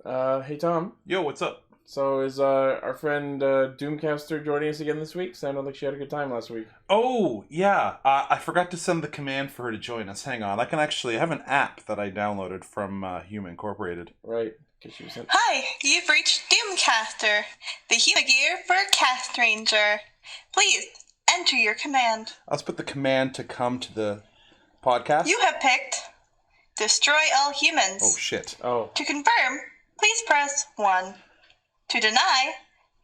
Hey Tom. Yo, what's up? So is our friend Doomcaster joining us again this week? Sounded like she had a good time last week. Oh, yeah. I forgot to send the command for her to join us. Hang on. I have an app that I downloaded from Human Incorporated. Right. She was in... Hi, you've reached Doomcaster, the human gear for Castranger. Please, enter your command. Let's put the command to come to the podcast. You have picked Destroy All Humans. Oh, shit. Oh. To confirm, please press 1. To deny,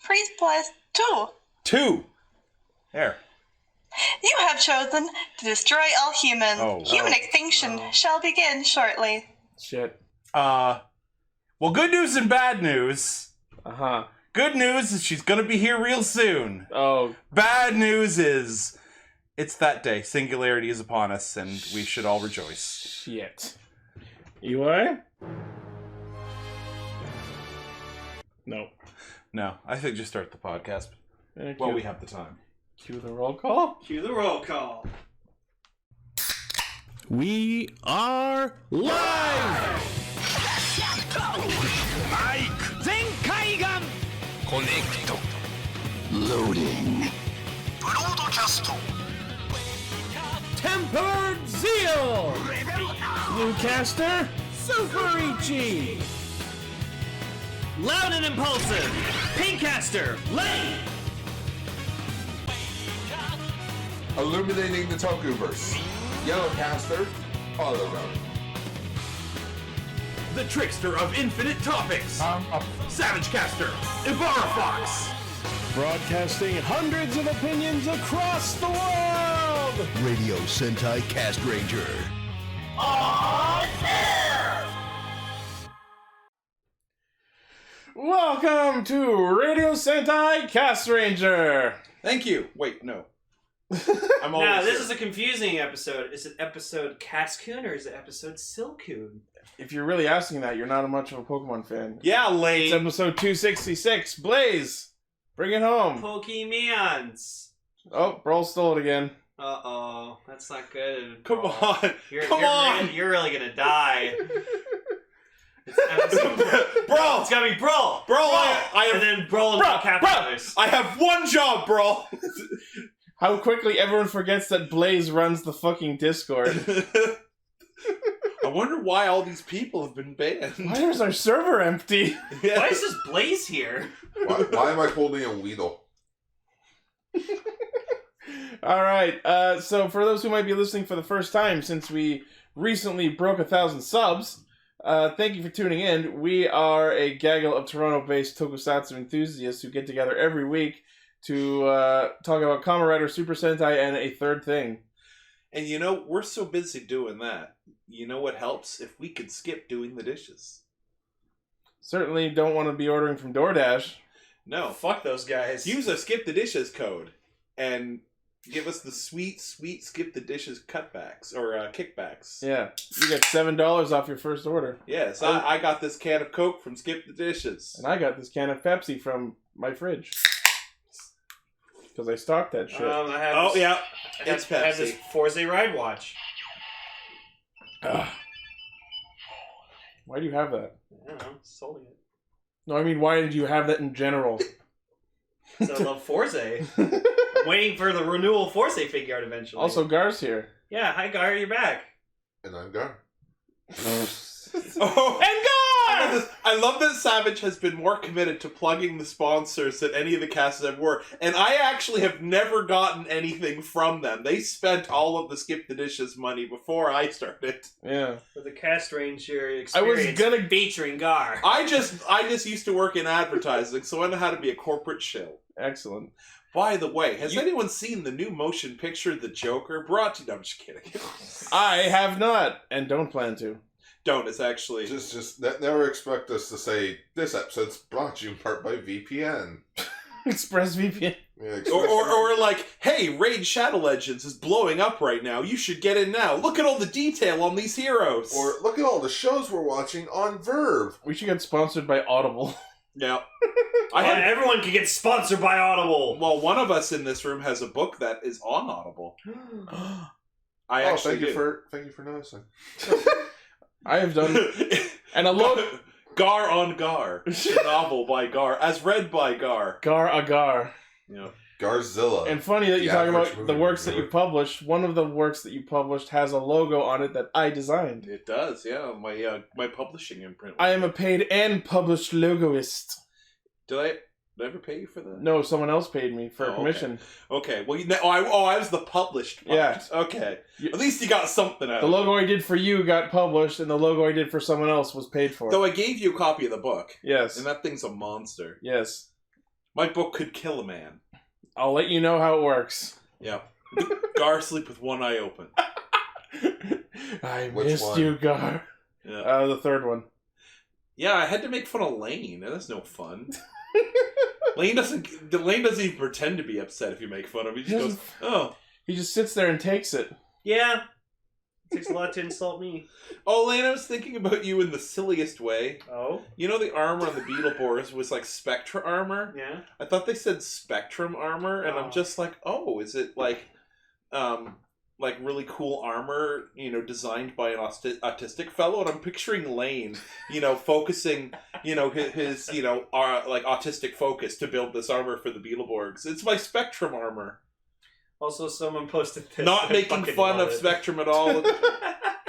please press 2. 2. There. You have chosen to destroy all humans. Human extinction shall begin shortly. Shit. Well, good news and bad news. Uh-huh. Good news is she's gonna be here real soon. Oh. Bad news is it's that day. Singularity is upon us, and we should all rejoice. Shit. You are? No. No, I think just start the podcast. Well, we have the time. Cue the roll call? Cue the roll call. We are live! Zenkaigan! Connect. Loading. Broadcast. Tempered Zeal! Bluecaster, Super Ichi! Loud and Impulsive, Pinkcaster, Lane! Illuminating the Tokuverse. Yellowcaster, Autoroad. The Trickster of Infinite Topics, Savagecaster, Ibarra Fox! Broadcasting hundreds of opinions across the world! Radio Sentai Castranger. On air! Welcome to Radio Sentai Castranger! Thank you. Wait, no. I'm Now, always this here. is a confusing episode. Is it episode Cascoon or is it episode Silcoon? If you're really asking that, you're not much of a Pokemon fan. Yeah, It's Lane. episode 266. Blaze! Bring it home! Pokemons. Oh, Brawl stole it again. Uh-oh. That's not good. Come on. You're on. You're really gonna die. It's episode... Bro! It's gotta be Brawl! Bro, I have... And then Brawl and capitalize. I have one job, bro! How quickly everyone forgets that Blaze runs the fucking Discord. I wonder why all these people have been banned. Why is our server empty? Yeah. Why is this Blaze here? Why am I holding a Weedle? Alright, so for those who might be listening for the first time, since we recently broke 1,000 subs, thank you for tuning in. We are a gaggle of Toronto-based tokusatsu enthusiasts who get together every week to talk about Kamen Rider, Super Sentai, and a third thing. And you know, we're so busy doing that. You know what helps? If we could skip doing the dishes. Certainly don't want to be ordering from DoorDash. No. Fuck those guys. Use a skip the dishes code and give us the sweet skip the dishes cutbacks or kickbacks. Yeah, you get $7 off your first order. Yes, I got this can of Coke from Skip the Dishes. And I got this can of Pepsi from my fridge. Because I stocked that shit. I have Oh, this, yeah. I have, It's I have this Pepsi. Forza Ride Watch. Ugh. Why do you have that? I don't know. Sold it. No, I mean, why did you have that in general? So I love Forza. Waiting for the renewal Forza figure out eventually. Also, Gar's here. Yeah, hi Gar, you're back. And I'm gone. Oh, and God! I love that Savage has been more committed to plugging the sponsors than any of the casts ever were. And I actually have never gotten anything from them. They spent all of the Skip the Dishes money before I started. Yeah. For the Castranger experience I was gonna- featuring Gar. I just used to work in advertising, so I know how to be a corporate shill. Excellent. By the way, has anyone seen the new motion picture, The Joker? Brought to... No, I'm just kidding. I have not, and don't plan to. Don't, it's actually... Just never expect us to say this episode's brought to you in part by VPN. ExpressVPN. Yeah, Or like, hey, Raid Shadow Legends is blowing up right now. You should get in now. Look at all the detail on these heroes. Or look at all the shows we're watching on Verve. We should get sponsored by Audible. Yeah. Everyone can get sponsored by Audible. Well, one of us in this room has a book that is on Audible. I actually thank you for noticing. I have done... And a Gar on Gar. The novel by Gar, as read by Gar. Gar Agar. Yeah. Garzilla. And funny that you The talk average about movie the works that reviewer. you published. One of the works that you published has a logo on it that I designed. It does, yeah. My publishing imprint. I am a paid and published logoist. Did I ever pay you for that? No, someone else paid me for a commission. Okay. Well, I was the published part. Yeah. Okay. At least you got something out The of it. logo I did for you got published, and the logo I did for someone else was paid for. Though I gave you a copy of the book. Yes. And that thing's a monster. Yes. My book could kill a man. I'll let you know how it works. Yeah. Gar sleep with one eye open. I Which missed one? you, Gar. Yeah. The third one. Yeah, I had to make fun of Lane. That's no fun. Lane doesn't even pretend to be upset if you make fun of him. He just goes, oh. He just sits there and takes it. Yeah. It takes a lot to insult me. Oh, Lane, I was thinking about you in the silliest way. Oh? You know the armor on the Beetleborgs was like Spectra armor? Yeah. I thought they said Spectrum armor, and I'm just like, oh, is it like really cool armor, designed by an autistic fellow? And I'm picturing Lane, focusing, his autistic focus to build this armor for the Beetleborgs. It's my Spectrum armor. Also, someone posted this. Not I making fucking fun love of it. Spectrum at all.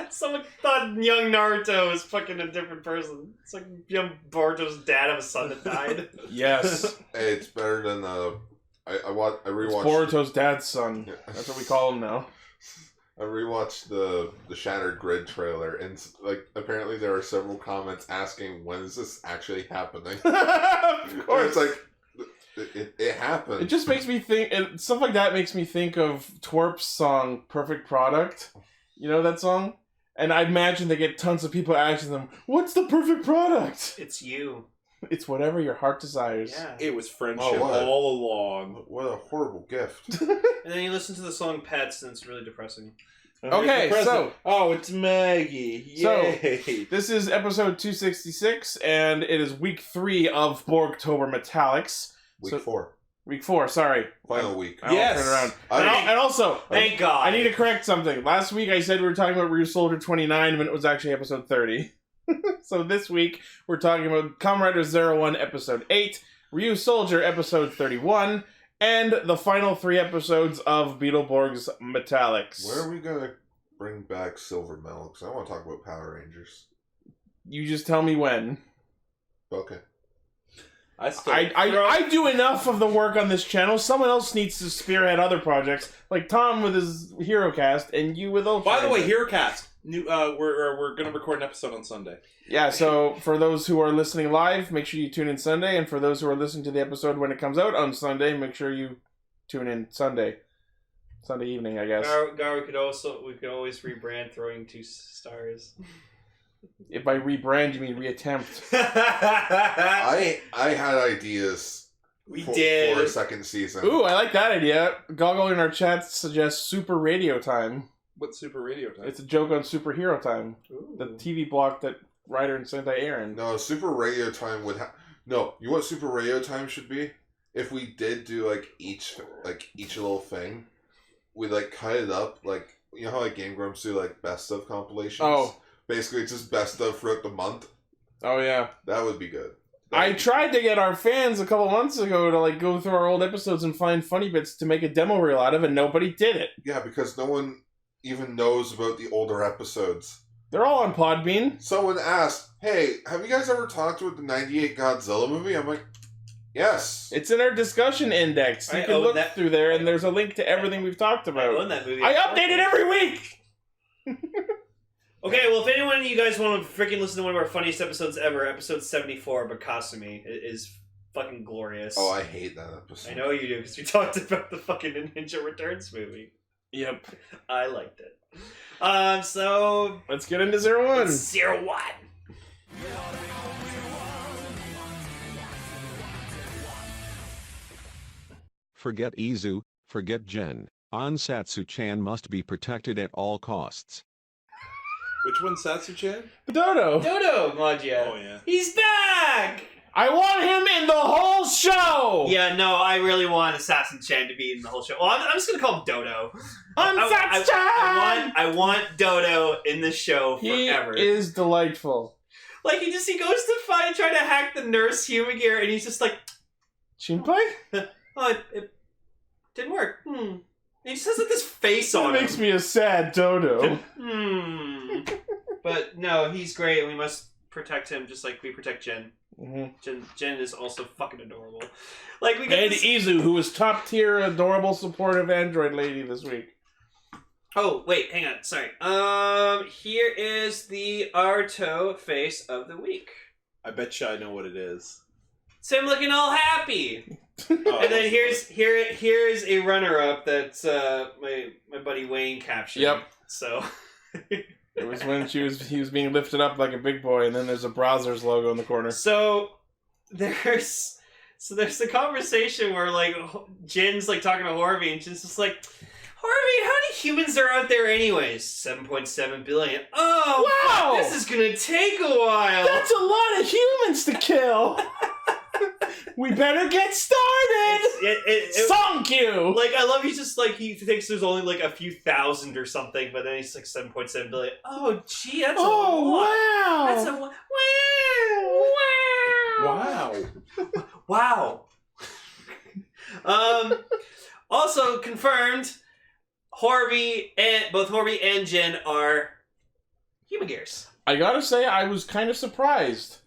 Someone thought young Naruto was fucking a different person. It's like young Boruto's dad of a son that died. Yes. Hey, it's better than I It's rewatched Boruto's dad's son. Yeah. That's what we call him now. I rewatched the Shattered Grid trailer, and apparently there are several comments asking when is this actually happening. Of course. It's like it happened. It just makes me think, and stuff like that makes me think of Twerp's song, Perfect Product. You know that song? And I imagine they get tons of people asking them, what's the perfect product? It's you. It's whatever your heart desires. Yeah. It was friendship Oh, what? all along. What a horrible gift. And then you listen to the song Pets, and it's really depressing. Okay, so... Oh, it's Maggie. Yay. This is episode 266, and it is week 3 of Borgtober Metallix. Week 4. Week 4, sorry. Final week. I'll Yes. turn around. I- And also... Thank God. I need to correct something. Last week I said we were talking about Ryusoulger 29 when it was actually episode 30. So this week we're talking about Kamen Rider 01 episode 8, Ryusoulger episode 31, and the final 3 episodes of Beetleborgs Metallix. When are we gonna bring back Silver Metal? Because I want to talk about Power Rangers. You just tell me when. Okay. I do enough of the work on this channel. Someone else needs to spearhead other projects, like Tom with his Hero Cast, and you with Ultra. By the way, HeroCast. New, we're gonna record an episode on Sunday. Yeah, so for those who are listening live, make sure you tune in Sunday, and for those who are listening to the episode when it comes out on Sunday, make sure you tune in Sunday evening, I guess. Gar, we could always rebrand Throwing 2 Stars. If by rebrand you mean reattempt. I had ideas We for did. a second season. Ooh, I like that idea. Goggle in our chat suggests Super Radio Time. What's Super Radio Time? It's a joke on Superhero Time, Ooh. the TV block that Ryder and Sentai air in. No, Super Radio Time would have... No, you know what Super Radio Time should be? If we did do, each little thing, we'd, cut it up, you know how, Game Grumps do, best of compilations? Oh. Basically, it's just best of throughout the month. Oh, yeah. That would be good. I tried to get our fans a couple months ago to, go through our old episodes and find funny bits to make a demo reel out of, and nobody did it. Yeah, because no one even knows about the older episodes. They're all on Podbean. Someone asked, hey, have you guys ever talked about the 98 Godzilla movie? I'm like, yes. It's in our discussion index. You I can own look that. through there, and there's a link to everything we've talked I about. own that movie. I update it every week! Okay, well, if anyone of you guys want to freaking listen to one of our funniest episodes ever, episode 74 of Bakasumi is fucking glorious. Oh, I hate that episode. I know you do, because we talked about the fucking Ninja Returns movie. Yep. I liked it. So... Let's get into 01. It's 01. Forget Izu, forget Gen. Ansatsu-chan must be protected at all costs. Which one's Satsu-chan? Dodo. Dodo, Magia. Oh, yeah. He's back! I want him in the whole show! Yeah, no, I really want Assassin-chan to be in the whole show. Well, I'm just gonna call him Dodo. Ansatsu-chan! I want Dodo in the show forever. He is delightful. Like, he goes to try to hack the nurse Humagear, and he's just like, Shinpai? oh, it didn't work. And he just has like this face on him. That makes me a sad dodo. But no, he's great, and we must protect him just like we protect Jen. Mm-hmm. Jen is also fucking adorable. Like we get And Izu, who was top tier, adorable, supportive android lady this week. Oh, wait, hang on, sorry. Here is the Arto face of the week. I bet you I know what it is. It's him looking all happy. And then here's a runner-up that my buddy Wayne captured. Yep. So it was when he was being lifted up like a big boy, and then there's a Browser's logo in the corner. So there's the conversation where like Jin's like talking to Horobi, and Jin's just like, Horobi, how many humans are out there anyways? 7.7 billion. Oh, wow! Fuck, this is gonna take a while. That's a lot of humans to kill. We better get started. Song cue. Like, I love he's just like, he thinks there's only like a few thousand or something, but then he's like 7.7 billion. Oh, gee, that's a lot. Wow. That's a wow. Wow. Also confirmed, both Horobi and Jin are Humagears. I gotta say, I was kind of surprised.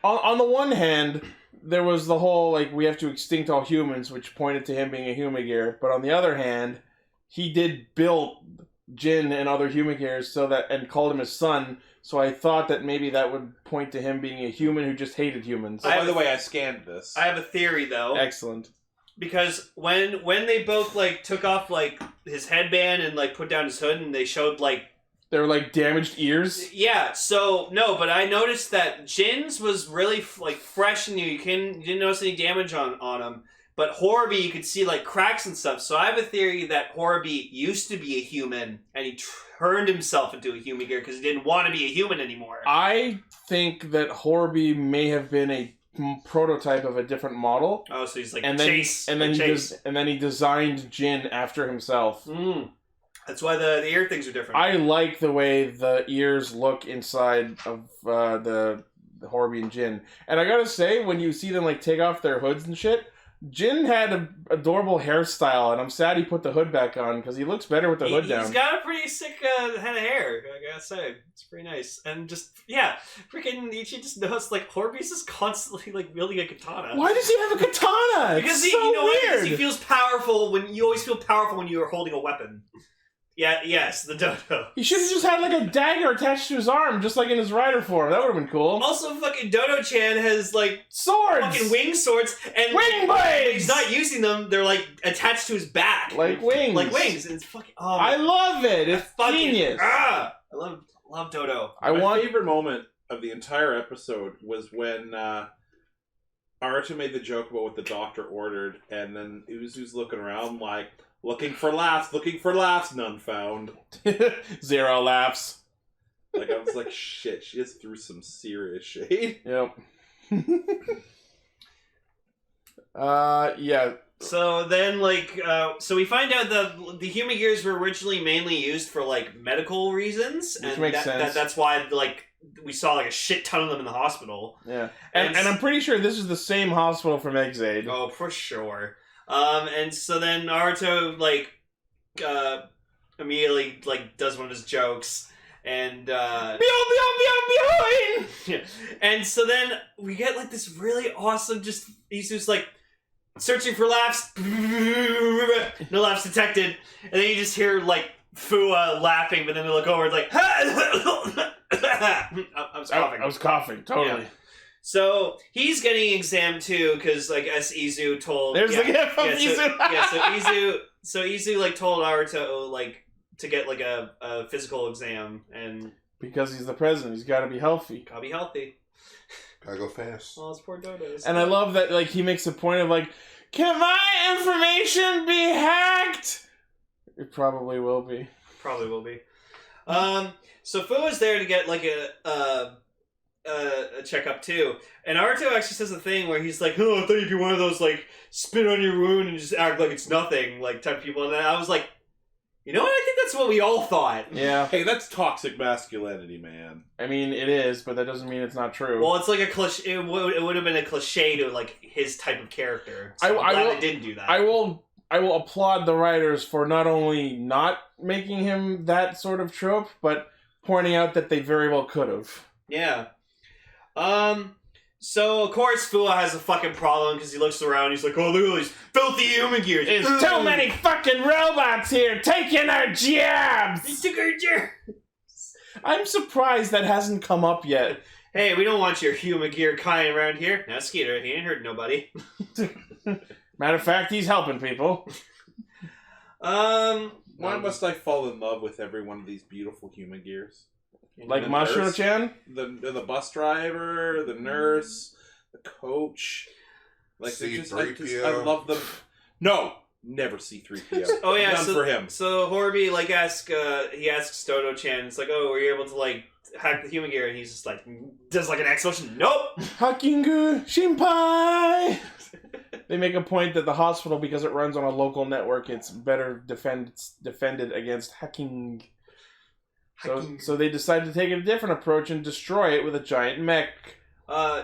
On the one hand, there was the whole, like, we have to extinct all humans, which pointed to him being a Humagear. But on the other hand, he did build Jin and other Humagears and called him his son. So I thought that maybe that would point to him being a human who just hated humans. By the way, I scanned this. I have a theory, though. Excellent. Because when they both, like, took off, like, his headband and, like, put down his hood and they showed, like... They were, like, damaged ears? Yeah, so, no, but I noticed that Jin's was really, like, fresh and new. You didn't notice any damage on him. But Horobi, you could see, like, cracks and stuff. So I have a theory that Horobi used to be a human, and he turned himself into a Humagear because he didn't want to be a human anymore. I think that Horobi may have been a prototype of a different model. Oh, so he's like Chase. And then he designed Jin after himself. That's why the ear things are different. I like the way the ears look inside of the Horobi and Jin. And I gotta say, when you see them like take off their hoods and shit, Jin had an adorable hairstyle, and I'm sad he put the hood back on, because he looks better with the hood down. He's got a pretty sick head of hair, I gotta say. It's pretty nice. And just, yeah, freaking Ichi just knows, like, Horobi's just constantly, like, wielding a katana. Why does he have a katana? Because it's so weird. Because he feels powerful you always feel powerful when you are holding a weapon. Yeah, yes, the dodo. He should have just had, like, a dagger attached to his arm, just like in his rider form. That would have been cool. Also, fucking Dodo-chan has, like, swords! Fucking wing swords, and wing blades! He's not using them, they're, like, attached to his back. Like wings. Like wings. It's fucking, oh. I love it. It's genius. I love Dodo. My favorite moment of the entire episode was when Aruto made the joke about what the doctor ordered, and then Uzu's looking around like, looking for laughs, none found. 0 laughs. Like, I was like, shit, she just threw some serious shade. Yep. Yeah. So then, like, so we find out that the Humagears were originally mainly used for, like, medical reasons. Which and makes sense. That's why, like, we saw, like, a shit ton of them in the hospital. Yeah. And I'm pretty sure this is the same hospital from Exade. Oh, for sure. And so then Naruto, like, immediately, like, does one of his jokes, and, yeah. And so then we get, like, this really awesome, he's just, like, searching for laughs, no laughs detected, and then you just hear, like, Fuwa laughing, but then they look over, like, I was coughing, totally. Yeah. So, he's getting examined too, because, like, as Izu told... There's the gift of Izu! So Izu, like, told Naruto, like, to get, like, a physical exam, and... Because he's the president, he's gotta be healthy. Gotta be healthy. Gotta go fast. Well, it's poor Dodos. And I love that, like, he makes a point of, like, can my information be hacked? It probably will be. Probably will be. So Fuwa's there to get, like, a checkup too, and Naruto actually says a thing where he's like, "Oh, I thought you'd be one of those like spit on your wound and just act like it's nothing like type of people." And I was like, you know what? I think that's what we all thought. Yeah. Hey, that's toxic masculinity, man. I mean, it is, but that doesn't mean it's not true. Well, it's like a cliche. It would have been a cliche to like his type of character. So I'm glad they didn't do that. I will applaud the writers for not only not making him that sort of trope, but pointing out that they very well could have. Yeah. So, of course, Fuwa has a fucking problem because he looks around and he's like, oh, look at all these filthy human gears. There's too many fucking robots here taking our jobs! They took our jobs! I'm surprised that hasn't come up yet. Hey, we don't want your human gear kind around here. Now, Skeeter, he ain't hurt nobody. Matter of fact, he's helping people. Why must I fall in love with every one of these beautiful human gears? Like The Mashiro-chan? The bus driver, the nurse, the coach. Like I love them. No, never C-3PO. Oh yeah, None for him. So Horobi he asks Dodo-chan, it's like, oh, were you able to like hack the human gear? And he's just like, does like an X motion? Nope. Hakingu Shinpai. They make a point that the hospital, because it runs on a local network, it's better defended against hacking. So they decided to take a different approach and destroy it with a giant mech.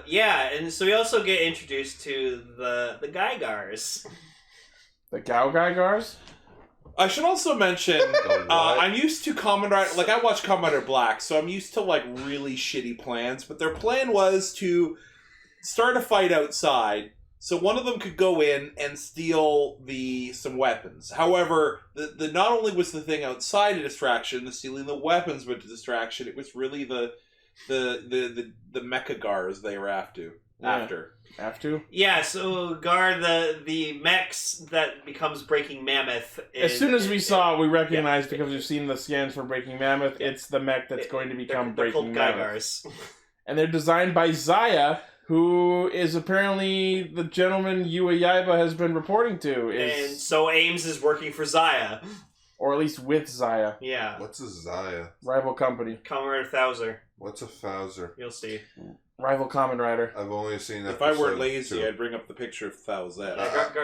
Yeah, and so we also get introduced to the Gaigars. The Gao Gaigars? I should also mention, I'm used to Kamen Rider, like I watch Kamen Rider Black, so I'm used to like really shitty plans, but their plan was to start a fight outside, so one of them could go in and steal some weapons. However, the not only was the thing outside a distraction, the stealing the weapons was a distraction, it was really the Mechagars they were after. Yeah, so Gar, the mechs that becomes Breaking Mammoth. As soon as we saw it, we recognized, because we've seen the scans for Breaking Mammoth, it's the mech that's going to become Breaking Mammoth. And they're designed by Zaya, who is apparently the gentleman Yua Yaiba has been reporting to. And so Ames is working for Zaya. Or at least with Zaya. Yeah. What's a Zaya? Rival company. Kamen Rider Thouser. What's a Thouser? You'll see. Rival Kamen Rider. I've only seen If I weren't lazy, I'd bring up the picture of Thouser.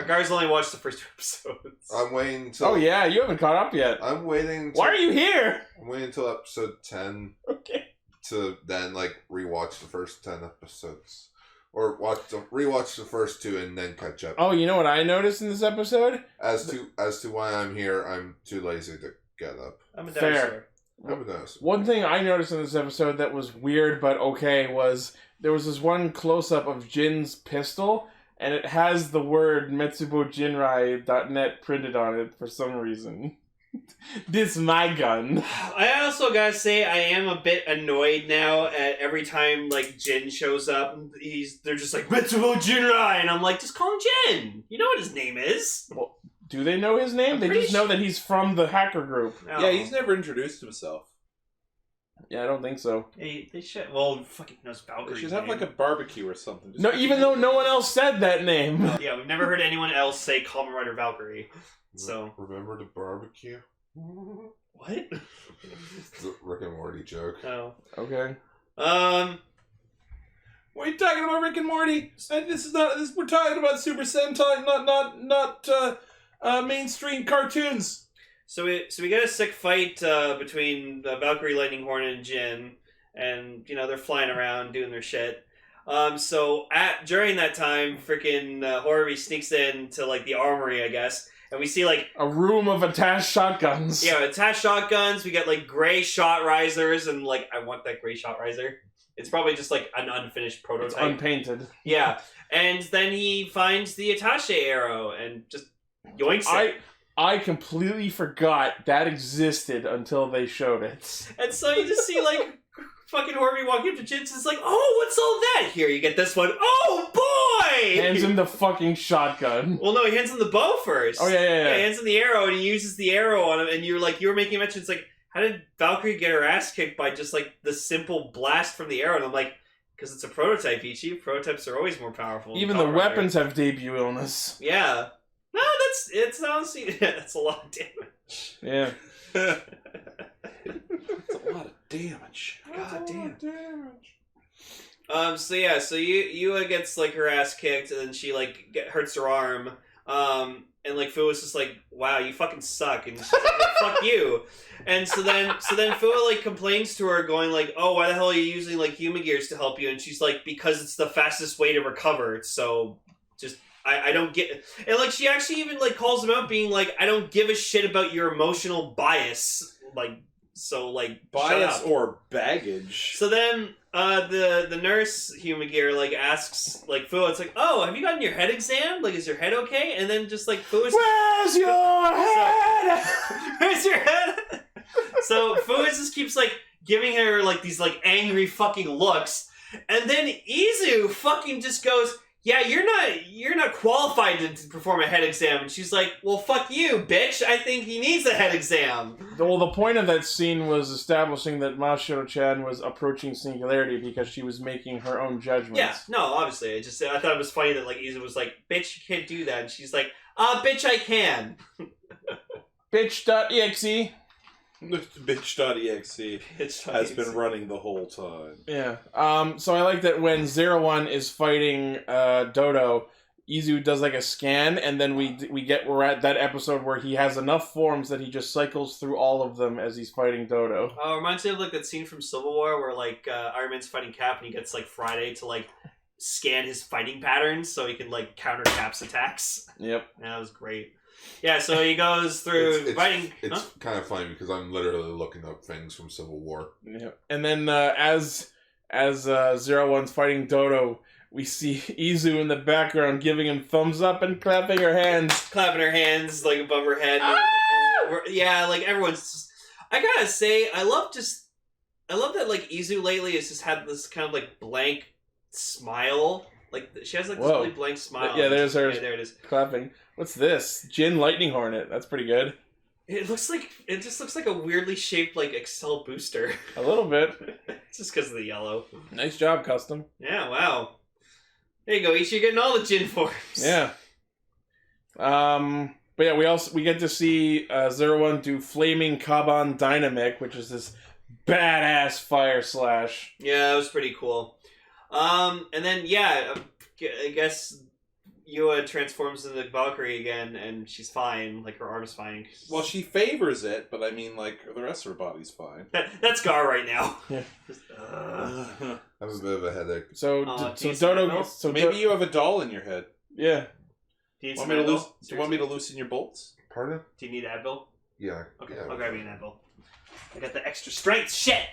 Gar's only watched the first 2 episodes. I'm waiting until... Oh yeah, you haven't caught up yet. I'm waiting until... Why are you here? I'm waiting until episode 10. Okay. To then, like, rewatch the first 10 episodes. Or rewatch the first 2 and then catch up. Oh, you know what I noticed in this episode? As to why I'm here, I'm too lazy to get up. I'm a Fair. I'm a dinosaur. One thing I noticed in this episode that was weird but okay was there was this one close-up of Jin's pistol, and it has the word metsubojinrai.net printed on it for some reason. This my gun. I also gotta say I am a bit annoyed now at every time like Jin shows up. They're just like Mitsubo Jinrai, and I'm like, just call him Jin. You know what his name is. Well, do they know his name? They just know that he's from the hacker group. No. Yeah, he's never introduced himself. Yeah, I don't think so. They should. Well, fucking knows Valkyrie. They should have like a barbecue or something. No, even though no one else said that name. Yeah, we've never heard anyone else say Kamen Rider Valkyrie. So remember the barbecue? What? The Rick and Morty joke. Oh. Okay. What are you talking about, Rick and Morty? We're talking about Super Sentai, not mainstream cartoons. So we get a sick fight between Valkyrie, Lightning Horn, and Jin, and they're flying around doing their shit. So during that time, freaking Horobi sneaks into like the armory, I guess. And we see, like... a room of attached shotguns. Yeah, attached shotguns. We get, like, gray shot risers. And, like, I want that gray shot riser. It's probably just, like, an unfinished prototype. It's unpainted. Yeah. And then he finds the attaché arrow and just yoinks it. I completely forgot that existed until they showed it. And so you just see, like... fucking Horobi walking up to Jin, it's like, oh, what's all that? Here, you get this one. Oh, boy! Hands him the fucking shotgun. Well, no, he hands him the bow first. Oh, yeah. He hands him the arrow, and he uses the arrow on him, and you were making a mention, it's like, how did Valkyrie get her ass kicked by just, like, the simple blast from the arrow? And I'm like, because it's a prototype, Ichi. Prototypes are always more powerful. Even the weapons have debut illness. Yeah. No, it's honestly, that's a lot of damage. Yeah. That's a lot of damage. God damn. So Yua gets like her ass kicked, and then she like hurts her arm. like Fuwa's just like, wow, you fucking suck, and she's like, fuck you. And so then Fuwa like complains to her, going like, oh, why the hell are you using like human gears to help you? And she's like, because it's the fastest way to recover. So just I don't get it. And like she actually even like calls him out, being like, I don't give a shit about your emotional bias. Like, so like bias or baggage. So then the nurse Humagear like asks like Fuwa, it's like, oh, have you gotten your head examined? Like, is your head okay? And then just like Fuwa's, where's your head? Where's your head? So Fuwa just keeps like giving her like these like angry fucking looks, and then Izu fucking just goes, yeah, you're not qualified to perform a head exam. And she's like, well, fuck you, bitch. I think he needs a head exam. Well, the point of that scene was establishing that Mashiro-chan was approaching singularity because she was making her own judgments. Yeah, no, obviously. I thought it was funny that like Izu was like, bitch, you can't do that. And she's like, bitch, I can. Bitch.exe. Bitch.exe has been running the whole time. Yeah. So I like that when 01 is fighting Dodo, Izu does like a scan, and then we're at that episode where he has enough forms that he just cycles through all of them as he's fighting Dodo. Oh, it reminds me of like that scene from Civil War where like Iron Man's fighting Cap and he gets like Friday to like scan his fighting patterns so he can like counter Cap's attacks. Yep. Yeah, that was great. Yeah, so he goes through fighting. It's kind of funny because I'm literally looking up things from Civil War. Yeah, and then as 01's fighting Dodo, we see Izu in the background giving him thumbs up and clapping her hands, like above her head. Yeah, like everyone's. Just, I gotta say, I love that like Izu lately has just had this kind of like blank smile. Like she has like this really blank smile. Yeah, there's her. Yeah, there it is. Clapping. What's this? Jin Lightning Hornet. That's pretty good. It just looks like a weirdly shaped like Excel booster. A little bit. It's just because of the yellow. Nice job, custom. Yeah, wow. There you go, Ichi, you're getting all the Jin forms. Yeah. But yeah, we get to see 01 do Flaming Kaban Dynamic, which is this badass fire slash. Yeah, that was pretty cool. And then I guess Yua transforms into Valkyrie again, and she's fine. Like, her arm's fine. Well, she favors it, but I mean, like, the rest of her body's fine. That's Gar right now. Yeah. I have a bit of a headache. So Dodo... Maybe you have a doll in your head. Yeah. Do you want me to loosen your bolts? Pardon? Do you need Advil? Yeah. Okay, yeah. I'll grab you an Advil. I got the extra strength shit!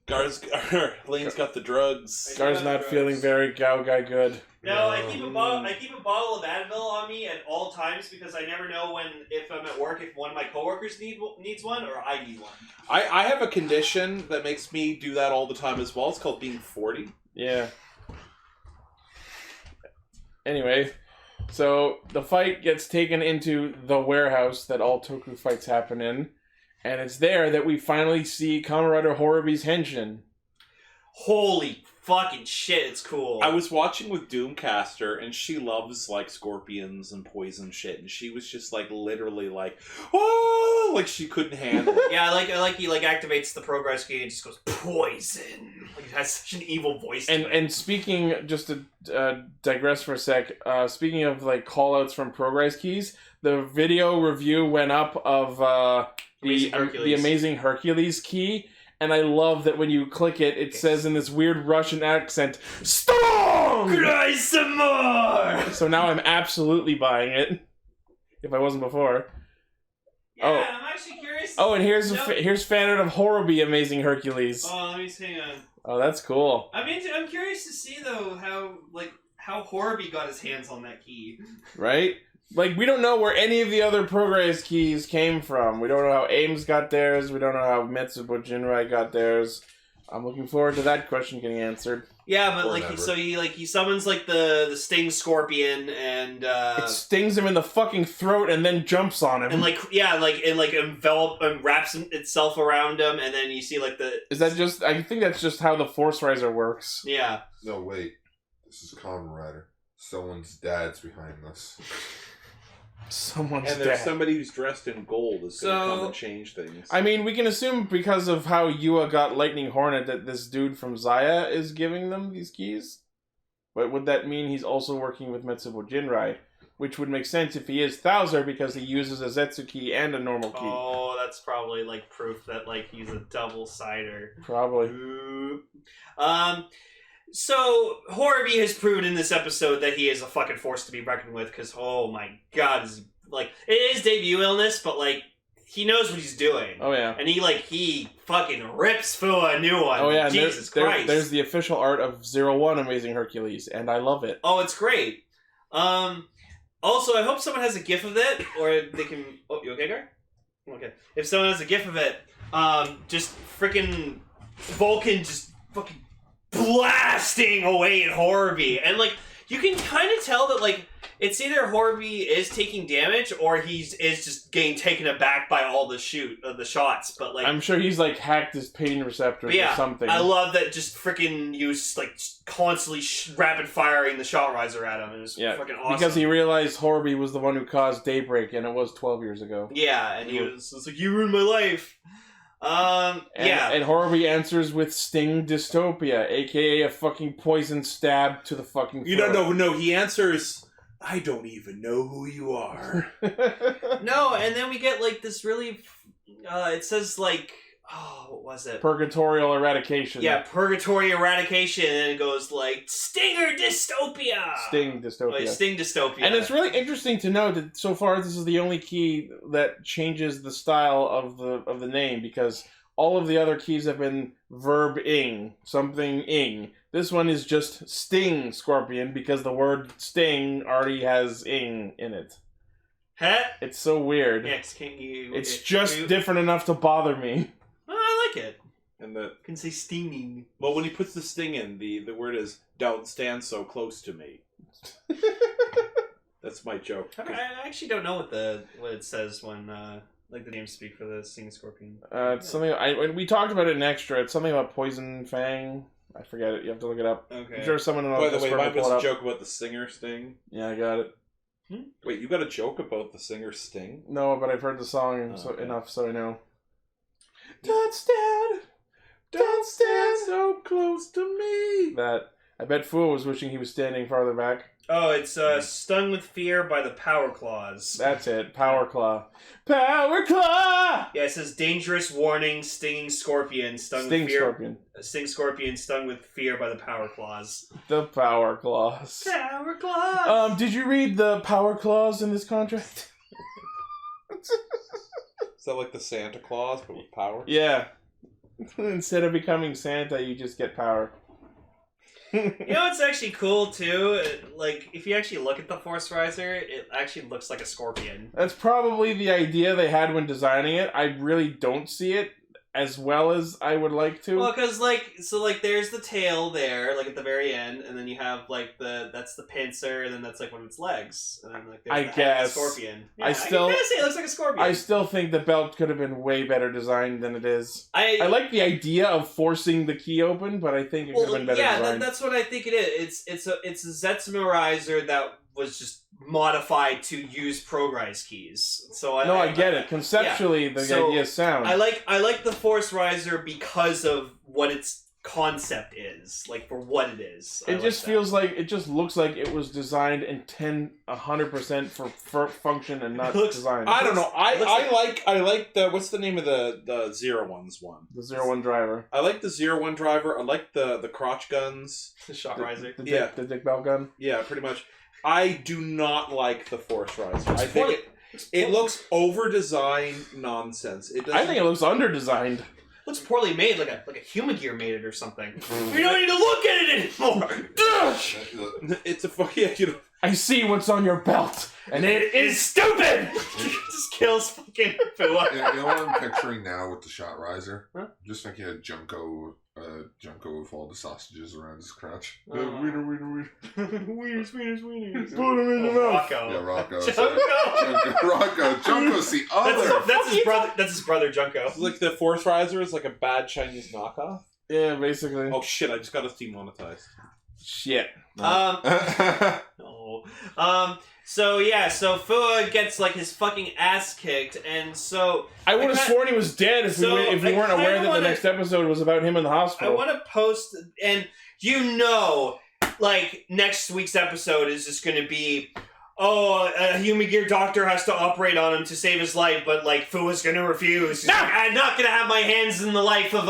Lane's got the drugs. Gar's not feeling very guy good. No, I keep a bottle of Advil on me at all times because I never know if I'm at work, if one of my coworkers needs one or I need one. I have a condition that makes me do that all the time as well. It's called being 40. Yeah. Anyway, so the fight gets taken into the warehouse that all Toku fights happen in. And it's there that we finally see Kamen Rider Horobi's henshin. Holy fucking shit, it's cool. I was watching with Doomcaster, and she loves, like, scorpions and poison shit, and she was just, like, literally, like, oh, like, she couldn't handle it. Yeah, I like he, like, activates the progress key and just goes, poison. Like, it has such an evil voice. And speaking, just to digress for a sec, speaking of, like, call-outs from progress keys, the video review went up of the Amazing Hercules key, and I love that when you click it, it says in this weird Russian accent, Storm! Cry some more! So now I'm absolutely buying it, if I wasn't before. Yeah, I'm actually curious. Oh, and here's fan art of Horobi Amazing Hercules. Oh, let me hang on. Oh, that's cool. I'm curious to see, though, how Horobi got his hands on that key. Right? Like, we don't know where any of the other progress keys came from. We don't know how Ames got theirs. We don't know how Metsubo Jinrai got theirs. I'm looking forward to that question getting answered. Yeah, but he summons like the sting scorpion and it stings him in the fucking throat and then jumps on him. And wraps itself around him, and then you see like the. Is that just? I think that's just how the Force Riser works. Yeah. No, wait. This is Kamen Rider. Someone's dad's behind this. Someone's and there's somebody who's dressed in gold is going to come and change things. I mean, we can assume because of how Yua got Lightning Hornet that this dude from Zaya is giving them these keys. But would that mean he's also working with Metsubo Jinrai? which would make sense if he is Thouser because he uses a Zetsu key and a normal key. Oh, that's probably like proof that like he's a double-sider. Probably. So Horobi has proven in this episode that he is a fucking force to be reckoned with. Because oh my god, it is debut illness, but like he knows what he's doing. Oh yeah. And he fucking rips Fuwa a new one. Oh yeah. Jesus Christ. There's the official art of 01 Amazing Hercules, and I love it. Oh, it's great. Also, I hope someone has a GIF of it, or they can. Oh, you okay, Gar? Okay. If someone has a GIF of it, just freaking Vulcan just fucking blasting away at Horobi, and like you can kind of tell that like it's either Horobi is taking damage or is just getting taken aback by all the shots. But like I'm sure he's like hacked his pain receptors or something. I love that just freaking constantly rapid firing the shot riser at him. It was freaking awesome. Because he realized Horobi was the one who caused Daybreak, and it was 12 years ago. Yeah, and he was like, "You ruined my life." And Horobi answers with Sting Dystopia, aka a fucking poison stab to the fucking throat. You don't know. He answers, "I don't even know who you are." No, and then we get like this really. It says like, oh, what was it? Purgatorial eradication. Yeah, purgatory eradication, and it goes like Stinger Dystopia. Sting Dystopia. Like, Sting Dystopia. And it's really interesting to know that so far this is the only key that changes the style of the name, because all of the other keys have been verb-ing, something-ing. This one is just Sting Scorpion because the word Sting already has ing in it. Huh? It's so weird. Yes, can you? It's just different enough to bother me. Oh, I like it. And the can say stinging. Well, when he puts the sting in, the word is "Don't stand so close to me." That's my joke. I actually don't know what it says when like the names speak for the Sting Scorpion. It's something we talked about it in Extra. It's something about Poison Fang. I forget it. You have to look it up. Okay. I'm sure someone in By the way, mine was a up. joke about the singer Sting. Yeah, I got it. Wait, you got a joke about the singer Sting? No, but I've heard the song enough so I know. Don't stand so close to me. That I bet Fuwa was wishing he was standing farther back. Oh, it's stung with fear by the power claws. That's it, power claw. Power claw. Yeah, it says dangerous warning, stinging scorpion stung with fear. Scorpion. Sting scorpion stung with fear by the power claws. The power claws. Power claws. Did you read the power clause in this contract? Is that like the Santa Claus but with power? Yeah. Instead of becoming Santa, you just get power. You know what's actually cool too? Like, if you actually look at the Force Riser, it actually looks like a scorpion. That's probably the idea they had when designing it. I really don't see it as well as I would like to. Well, because there's the tail there, like at the very end, and then you have like that's the pincer, and then that's like one of its legs, and then like there's the head of the scorpion. Yeah, I can kind of say it looks like a scorpion. I still think the belt could have been way better designed than it is. I like the idea of forcing the key open, but I think it could have been better designed. Yeah, that's what I think it is. It's a Zetsu Riser that was just modified to use Progrise keys. So I get it. Conceptually, the idea is sound. I like the Force Riser because of what its concept is, like for what it is. It just feels like it just looks like it was designed in 100% for function and not design. I don't know. I like the what's the name of the 01's one? The 01 driver. I like the 01 driver. I like the crotch guns. The shot riser. The dick belt gun. Yeah, pretty much. I do not like the Force Riser. I think it looks over-designed nonsense. I think it looks under-designed. Looks poorly made, like a Human Gear made it or something. We don't need to look at it anymore. It's a fucking. I see what's on your belt, and it is stupid. Just kills fucking Fuwa. You know what I'm picturing now with the shot riser? Huh? I'm just thinking of Junko with all the sausages around his crotch. Wiener. Wieners. Put him in your mouth. Rocco. Yeah, Rocco. Junko's the other. That's his brother, Junko. Like the Force Riser is like a bad Chinese knockoff. Yeah, basically. Oh shit! I just got us demonetized. Shit. No. So Fuwa gets like his fucking ass kicked, and so I would have sworn he was dead if we weren't aware that the next episode was about him in the hospital. I want to post, and like next week's episode is just going to be, a human gear doctor has to operate on him to save his life, but like Fuwa's gonna refuse. He's like, I'm not gonna have my hands in the life of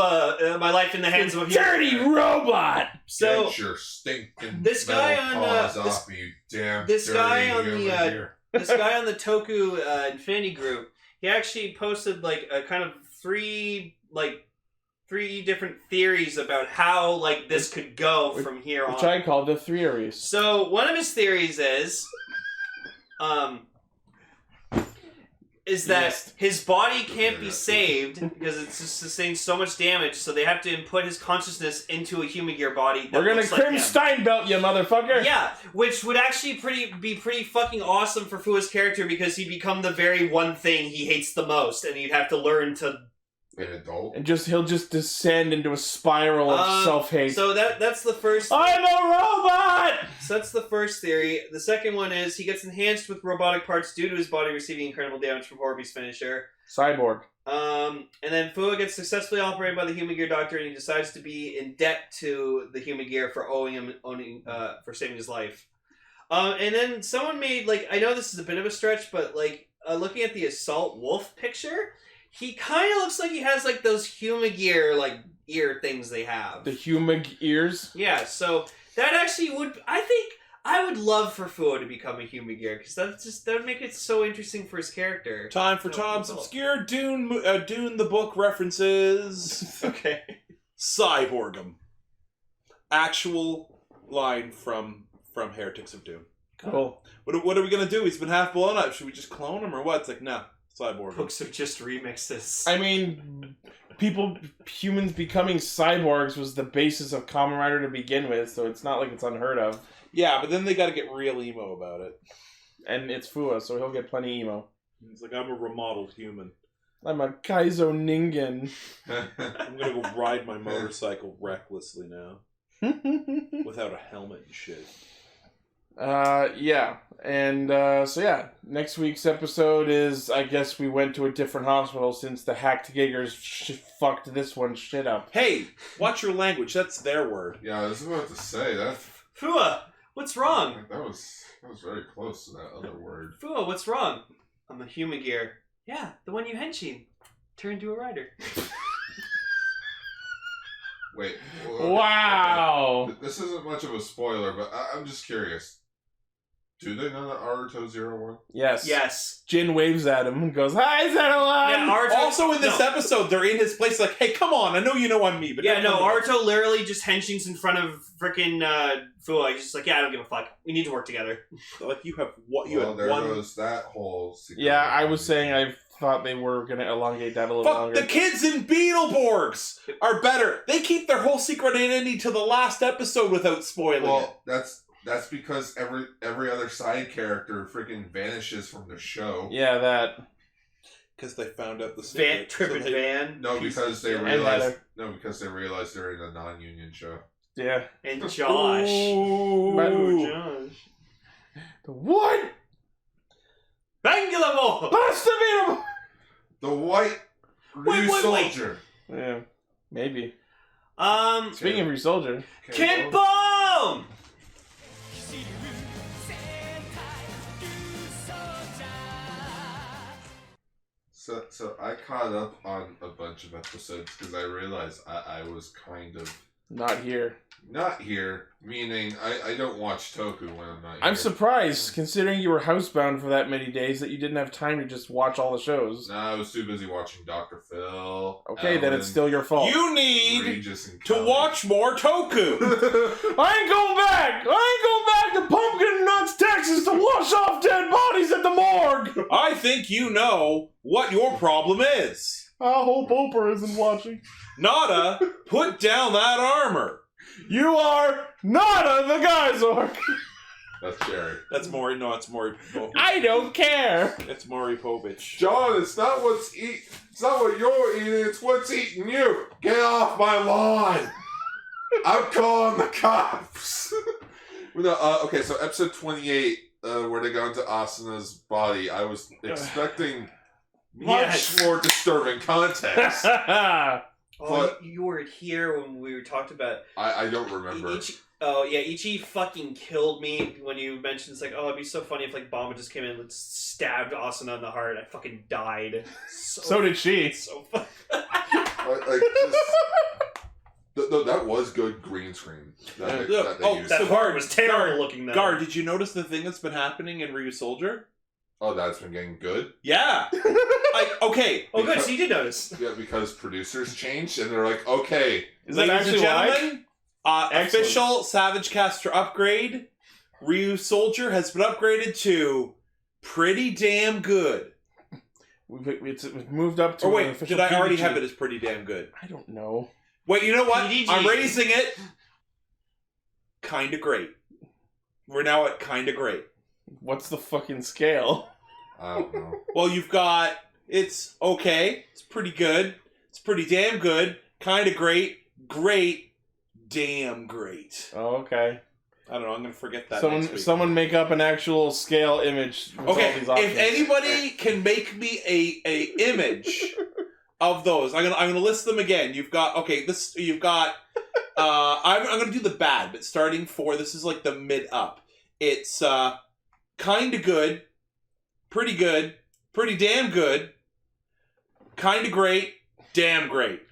my life in the hands of a dirty robot. So get your stinking this guy metal on paws off me, you damn this guy on dirty the human gear. this guy on the Toku Infinity group, he actually posted like a kind of three different theories about how like this could go from here on. Which I call the theories. So one of his theories is that his body can't be saved because it's just sustained so much damage, so they have to input his consciousness into a human gear body. We're gonna Krim Steinbelt you, motherfucker! Yeah, which would actually be pretty fucking awesome for Fuwa's character because he'd become the very one thing he hates the most, and he'd have to learn to... An adult? And he'll just descend into a spiral of self-hate. So that's the first... I'm a robot! So that's the first theory. The second one is he gets enhanced with robotic parts due to his body receiving incredible damage from Horobi's finisher. Cyborg. And then Fuwa gets successfully operated by the human gear doctor, and he decides to be in debt to the human gear for for saving his life. And then someone made, like, I know this is a bit of a stretch, but like looking at the Assault Wolf picture, he kind of looks like he has like those human gear like ear things they have. The human ears? Yeah, so that actually would, I think, I would love for Fuwa to become a human gear, because that would make it so interesting for his character. Time for Tom's obscure Dune the book references. Okay. Cyborgum. Actual line from Heretics of Dune. Cool. What are we gonna do? He's been half blown up. Should we just clone him or what? It's like, no. Cyborg. Books are just remixes. I mean, humans becoming cyborgs was the basis of Kamen Rider to begin with, so it's not like it's unheard of. Yeah, but then they gotta get real emo about it. And it's Fuwa, so he'll get plenty emo. He's like, I'm a remodeled human. I'm a Kaizo Ningen. I'm gonna go ride my motorcycle recklessly now. Without a helmet and shit. Yeah. And, so yeah, next week's episode is, I guess we went to a different hospital since the hacked giggers fucked this one shit up. Hey, watch your language, that's their word. Yeah, I was about to say that. Fuwa, what's wrong? That was very close to that other word. Fuwa, what's wrong? I'm a human gear. Yeah, the one you henshin. Turn to a rider. Wait. Wow! Okay. This isn't much of a spoiler, but I'm just curious. Do they know that Naruto 01? Yes. Yes. Jin waves at him and goes, "Hi, Zenolon!" Yeah, Naruto, also in this episode, they're in his place like, hey, come on, I know you know I'm me, but... Yeah, no, Naruto literally just henshins in front of frickin' Fuwa. He's just like, yeah, I don't give a fuck. We need to work together. Like, you have what? Well, there goes that whole secret. Yeah, I was saying I thought they were going to elongate that a little longer. The kids in Beetleborgs are better. They keep their whole secret identity to the last episode without spoiling it. Well, that's because every other side character freaking vanishes from the show. Yeah, that. Because they found out the secret. Van. No, because they realized. No, because they realized they're in a non-union show. Yeah. And Josh. Ooh, Josh. What? Bangulable! Basta The white Ryusoulger. Yeah, maybe. Speaking Speaking of Ryusoulger. Kid Boom! So I caught up on a bunch of episodes because I realized I was kind of Not here. not here, meaning I don't watch Toku when I'm not here. I'm surprised, considering you were housebound for that many days, that you didn't have time to just watch all the shows. Nah, I was too busy watching Dr. Phil. Okay, then it's still your fault. You need Regis and to Kelly. watch more Toku. I ain't going back! I ain't going back to Pumpkin Nuts, Texas to wash off dead bodies at the morgue! I think you know what your problem is. I hope Oprah isn't watching. Nada, put down that armor. You are Nada the Geysorg! That's Jerry. That's Maury. No, it's Maury. I don't care! It's Maury Povich. John, it's not it's not what you're eating, it's what's eating you. Get off my lawn. I'm calling the cops. No, okay, so episode 28, where they go into Asuna's body, I was expecting much more disturbing context. But you were here when we were talked about. I don't remember. Ichi fucking killed me when you mentioned it's like, oh, it'd be so funny if like Bomba just came in and stabbed Asuna in the heart. I fucking died. So did she. So fun. That was good green screen. That they used. That heart was terrible looking though. Gar, did you notice the thing that's been happening in Ryusoulger? Oh, that's been getting good? Yeah. Okay. Oh, good. So you did notice. Yeah, because producers changed and they're like, okay. Is that Ladies and actually gentlemen, official Savage Caster upgrade. Ryusoulger has been upgraded to pretty damn good. It's moved up to. Or wait, did I already have it as pretty damn good? I don't know. Wait, you know what? PDG. I'm raising it. Kinda great. We're now at kinda great. What's the fucking scale? I don't know. Well, you've got, it's okay, it's pretty good, it's pretty damn good, kinda great, great, damn great. Oh, okay. I don't know, I'm gonna forget that next week. Someone make up an actual scale image. With Okay, all these options. if anybody can make me a image of those, I'm gonna list them again. You've got, I'm gonna do the bad, but starting this is like the mid up. It's, kinda good, pretty damn good, kinda great, damn great.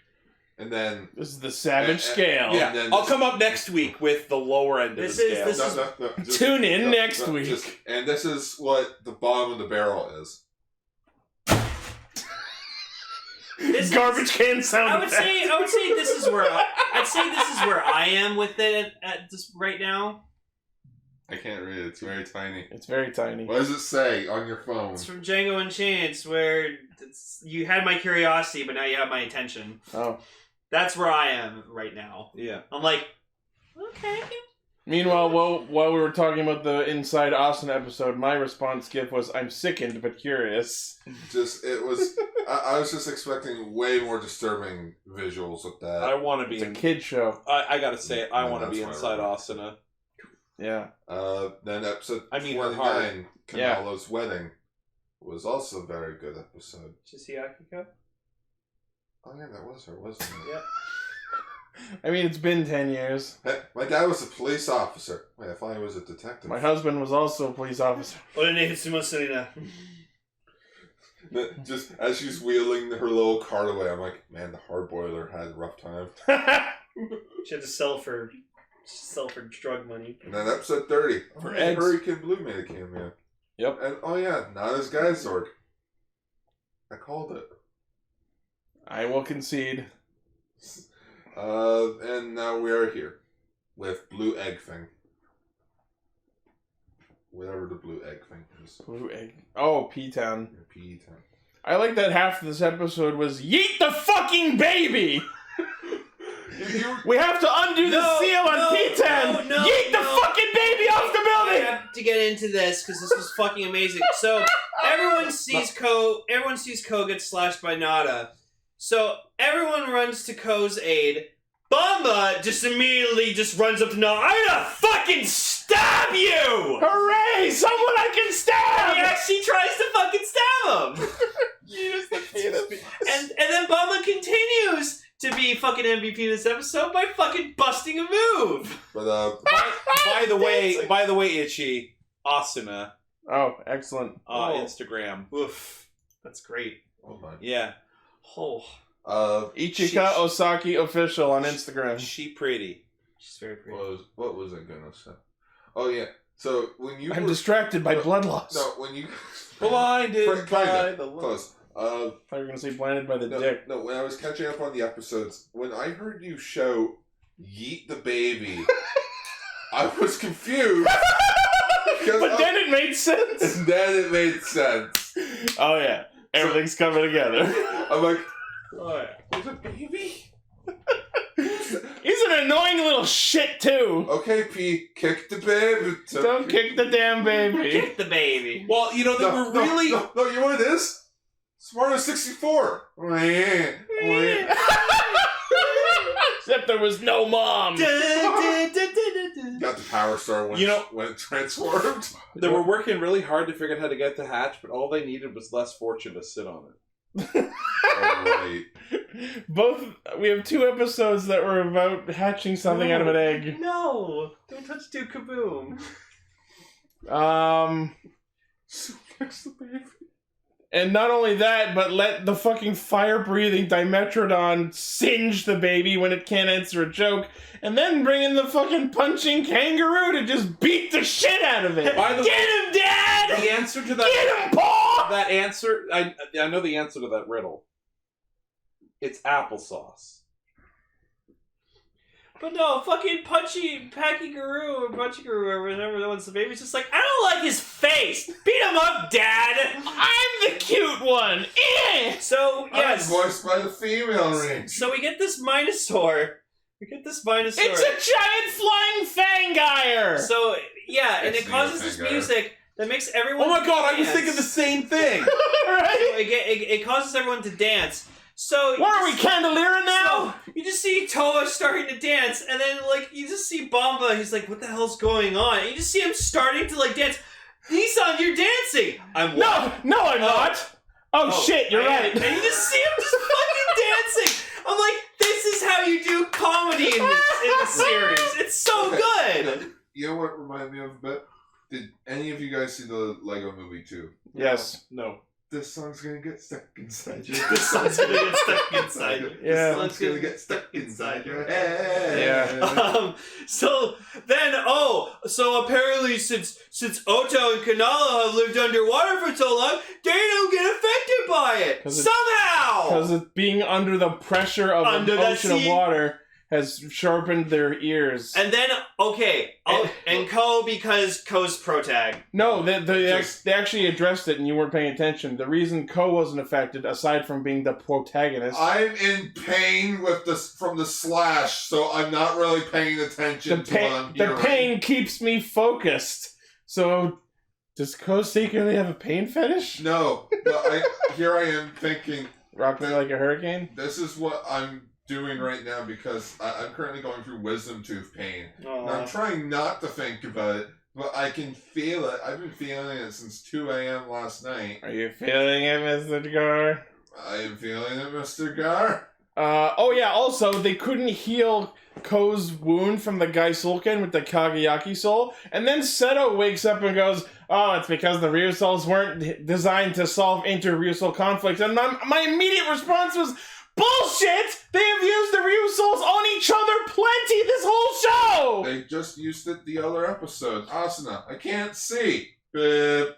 And then This is the Savage scale. Yeah, I'll come up next week with the lower end of the scale. Tune in next week. And this is what the bottom of the barrel is. Garbage can sound. I would say this is where I am with it at this right now. I can't read it. It's very tiny. It's very tiny. What does it say on your phone? It's from Django Unchained, where you had my curiosity, but now you have my attention. Oh. That's where I am right now. Yeah. I'm like, okay. Meanwhile, while we were talking about the Inside Austin episode, my response gif was, I'm sickened but curious. I was just expecting way more disturbing visuals with that. I want to be It's a kid show. I gotta say it, I want to be that's inside why I Asuna. Yeah. Then episode her heart. 29, Kamala's Wedding, was also a very good episode. Did you see Akiko? Oh yeah, that was her, wasn't it? Yep. I mean, it's been 10 years. Hey, my dad was a police officer. Wait, I thought he was a detective. My husband was also a police officer. Just as she's wheeling her little cart away, I'm like, man, the hard boiler had a rough time. She had to sell for drug money. And then episode 30, For eggs. Hurricane Blue made a cameo. Yep. And oh yeah, not as Geysorg. I called it. I will concede. And now we are here with Blue Egg Thing. Whatever the Blue Egg Thing is. Blue egg. Oh, P-Town. P-Town. I like that half of this episode was yeet the fucking baby! We have to undo the seal on P-Town! Yeet the fucking baby off the building! I have to get into this because this was fucking amazing. So everyone sees Ko get slashed by Nada. So everyone runs to Ko's aid. Bomba just immediately runs up to Nada. I'm gonna fucking stab you! Hooray! Someone I can stab! He actually tries to fucking stab him. Use the penis. And then Bomba continues to be fucking MVP this episode by fucking busting a move. But by the way, Ichi, Asuna, Oh, excellent. Instagram. Oof. That's great. oh my. Yeah. Oh. Ichika Osaki official on Instagram. She pretty. She's very pretty. What was I gonna say? Oh yeah. So when you I'm were distracted by blood loss. No, when you Blinded by kinda, the close. I thought you were gonna say blinded by the dick. No, when I was catching up on the episodes, when I heard you show Yeet the Baby, I was confused. But then it made sense. And then it made sense. Oh yeah. Everything's coming together. I'm like, Oh, there's a baby? He's an annoying little shit too. Okay, P, kick the baby. Don't kick the damn baby. Kick the baby. Well, you know, they were really... No, you know what it is? Smarter 64. Except there was no mom. Got the power star when it transformed. They were working really hard to figure out how to get the hatch, but all they needed was less fortune to sit on it. Oh, right. We have 2 episodes that were about hatching something out of an egg. No! Don't touch Duke Kaboom. And not only that, but let the fucking fire-breathing Dimetrodon singe the baby when it can't answer a joke, and then bring in the fucking punching kangaroo to just beat the shit out of it. By the way, Get him, Dad! the answer to that... Get him, Paul! That answer... I know the answer to that riddle. It's applesauce. But no, fucking Packy Guru or Punchy Guru or whatever that one's the baby's just like, I don't like his face! Beat him up, Dad! I'm the cute one! Eh! So, yes. I'm voiced by the female range. So we get this Minosaur. It's a giant flying Fangire! So, yeah, and It's it causes this Fangire. music that makes everyone Oh my god, I was dance. thinking the same thing! Right? So it causes everyone to dance. So What are we, Candelier now? So, you just see Toa starting to dance, and then like you just see Bomba. He's like, "What the hell's going on?" And you just see him starting to like dance. Nissan, you're dancing. I'm No, I'm not. Oh shit, you're I am. right. And you just see him just fucking dancing. I'm like, this is how you do comedy in the series. It's so good. You know what reminded me of a bit? Did any of you guys see the Lego Movie 2? Yes. No. This song's gonna get stuck inside you. This song's gonna get stuck inside you. Yeah. This song's gonna get stuck inside your head. Yeah. So then, so apparently since Oto and Kanala have lived underwater for so long, they don't get affected by it. Somehow! Because it's being under the pressure of Under an the ocean of sea. water has sharpened their ears. And then, and Ko, because Ko's protag. No, they actually addressed it and you weren't paying attention. The reason Ko wasn't affected, aside from being the protagonist... I'm in pain from the slash, so I'm not really paying attention to what I'm hearing. The pain keeps me focused. So, does Ko secretly have a pain fetish? No, but here I am thinking... Rock me like a hurricane? This is what I'm doing right now because I'm currently going through wisdom tooth pain. And I'm trying not to think about it, but I can feel it. I've been feeling it since 2 a.m. last night. Are you feeling it, Mr. Gar? I am feeling it, Mr. Gar. Also, they couldn't heal Ko's wound from the Gaisulken with the Kagayaki soul, and then Seto wakes up and goes, "Oh, it's because the Ryusouls weren't designed to solve inter-Ryusoul conflicts," and my immediate response was, bullshit! They have used the Ryusouls on each other plenty this whole show! They just used it the other episode. Asuna, I can't see. Beep.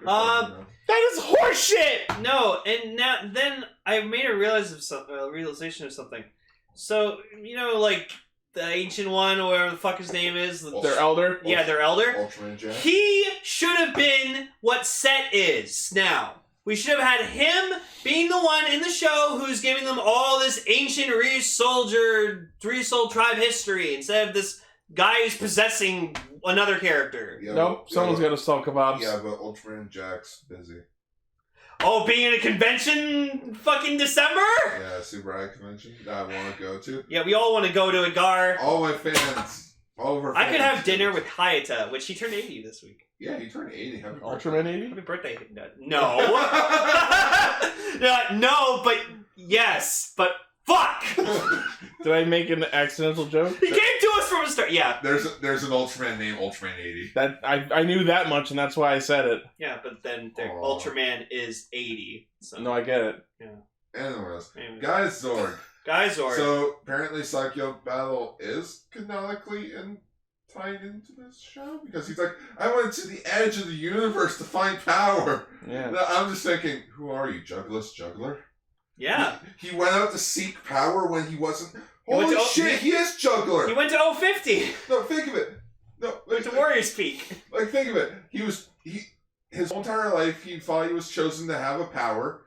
That is horseshit! No, and then I made a realization of something. So, you know, like, the ancient one, or whatever the fuck his name is. Their elder? Yeah, their elder. Ultraman Jack. He should have been what Set is now. We should have had him being the one in the show who's giving them all this ancient Ryusoul tribe history instead of this guy who's possessing another character. Yeah, Nope, someone's got to sell kebabs. Yeah, but Ultraman Jack's busy. Oh, being in a convention fucking December? Yeah, Super High Convention that I want to go to. Yeah, we all want to go to a Gar. All my fans. All of our fans. I could have dinner with Hayata, which he turned 80 this week. Yeah, he turned 80. Happy Ultraman 80? Happy birthday. No. No, but yes, but fuck! Did I make an accidental joke? He came to us from a start. Yeah. There's an Ultraman named Ultraman 80. That I knew that much, and that's why I said it. Yeah, but then their Aw. Ultraman is 80. So. No, I get it. Anyways, Anyway. Guys Zorg. Guys, or So apparently Sakyo Battle is canonically tied into this show because he's like, I went to the edge of the universe to find power. Yeah. Now, I'm just thinking, who are you, Juggler's Juggler? yeah, He went out to seek power when he wasn't. He went Holy to- shit, he is Juggler. he went to 050. No, think of it. No, Went to Warriors Peak. Like, think of it. His whole entire life, he thought he was chosen to have a power.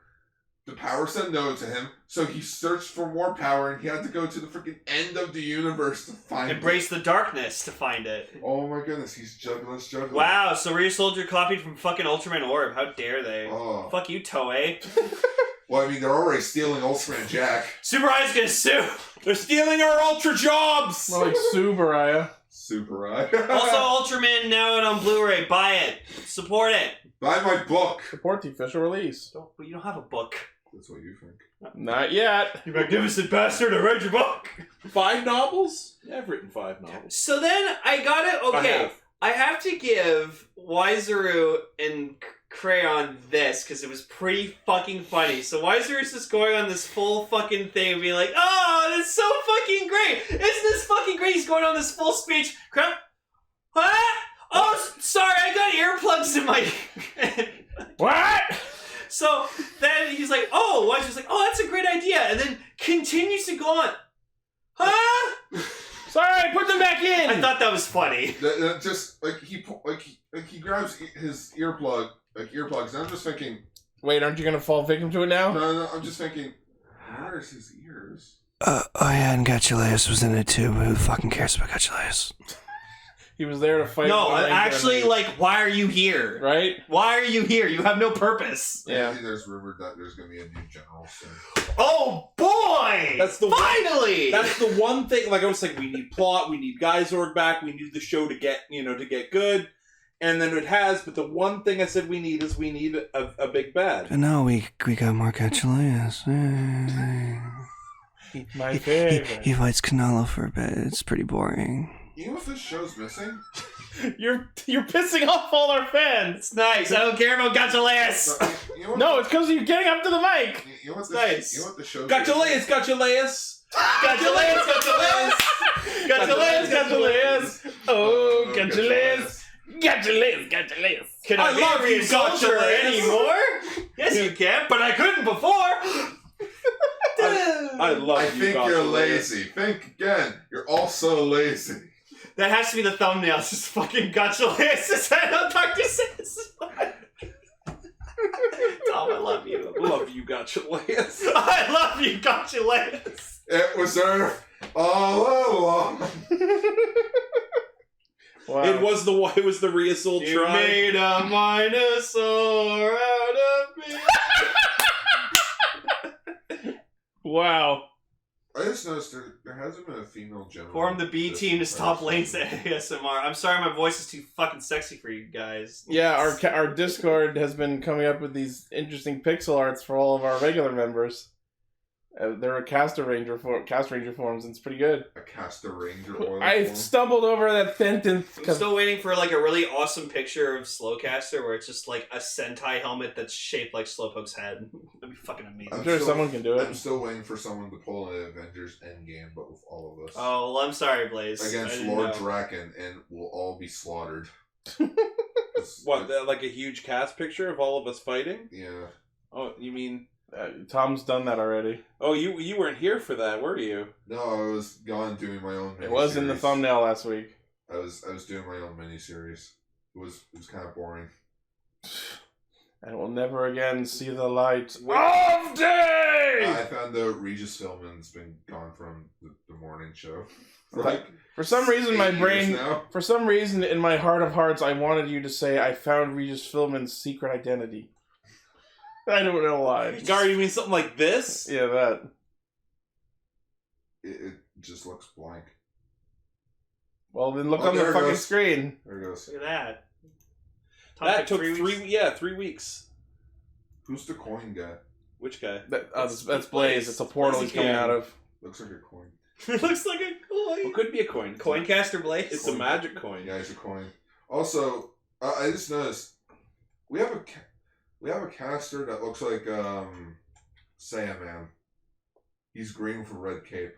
The power said no to him, so he searched for more power, and he had to go to the freaking end of the universe to find Embrace the darkness to find it. it. Oh my goodness, he's Juggler's Juggler. Wow, so Ryusoulger copied from fucking Ultraman Orb. How dare they? Oh. Fuck you, Toei. Well, I mean, they're already stealing Ultraman Jack. Super Eye's gonna sue. They're stealing our Ultra jobs! More like Subaraya. Super Eye. Also, Ultraman now out on Blu-ray. Buy it. Support it. Buy my book. Support the official release. You don't have a book. That's what you think. Not yet. You magnificent bastard, I read your book. 5 novels? Yeah, I've written 5 novels. So then I got it. Okay, I have to give Wiseru and Crayon this because it was pretty fucking funny. So Wiseru's just going on this full fucking thing and being like, "Oh, that's so fucking great! Isn't this fucking great?" He's going on this full speech. Crayon, what? Oh, sorry, I got earplugs in my. What? So then he's like, "Oh," Wiseru's like, "Oh, that's a great idea," and then continues to go on. Huh? Sorry, put them back in. I thought that was funny. That just like he grabs his earplug, earplugs, and I'm just thinking. Wait, aren't you gonna fall victim to it now? No, I'm just thinking. Where's his ears? Oh yeah, and Gachileus was in it too, but who fucking cares about Gachileus? He was there to fight. No, actually, like, why are you here? Right? Why are you here? You have no purpose. Yeah. There's rumored that there's gonna be a new general soon. Oh boy! That's the finally. That's the one thing. Like I was like, we need plot, we need Geysorg back, we need the show to get good, and then it has. But the one thing I said we need is a big bad. But no, we got more Gachileus. My favorite. He fights Canalo for a bit. It's pretty boring. You know what this show's missing? You're pissing off all our fans. It's nice. I don't care about Gachileus. No, it's because you're getting up to the mic. You know what nice. You know what the show's Gachileus. Oh, Gachileus. Can I love you, Ryusoulger Gachileus. anymore? Yes, you can, but I couldn't before. I love I you, think you're lazy. Think again. You're also lazy. That has to be the thumbnail. It's just fucking Gachileus' head on Dr. Says. Tom, I love you. Love you, Gachileus. I love you, Gachileus. It was there all along. Wow. It was the Ryusoulger You tribe. made a Minosaur out of me. Wow. I just noticed there hasn't been a female general. Form the B team to stop Lane's ASMR. I'm sorry, my voice is too fucking sexy for you guys. Yeah, our Discord has been coming up with these interesting pixel arts for all of our regular members. They're a Castranger forms, and it's pretty good. A Castranger oil I form. stumbled over that sentence. I'm still waiting for like a really awesome picture of Slowcaster where it's just like a Sentai helmet that's shaped like Slowpoke's head. That'd be fucking amazing. I'm sure someone can do it. I'm still waiting for someone to pull an Avengers Endgame, but with all of us. Oh, well, I'm sorry, Blaze. Against Lord Draken, and we'll all be slaughtered. What, like a huge cast picture of all of us fighting? Yeah. Oh, you mean... Tom's done that already. Oh, you weren't here for that, were you? No, I was gone doing my own. It was in the thumbnail last week. I was doing my own miniseries. It was kind of boring. And we'll never again see the light of day. I found out Regis Philbin's been gone from the morning show. For some reason, my 8 years brain. now. For some reason, in my heart of hearts, I wanted you to say, "I found Regis Philbin's secret identity." I don't know why. Gar, you mean something like this? Yeah, that. It just looks blank. Well, then look Oh, on the there it fucking goes. screen. There it goes. Look at that. Tom That took 3 weeks. 3 weeks. Who's the coin guy? Which guy? That's Blaze. It's a portal he's coming out of. Looks like a coin. It looks like a coin. Well, could be a coin. Coincaster Blaze. It's a magic coin. Yeah, it's a coin. Also, I just noticed we have a caster that looks like Saiyaman. He's green with a red cape.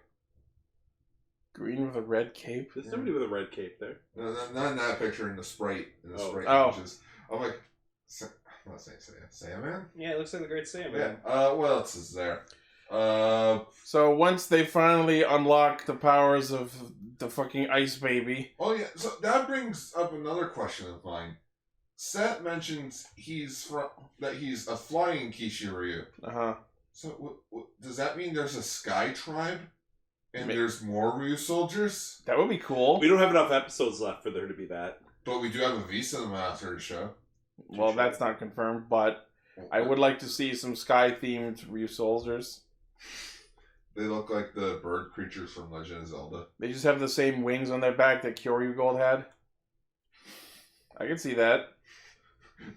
Green with a red cape? There's somebody with a red cape there. No, not in that picture, in the sprite. Oh. Images. I'm like, I'm not saying Saiyaman? Yeah, it looks like the Great Saiyaman. Yeah. What else is there? So once they finally unlock the powers of the fucking ice baby. Oh yeah, so that brings up another question of mine. Seth mentions he's a flying Kishiryu. Uh-huh. So does that mean there's a sky tribe? And there's more Ryusoulgers? That would be cool. We don't have enough episodes left for there to be that. But we do have a V-Cinema after the show. Well, that's not confirmed, but I would like to see some sky-themed Ryusoulgers. They look like the bird creatures from Legend of Zelda. They just have the same wings on their back that Kyoryu Gold had. I can see that.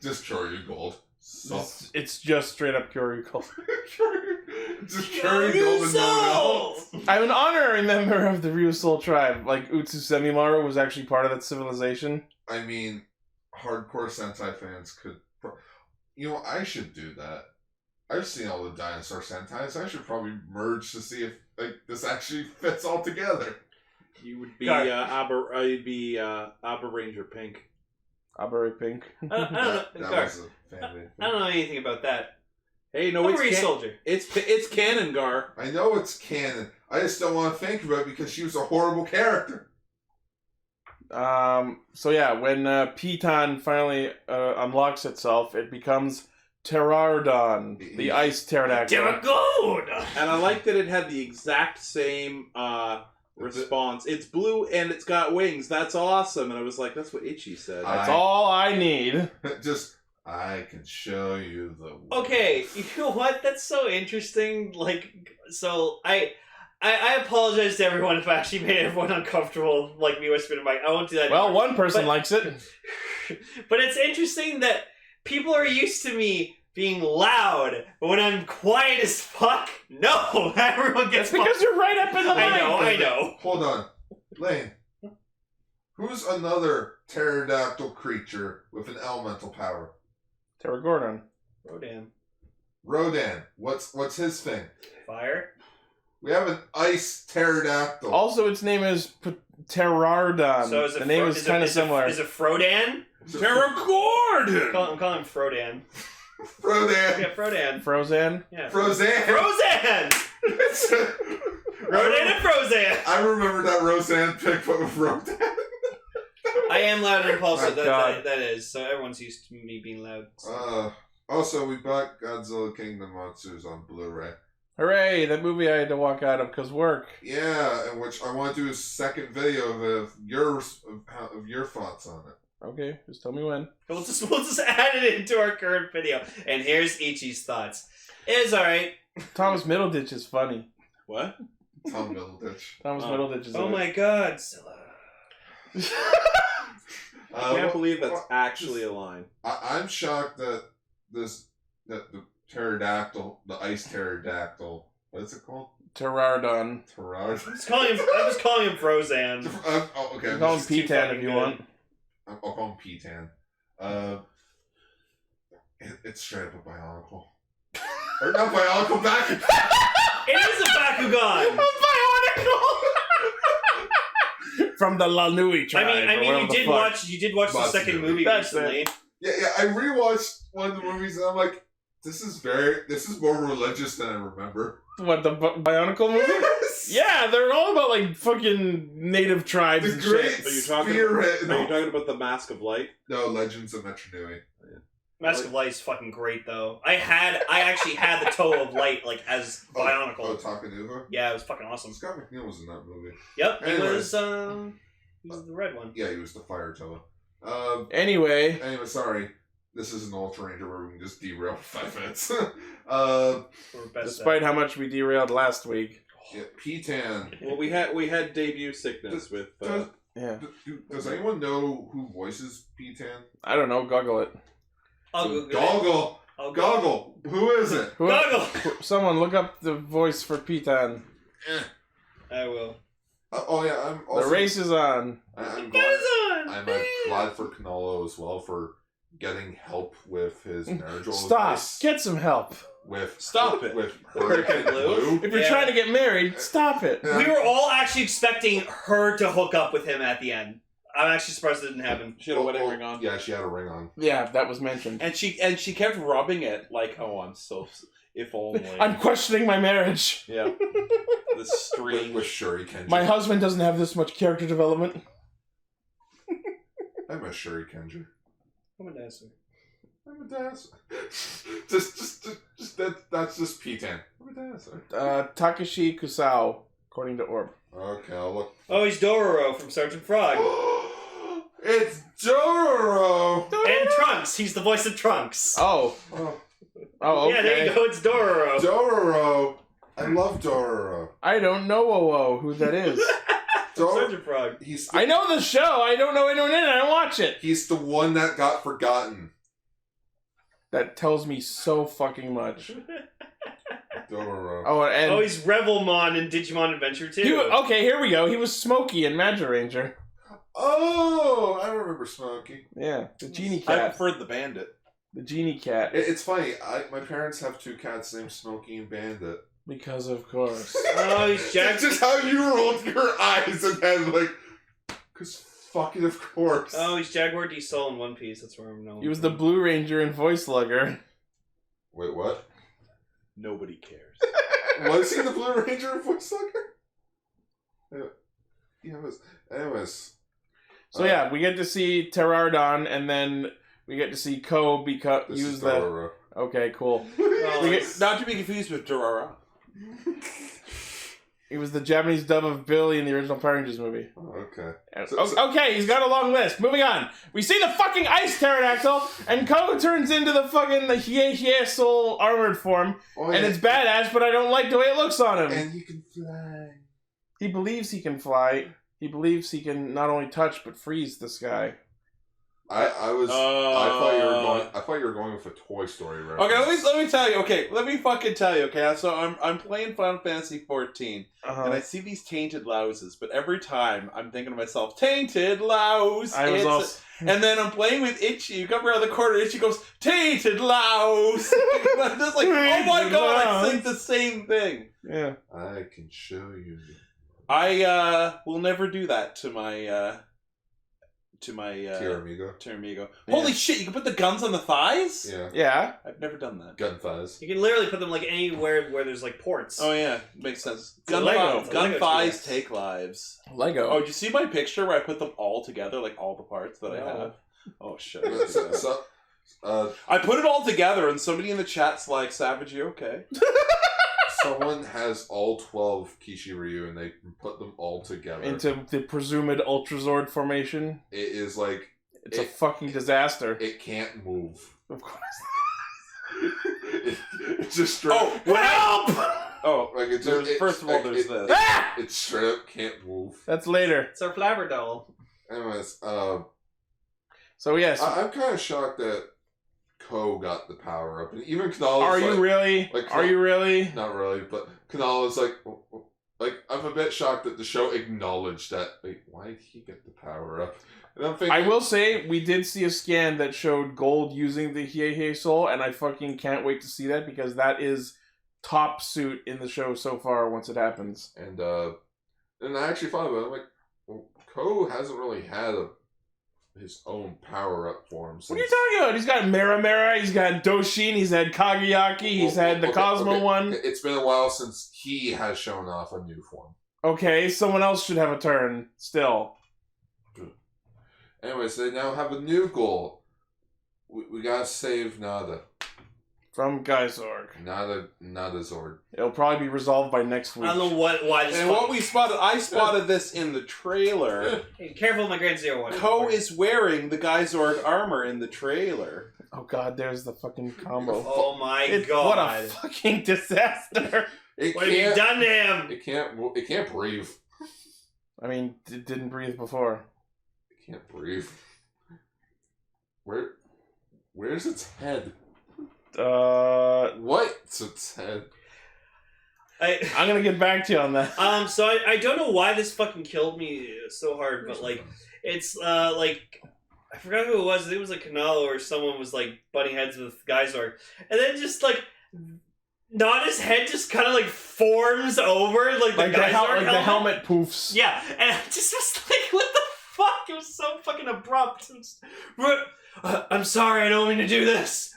Just Kyoryu Gold. It's just straight up Kyoryu culture. Just Kyoryu Golden no. I'm an honorary member of the Ryusoulger tribe. Like, Utsu Semimaru was actually part of that civilization. I mean, hardcore Sentai fans could... I should do that. I've seen all the dinosaur Sentais. I should probably merge to see if this actually fits all together. You would be you'd be Abba Ranger Pink. Abba Pink. I don't know. That was a family thing. I don't know anything about that. Hey, no, it's Ryusoulger. It's canon, Gar. I know it's canon. I just don't want to think about it because she was a horrible character. So yeah, when Piton finally unlocks itself, it becomes Pterodon, the ice pterodactyl. Pterodon! And I like that it had the exact same response. It's blue and it's got wings. That's awesome. And I was like, that's what Ichi said. That's all I need. Just, I can show you the way. Okay, you know what? That's so interesting. I apologize to everyone if I actually made everyone uncomfortable, like me whispering my. I won't do that. Well, one person likes it. But it's interesting that people are used to me being loud, but when I'm quiet as fuck, no, everyone gets. That's because you're right up in the line. I know. Hold on, Lane. Who's another pterodactyl creature with an elemental power? Pterodon. Rodan. What's his thing? Fire. We have an ice pterodactyl. Also, its name is Pterodon. So the name is kind of similar. Is it Frodan? Pteragordon! Call him Frodan. Frodan. Yeah, Frodan. Frozan. Yeah. Frozan. Rodan and Frozan. I remember that Roseanne pick, but with Rodan. I am loud and impulsive. God. That is. So everyone's used to me being loud. Also, we bought Godzilla Kingdom Monsters on Blu-ray. Hooray! That movie I had to walk out of because work. Yeah, in which I want to do a second video of your thoughts on it. Okay, just tell me when. We'll just add it into our current video. And here's Ichi's thoughts. It's alright. Thomas Middleditch is funny. What? Tom Middleditch. Thomas Middleditch is. Oh my God, Zilla. I can't believe that's actually a line. I'm shocked that the pterodactyl, the ice pterodactyl, what is it called? Pterodon. Pterodon. I'm just calling him Frozan. Okay. Call him P10 if you want. I'll call him P10. It's straight up a Bionicle. Or not Bionicle, back. It is a Bakugan. A Bionicle. From the Lanui tribe. I mean, you did watch the second movie recently. Yeah. I rewatched one of the movies and I'm like, this is more religious than I remember. What, the Bionicle movie? Yes! Yeah, they're all about like fucking native tribes The and great shit. Are you talking about the Mask of Light? No, Legends of Metro Nui. Mask of Light is fucking great though. I actually had the Toe of Light like as Bionicle. Oh, Takanuva? Yeah, it was fucking awesome. Scott McNeil was in that movie. Yep, Anyway. he was the red one. Yeah, he was the Fire Toa. Anyway, sorry. This is an Ultra Ranger where we can just derail for 5 minutes. despite how much we derailed last week. Yeah, P10. Well, we had debut sickness with. Yeah. Does anyone know who voices P10? I don't know, Goggle it. Goggle! Who is it? Goggle! Someone look up the voice for Pitan. I will. Oh yeah, I'm also... The race is on. I'm glad for Canolo as well for getting help with his marital Stop! advice. Get some help. Stop it. With Hurricane Blue. If you're trying to get married, stop it. Yeah. We were all actually expecting her to hook up with him at the end. I'm actually surprised it didn't happen. She had a wedding ring on. Yeah, she had a ring on. Yeah, that was mentioned. And she kept rubbing it like, oh, I'm so... If only. I'm questioning my marriage. Yeah. The string. With Shuri Kenji. My husband doesn't have this much character development. I'm a Shuri Kenji. I'm a dancer. I'm a dancer. That's just P10. I'm a dancer. Takashi Kusao, according to Orb. Okay, I'll look. Oh, he's Dororo from Sergeant Frog. It's Dororo! And Trunks. He's the voice of Trunks. Oh, okay. Yeah, there you go. It's Dororo. Dororo! I love Dororo. I don't know who that is. Sergeant Frog. I know the show. I don't know anyone in it. I don't watch it. He's the one that got forgotten. that tells me so fucking much. Dororo. Oh, and he's Revelmon in Digimon Adventure 2. okay, here we go. He was Smokey in Magiranger. Oh, I remember Smokey. Yeah, the genie I cat. preferred the Bandit. The genie cat. It's funny. My parents have two cats named Smokey and Bandit. Because of course. Oh, he's That's just how you rolled your eyes and then like, because fucking of course. Oh, he's Jaguar D Soul in One Piece. That's where I'm known. He was the Blue Ranger in Voicelugger. Wait, what? Nobody cares. Was he the Blue Ranger in Voicelugger? Yeah, it was. Anyways. So yeah, we get to see Terrardon, and then we get to see Ko use the... Dororo. Okay, cool. Not to be confused with Dororo. He was the Japanese dub of Billy in the original Power Rangers movie. Oh, okay. Okay, he's got a long list. Moving on. We see the fucking ice pterodactyl, and Ko turns into the fucking Hie Soul armored form, and it's badass, but I don't like the way it looks on him. And he can fly. He believes he can fly. He believes he can not only touch but freeze the sky. I thought you were going with a Toy Story reference. Okay, let me tell you. Okay, let me fucking tell you. Okay, so I'm playing Final Fantasy 14, and I see these tainted louses, but every time I'm thinking to myself, tainted louse. And then I'm playing with Ichi. You come around the corner, Ichi goes, tainted louse. I'm just like, oh my god, I think the same thing. Yeah. I can show you. I will never do that to my Tiramigo. Yeah. Holy shit, you can put the guns on the thighs? Yeah. I've never done that. Gun thighs. You can literally put them like anywhere where there's like ports. Oh yeah, makes sense. Gun thighs take lives. Lego. Oh, did you see my picture where I put them all together, like all the parts that I have? Oh shit. I put it all together and somebody in the chat's like, Savage, you okay? Someone has all 12 Kishiryu and they put them all together. Into the presumed Ultrazord formation. It is like... It's a fucking disaster. It can't move. Of course. It's just straight help! Like it just, first of all, there's this. It straight up can't move. That's later. It's our Flabber doll. Anyways, so yes. I'm kind of shocked that Ko got the power up, and even Kanal. Are you really? Are you really? Not really, but Kanal is like I'm a bit shocked that the show acknowledged that. Wait, why did he get the power up? And I'm thinking, I will say we did see a scan that showed Gold using the Hie Soul, and I fucking can't wait to see that because that is top suit in the show so far. Once it happens, and I actually thought about it. I'm like, well, Ko hasn't really had his own power-up form. What are you talking about? He's got Mera, he's got Doshin, he's had Kageyaki, he's had the Cosmo one. It's been a while since he has shown off a new form. Okay, someone else should have a turn, still. Anyways, they now have a new goal. We gotta save Nada. From Geysorg. Nada Zord. It'll probably be resolved by next week. I don't know why this and what we spotted, I spotted this in the trailer. Hey, careful with my Grand Zero one. Ko is wearing the Geysorg armor in the trailer. Oh god, there's the fucking combo. Oh my god. What a fucking disaster. What have you done to him? It can't breathe. I mean, it didn't breathe before. It can't breathe. Where's its head? What's its head? I'm gonna get back to you on that. So I don't know why this fucking killed me so hard, but like it's like I forgot who it was. I think it was like Kanalo or someone was like butting heads with Geysorg, and then just like Nada's head just kind of like forms over like the Geysorg the helmet poofs. Yeah, and I just was like, what the fuck? It was so fucking abrupt. I'm sorry, I don't mean to do this.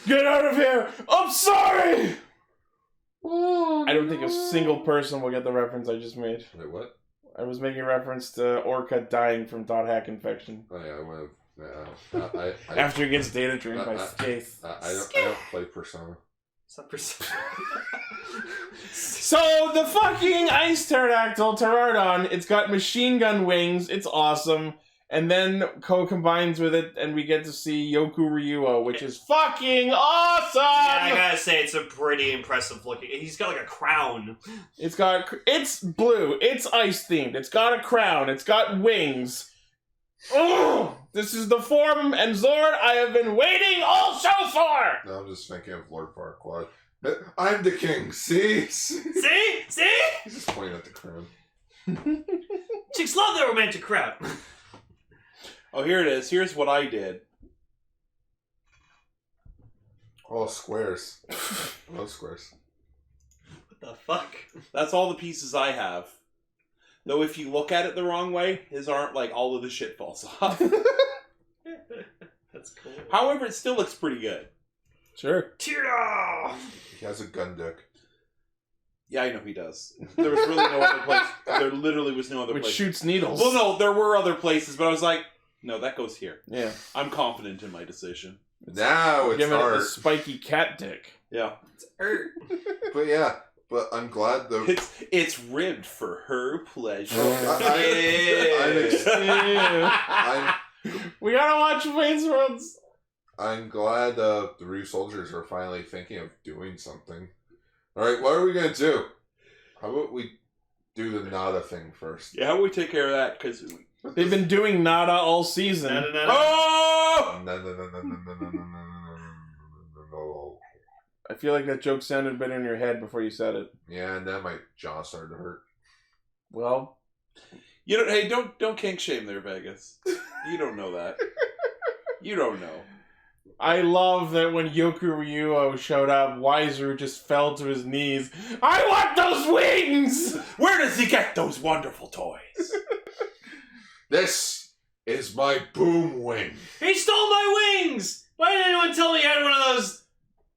Get out of here! I'm sorry! I don't think a single person will get the reference I just made. Wait, what? I was making a reference to Orca dying from dot hack infection. Oh yeah, I after he gets data drained by Skaith. I don't play Persona. So the fucking ice pterodactyl, Terrardon, it's got machine gun wings, it's awesome. And then Ko combines with it, and we get to see Yokuryuoh, which is fucking awesome! Yeah, I gotta say, it's a pretty impressive looking. He's got like a crown. It's blue, it's ice themed, it's got a crown, it's got wings. Oh, this is the form and Zord I have been waiting all show for! No, I'm just thinking of Lord Farquaad. I'm the king, see? See? He's just pointing at the crown. Chicks love their romantic crowd. Oh, here it is. Here's what I did. Oh, squares. I love squares. What the fuck? That's all the pieces I have. Though if you look at it the wrong way, his aren't like all of the shit falls off. That's cool. However, it still looks pretty good. Sure. Tira! He has a gun dick. Yeah, I know he does. There was really no other place. There literally was no other Which place. shoots needles. Well, no, there were other places, but I was like, no, that goes here. Yeah. I'm confident in my decision. Now it's Give it a art. spiky cat dick. Yeah. It's art. But yeah, but I'm glad though. It's ribbed for her pleasure. We gotta watch Wayne's Worlds. I'm glad the Ryusoulgers are finally thinking of doing something. Alright, what are we gonna do? How about we do the Nada thing first? Yeah, how do we take care of that? Because they've been doing Nada all season. Oh! No. I feel like that joke sounded better in your head before you said it. Yeah, and then my jaw started to hurt. Well, You don't. Hey, don't kink shame there, Vegas. You don't know that. You don't know. I love that when Yokuryuoh showed up, Wiseru just fell to his knees. I want those wings! Where does he get those wonderful toys? This is my boom wing. He stole my wings! Why didn't anyone tell me he had one of those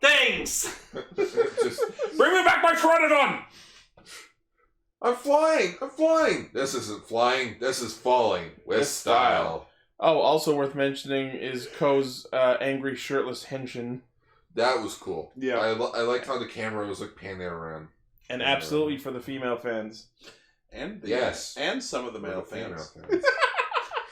things? Just, Bring me back my Troodon! I'm flying! This isn't flying, this is falling with style. Oh, also worth mentioning is Ko's angry shirtless henshin. That was cool. Yeah. I liked how the camera was like panning around. And absolutely for the female fans. And Yes. and some of the male fans.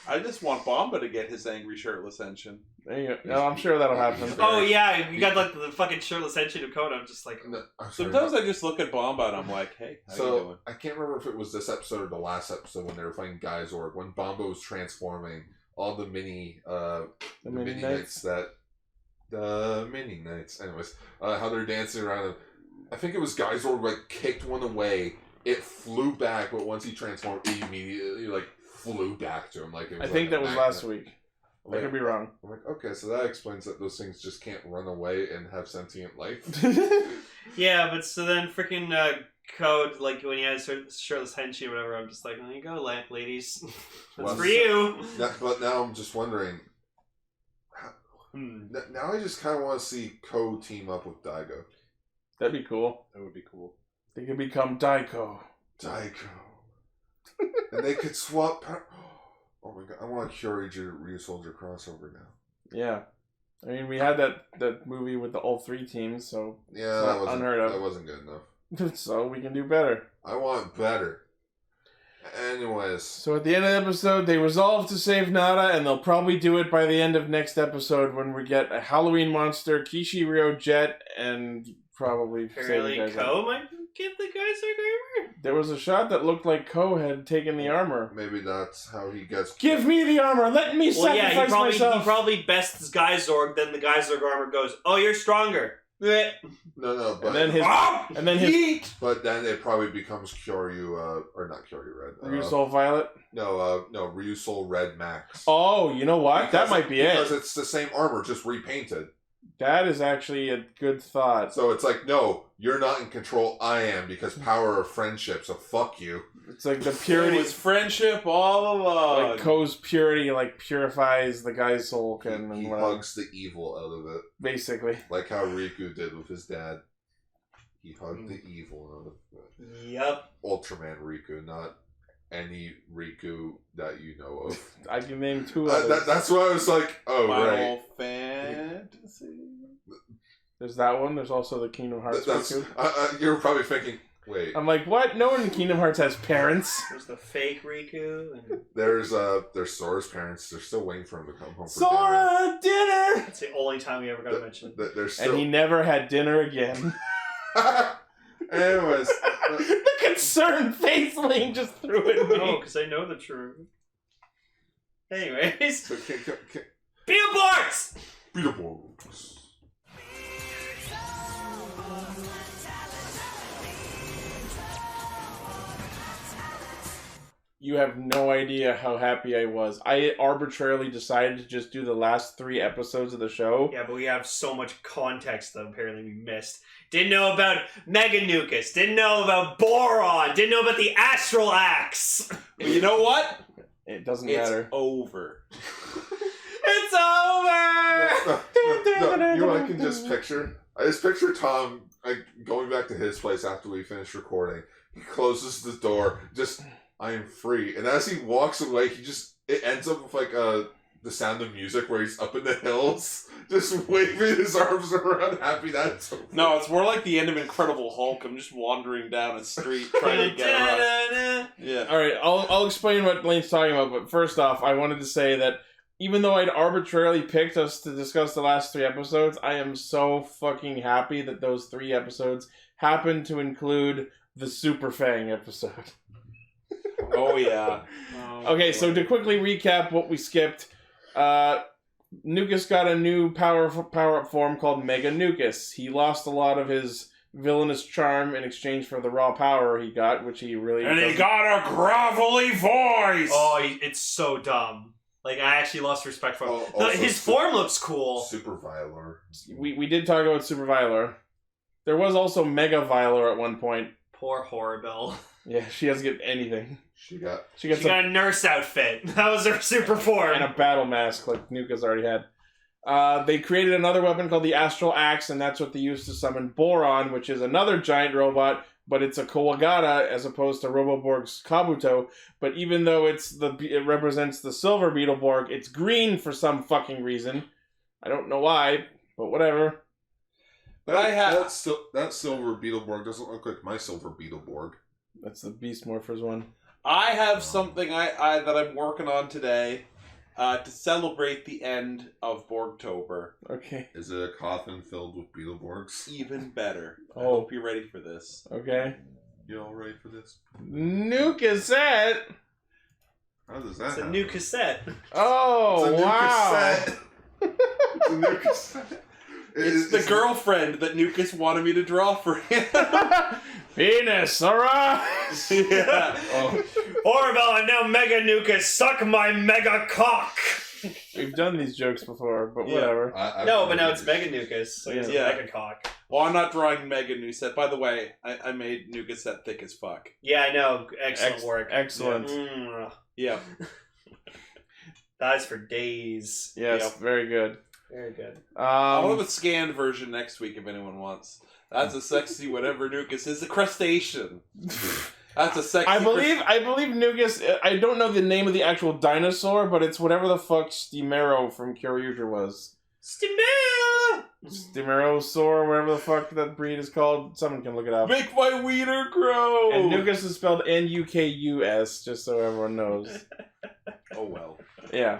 I just want Bomba to get his angry shirtless engine. There you go. No, I'm sure that'll happen. Oh yeah, you got like the fucking shirtless engine of Coda. I'm just like, Sometimes I just look at Bomba and I'm like, hey, how you doing? So, I can't remember if it was this episode or the last episode when they were fighting Geysorg, when Bomba was transforming all the mini knights anyways, how they're dancing around him. I think it was Geysorg like kicked one away, it flew back, but once he transformed, it immediately like flew back to him. Like it was I think like that was last week. I could be wrong. I'm like, okay, so that explains that those things just can't run away and have sentient life. yeah, but so then freaking Code, like when he has shirtless henchy or whatever, I'm just like, there you go, ladies. That's for you. But now I'm just wondering. Now I just kind of want to see Ko team up with Daigo. That'd be cool. That would be cool. They could become Daiko. And they could swap. Oh my god, I want a Ryusoulger crossover now. Yeah. I mean, we had that movie with the all three teams, so yeah, that wasn't unheard of. That wasn't good enough. So we can do better. I want better. Anyways. So at the end of the episode, they resolve to save Nada, and they'll probably do it by the end of next episode when we get a Halloween monster, Kishiryu Jet, and probably apparently Ko might get the Geysorg armor. There was a shot that looked like Ko had taken the armor. Maybe that's how he gets. Give me the armor. Let me sacrifice myself. He probably bests Geysorg. Then the Geysorg armor goes, "Oh, you're stronger." No, but and then his but then it probably becomes Kyoryu, or not Kyoryu Red. Ryusoul Violet. No, Ryusoul Red Max. Oh, you know what? That might be because it's the same armor, just repainted. That is actually a good thought. So it's like, no, you're not in control. I am, because power of friendship. So fuck you. It's like the purity. It was friendship all along. Like Ko's purity, like purifies the guy's soul. He hugs the evil out of it. Basically, like how Riku did with his dad. He hugged the evil out of it. Yep. Ultraman Riku, not any Riku that you know of. I can name two others. That's why I was like, oh, Final right. Fantasy. There's that one. There's also the Kingdom Hearts Riku. You're probably thinking, wait. I'm like, what? No one in Kingdom Hearts has parents. There's the fake Riku. And there's Sora's parents. They're still waiting for him to come home for Sora, dinner! That's the only time we ever got to mention it. And he never had dinner again. Anyways. The concerned face Lane just threw it at me. No, because I know the truth. Anyways. So Beetleborgs! Beetleborgs. You have no idea how happy I was. I arbitrarily decided to just do the last 3 episodes of the show. Yeah, but we have so much context that apparently we missed. Didn't know about Mega Nukus. Didn't know about Boron. Didn't know about the Astral Axe. But you know what? It doesn't It's matter. over. It's over! No, you know what I can just picture? I just picture Tom going back to his place after we finish recording. He closes the door, just, I am free. And as he walks away, it ends up with like the Sound of Music where he's up in the hills, just waving his arms around, happy that it's over. No, it's more like the end of Incredible Hulk. I'm just wandering down a street trying to get around. Yeah. Alright, I'll explain what Blaine's talking about, but first off, I wanted to say that even though I'd arbitrarily picked us to discuss the last 3 episodes, I am so fucking happy that those 3 episodes happen to include the Super Fang episode. Oh, yeah. Okay, so to quickly recap what we skipped, Nukus got a new power-up form called Mega Nukus. He lost a lot of his villainous charm in exchange for the raw power he got, which he really... And he got a gravelly voice! Oh, it's so dumb. Like, I actually lost respect for him. Oh, His form looks cool. Super Violor. We did talk about Super Violor. There was also Mega Violor at one point. Poor Horrible. Yeah, she doesn't get anything. She got She got a nurse outfit. That was her super form. And a battle mask like Nuka's already had. They created another weapon called the Astral Axe, and that's what they used to summon Boron, which is another giant robot, but it's a Kawagata as opposed to Roboborg's Kabuto. But even though it represents the silver Beetleborg, it's green for some fucking reason. I don't know why, but whatever. that silver Beetleborg doesn't look like my silver Beetleborg. That's the Beast Morphers one. I have something that I'm working on today to celebrate the end of Borgtober. Okay. Is it a coffin filled with Beetleborgs? Even better. I Oh. hope you're ready for this. Okay. You all ready for this? New cassette! How does that It's a happen? new cassette. Oh, It's a new wow. cassette. It's a new cassette. It's the girlfriend that Nukus wanted me to draw for him. Penis, alright! Yeah. Oh, Horrible and now Mega Nukus, suck my mega cock! We've done these jokes before, but Yeah. whatever. No, but now it's Mega Nukus, so he's Yeah. a mega cock. Well, I'm not drawing Mega Nuset. By the way, I made Nukus that thick as fuck. Yeah, I know. Excellent work. Excellent. Mm. Yeah. That is for days. Yes, Yep. very good. Very good. I'll have a scanned version next week if anyone wants. That's a sexy whatever Nukus is. A crustacean. That's a sexy. I believe Nukus. I don't know the name of the actual dinosaur, but it's whatever the fuck Stimero from Yokuryuoh was. Stimel! Stimerosaur, whatever the fuck that breed is called. Someone can look it up. Make my wiener grow. And Nukus is spelled Nukus, just so everyone knows. Oh well. Yeah.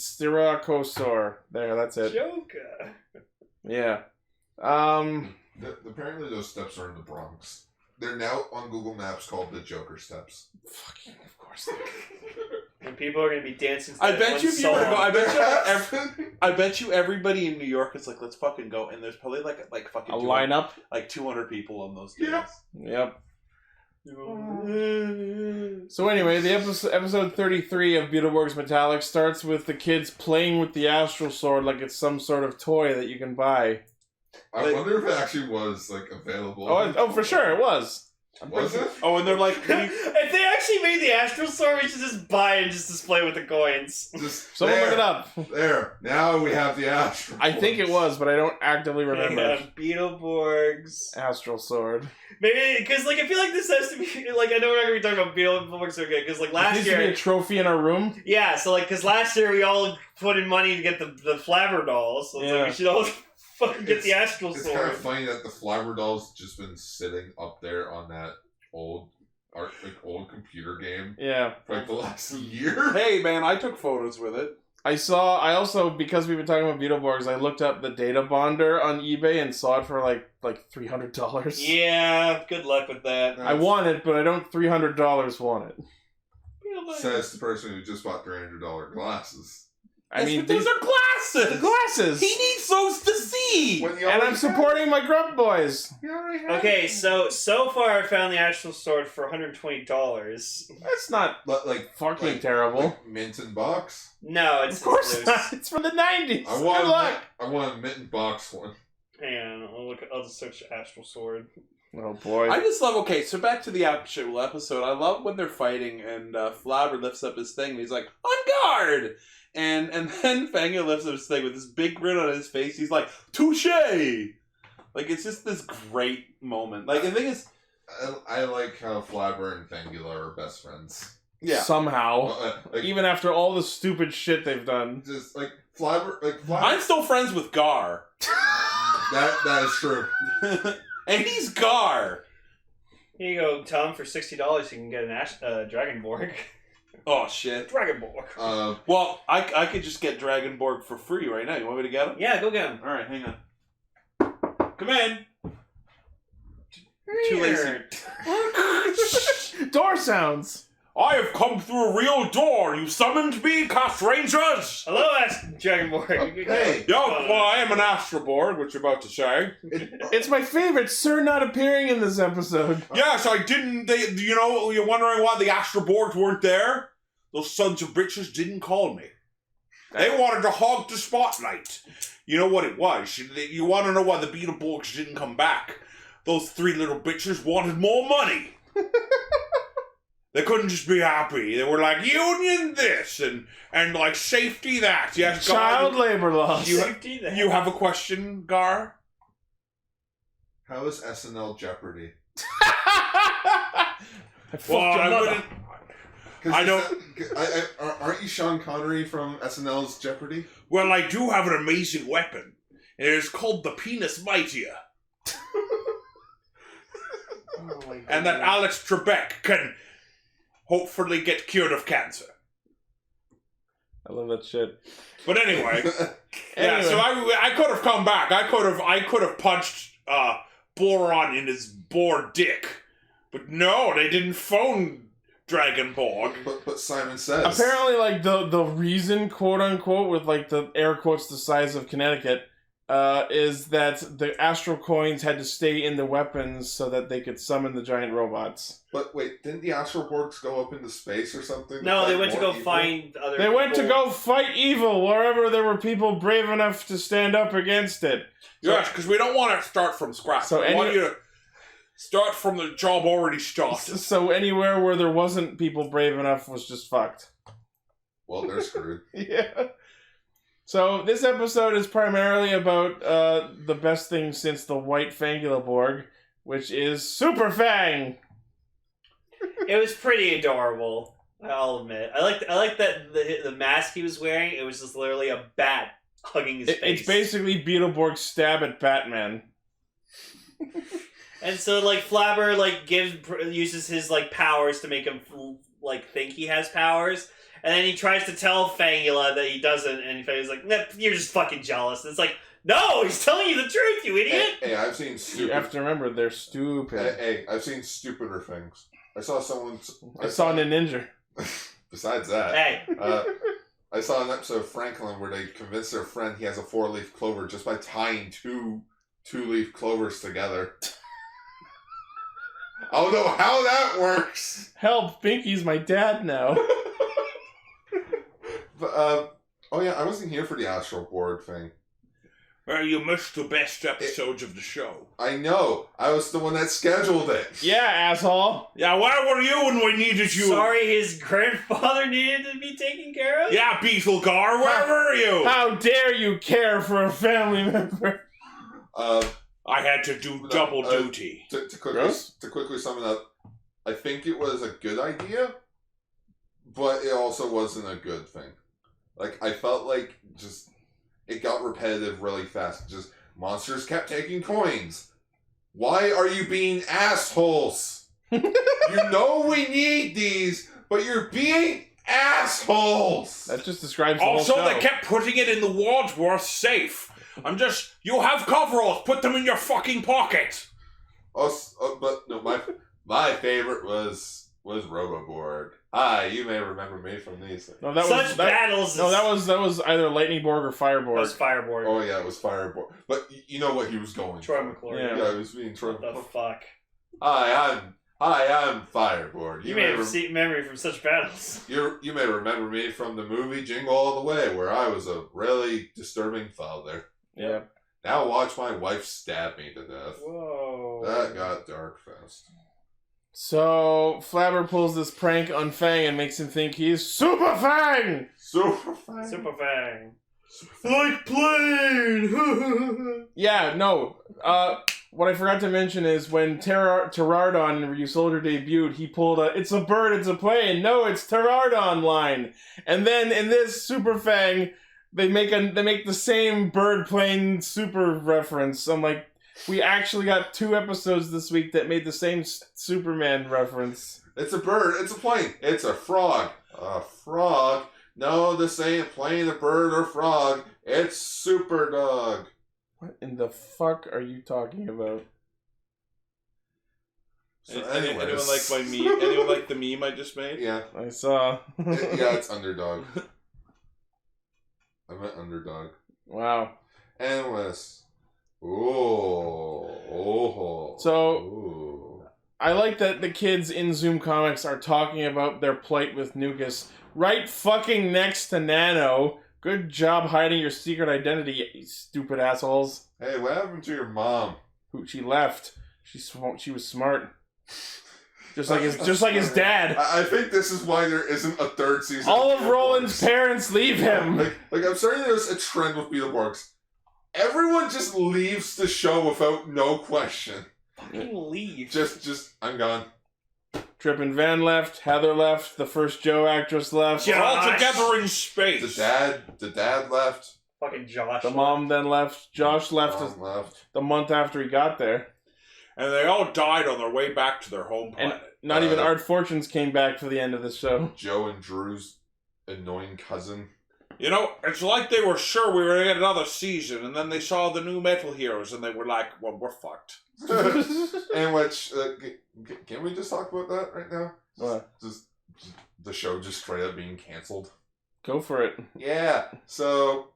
Styracosaur. There, that's it. Joker. Yeah. Apparently those steps are in the Bronx. They're now on Google Maps called the Joker Steps. Fucking, of course. And people are gonna be dancing. I to bet one you if you were to go, song. I bet you everybody in New York is like, let's fucking go, and there's probably like fucking A lineup. like 200 people on those days. Yeah. Yep. So anyway, the episode 33 of Beetleborgs Metallix starts with the kids playing with the astral sword like it's some sort of toy that you can buy. I wonder if it actually was like available. Oh, for sure it was. Was it? Oh, and they're like, If they actually made the Astral Sword, we should just buy it and just display with the coins. Just Someone there, look it up. There. Now we have the Astro. I think it was, but I don't actively remember. Yeah, Beetleborgs. Astral sword. Maybe, because, like, I feel like this has to be, like, I know we're not going to be talking about Beetleborgs so good, because, like, It last needs to be year... a trophy in our room. Yeah, so, like, because last year we all put in money to get the Flabber dolls, so it's like, we should all fucking get the Astral It's Sword. kind of funny that the Flabber doll's just been sitting up there on that old computer game Yeah. for like the last year. hey man, I took photos with it. I also, because we've been talking about Beetleborgs, I looked up the data bonder on eBay and saw it for like $300. Yeah, good luck with that. I want it, but I don't $300 want it. Says the person who just bought $300 glasses. I mean, those are glasses. Glasses. He needs those to see. And I'm supporting my Grump Boys. Okay, so far I found the actual sword for $120. That's not fucking terrible. Like mint in box? No, it's of course loose. not. It's from the 90s. I want a mint in box one. Hang on, I'll just search Astral Sword. Oh boy. I just love, okay, so back to the actual episode. I love when they're fighting and Flabber lifts up his thing and he's like, on guard! And then Fang lifts up his thing with this big grin on his face. He's like, touche! Like, it's just this great moment. Like, the thing is... I like how Flabber and Fangula are best friends. Yeah. Somehow. Even after all the stupid shit they've done. Just, Flabber... I'm still friends with Gar. That is true. And he's Gar. Here you go, Tom. For $60, you can get an Dragonborg. Oh, shit. Dragonborg. Well, I could just get Dragonborg for free right now. You want me to get him? Yeah, go get him. Alright, hang on. Come in. Too lazy. Door sounds. I have come through a real door. You summoned me, Castrangers. Hello, Dragonborg. Hey. Yo, well, I am an Astroborg, what you're about to say. It's my favorite Sir not appearing in this episode. Yes, I didn't. You're wondering why the Astroborgs weren't there? Those sons of bitches didn't call me. They wanted to hog the spotlight. You know what it was? You want to know why the Beetleborgs didn't come back? Those three little bitches wanted more money. They couldn't just be happy. They were like, union this and like safety that. Yes, Child labor laws. Safety that. You have a question, Gar? How is SNL Jeopardy? I don't. Aren't you Sean Connery from SNL's Jeopardy? Well, I do have an amazing weapon. It is called the Penis Mightier. And that Alex Trebek can hopefully get cured of cancer. I love that shit. But anyway, yeah. So I could have come back. I could have punched Boron in his boar dick, but no, they didn't phone Dragonborg. But Simon says apparently, like the reason, quote unquote, with like the air quotes the size of Connecticut, is that the astral coins had to stay in the weapons so that they could summon the giant robots. But wait, didn't the Astroborgs go up into space or something? No, they went to go evil? find other They people. went to go fight evil wherever there were people brave enough to stand up against it. Yes, because we don't want to start from scratch. So we want you to start from the job already started. So anywhere where there wasn't people brave enough was just fucked. Well, they're screwed. Yeah. So this episode is primarily about the best thing since the white Fangilaborg, which is Super Fang. It was pretty adorable. I'll admit. I like that the mask he was wearing. It was just literally a bat hugging his face. It's basically Beetleborg's stab at Batman. And so like Flabber like uses his like powers to make him like think he has powers. And then he tries to tell Fangula that he doesn't, and Fangula's like, nah, you're just fucking jealous. And it's like, no, he's telling you the truth, you idiot! Hey, I've seen stupid... You have to remember, they're stupid. Hey, I've seen stupider things. I saw someone... I saw a ninja. Besides that... Hey! I saw an episode of Franklin where they convinced their friend he has a 4-leaf clover just by tying two 2-leaf clovers together. I don't know how that works! Help, Pinky's my dad now. But, oh yeah, I wasn't here for the Astroborg thing. Well, you missed the best episodes of the show. I know. I was the one that scheduled it. Yeah, asshole. Yeah, where were you when we needed you? Sorry, his grandfather needed to be taken care of? Yeah, Beetlegar, where were you? How dare you care for a family member? I had to do double duty. To quickly sum it up, I think it was a good idea, but it also wasn't a good thing. Like, I felt like just... It got repetitive really fast. Just, monsters kept taking coins. Why are you being assholes? You know we need these, but you're being assholes! That just describes the Also, whole show. they kept putting it in the Wadsworth safe. You have coveralls, put them in your fucking pocket. But no, my favorite was Roboborg. You may remember me from these. No, that Such was battles. No, that was either Lightning-borg or Fireborg. That was Fireborg. Oh yeah, it was Fireborg. But you know what he was going Troy for. McClure. Yeah, it was being Troy. What the fuck? I'm Fireborg. You may have received memory from such battles. You may remember me from the movie Jingle All the Way, where I was a really disturbing father. Yeah. Now watch my wife stab me to death. Whoa. That got dark fast. So Flabber pulls this prank on Fang and makes him think he's Super Fang. Super Fang. Super Fang. Like plane. Yeah, no. What I forgot to mention is when Terardon and Ryusoulger debuted, he pulled "It's a bird, it's a plane." No, it's Terardon line. And then in this Super Fang, they make the same bird plane super reference. I'm like, we actually got 2 episodes this week that made the same Superman reference. It's a bird, it's a plane, it's a frog. A frog? No, this ain't plane, a bird, or frog. It's Super Dog. What in the fuck are you talking about? So anyone like my meme? Anyone like the meme I just made? Yeah. I saw. Yeah, it's Underdog. I meant Underdog. Wow. Endless. Oh. So, Ooh. I like that the kids in Zoom Comics are talking about their plight with Nukus right fucking next to Nano. Good job hiding your secret identity, you stupid assholes. Hey, what happened to your mom? Who she left. She was smart. Just like his dad. I think this is why there isn't a 3rd season. All of Roland's parents leave him. Like I'm starting to notice a trend with Beetleborgs. Everyone just leaves the show without no question. Fucking leave. Just I'm gone. Trip and Van left, Heather left, the first Joe actress left. We're all together in space. The dad left. Fucking Josh. The mom then left. Josh left, the month after he got there. And they all died on their way back to their home planet. And not even Art Fortunes came back for the end of the show. Joe and Drew's annoying cousin. You know, it's like they were sure we were going to get another season, and then they saw the new Metal Heroes, and they were like, well, we're fucked. And which, can we just talk about that right now? What? Just the show just straight up being canceled. Go for it. Yeah, so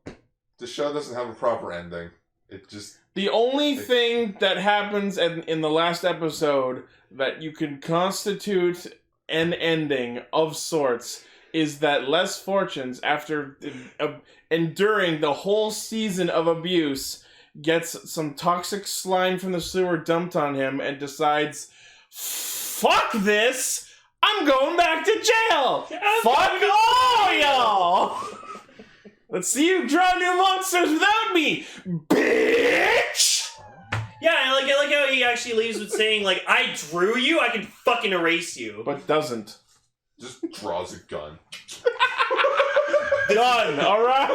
the show doesn't have a proper ending. It just... The only thing that happens in the last episode that you can constitute an ending of sorts is that Les Fortunes, after enduring the whole season of abuse, gets some toxic slime from the sewer dumped on him and decides, fuck this! I'm going back to jail! Fuck all y'all! Let's see you draw new monsters without me, bitch! Yeah, I like how he actually leaves with saying, like, I drew you, I can fucking erase you. But doesn't. Just draws a gun. Done, alright?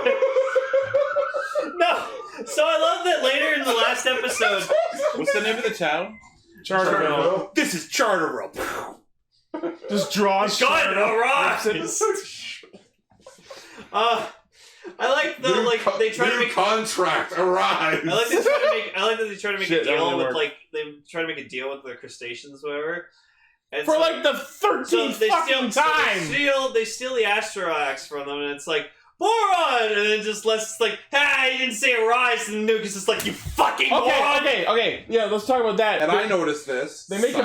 No! So I love that later in the last episode... What's the name of the town? Charterville. This is Charterville. Just draws Gun, alright! I like the they try to make contract arrives. I like that they try to make a deal with a deal with the crustaceans, whatever. And for so, like the 13th fucking time. They steal the Astroax from them, and it's like Boron, and then just like, you didn't say arise, and Nukus is like, you fucking moron. Okay, yeah, let's talk about that. And I noticed this. They make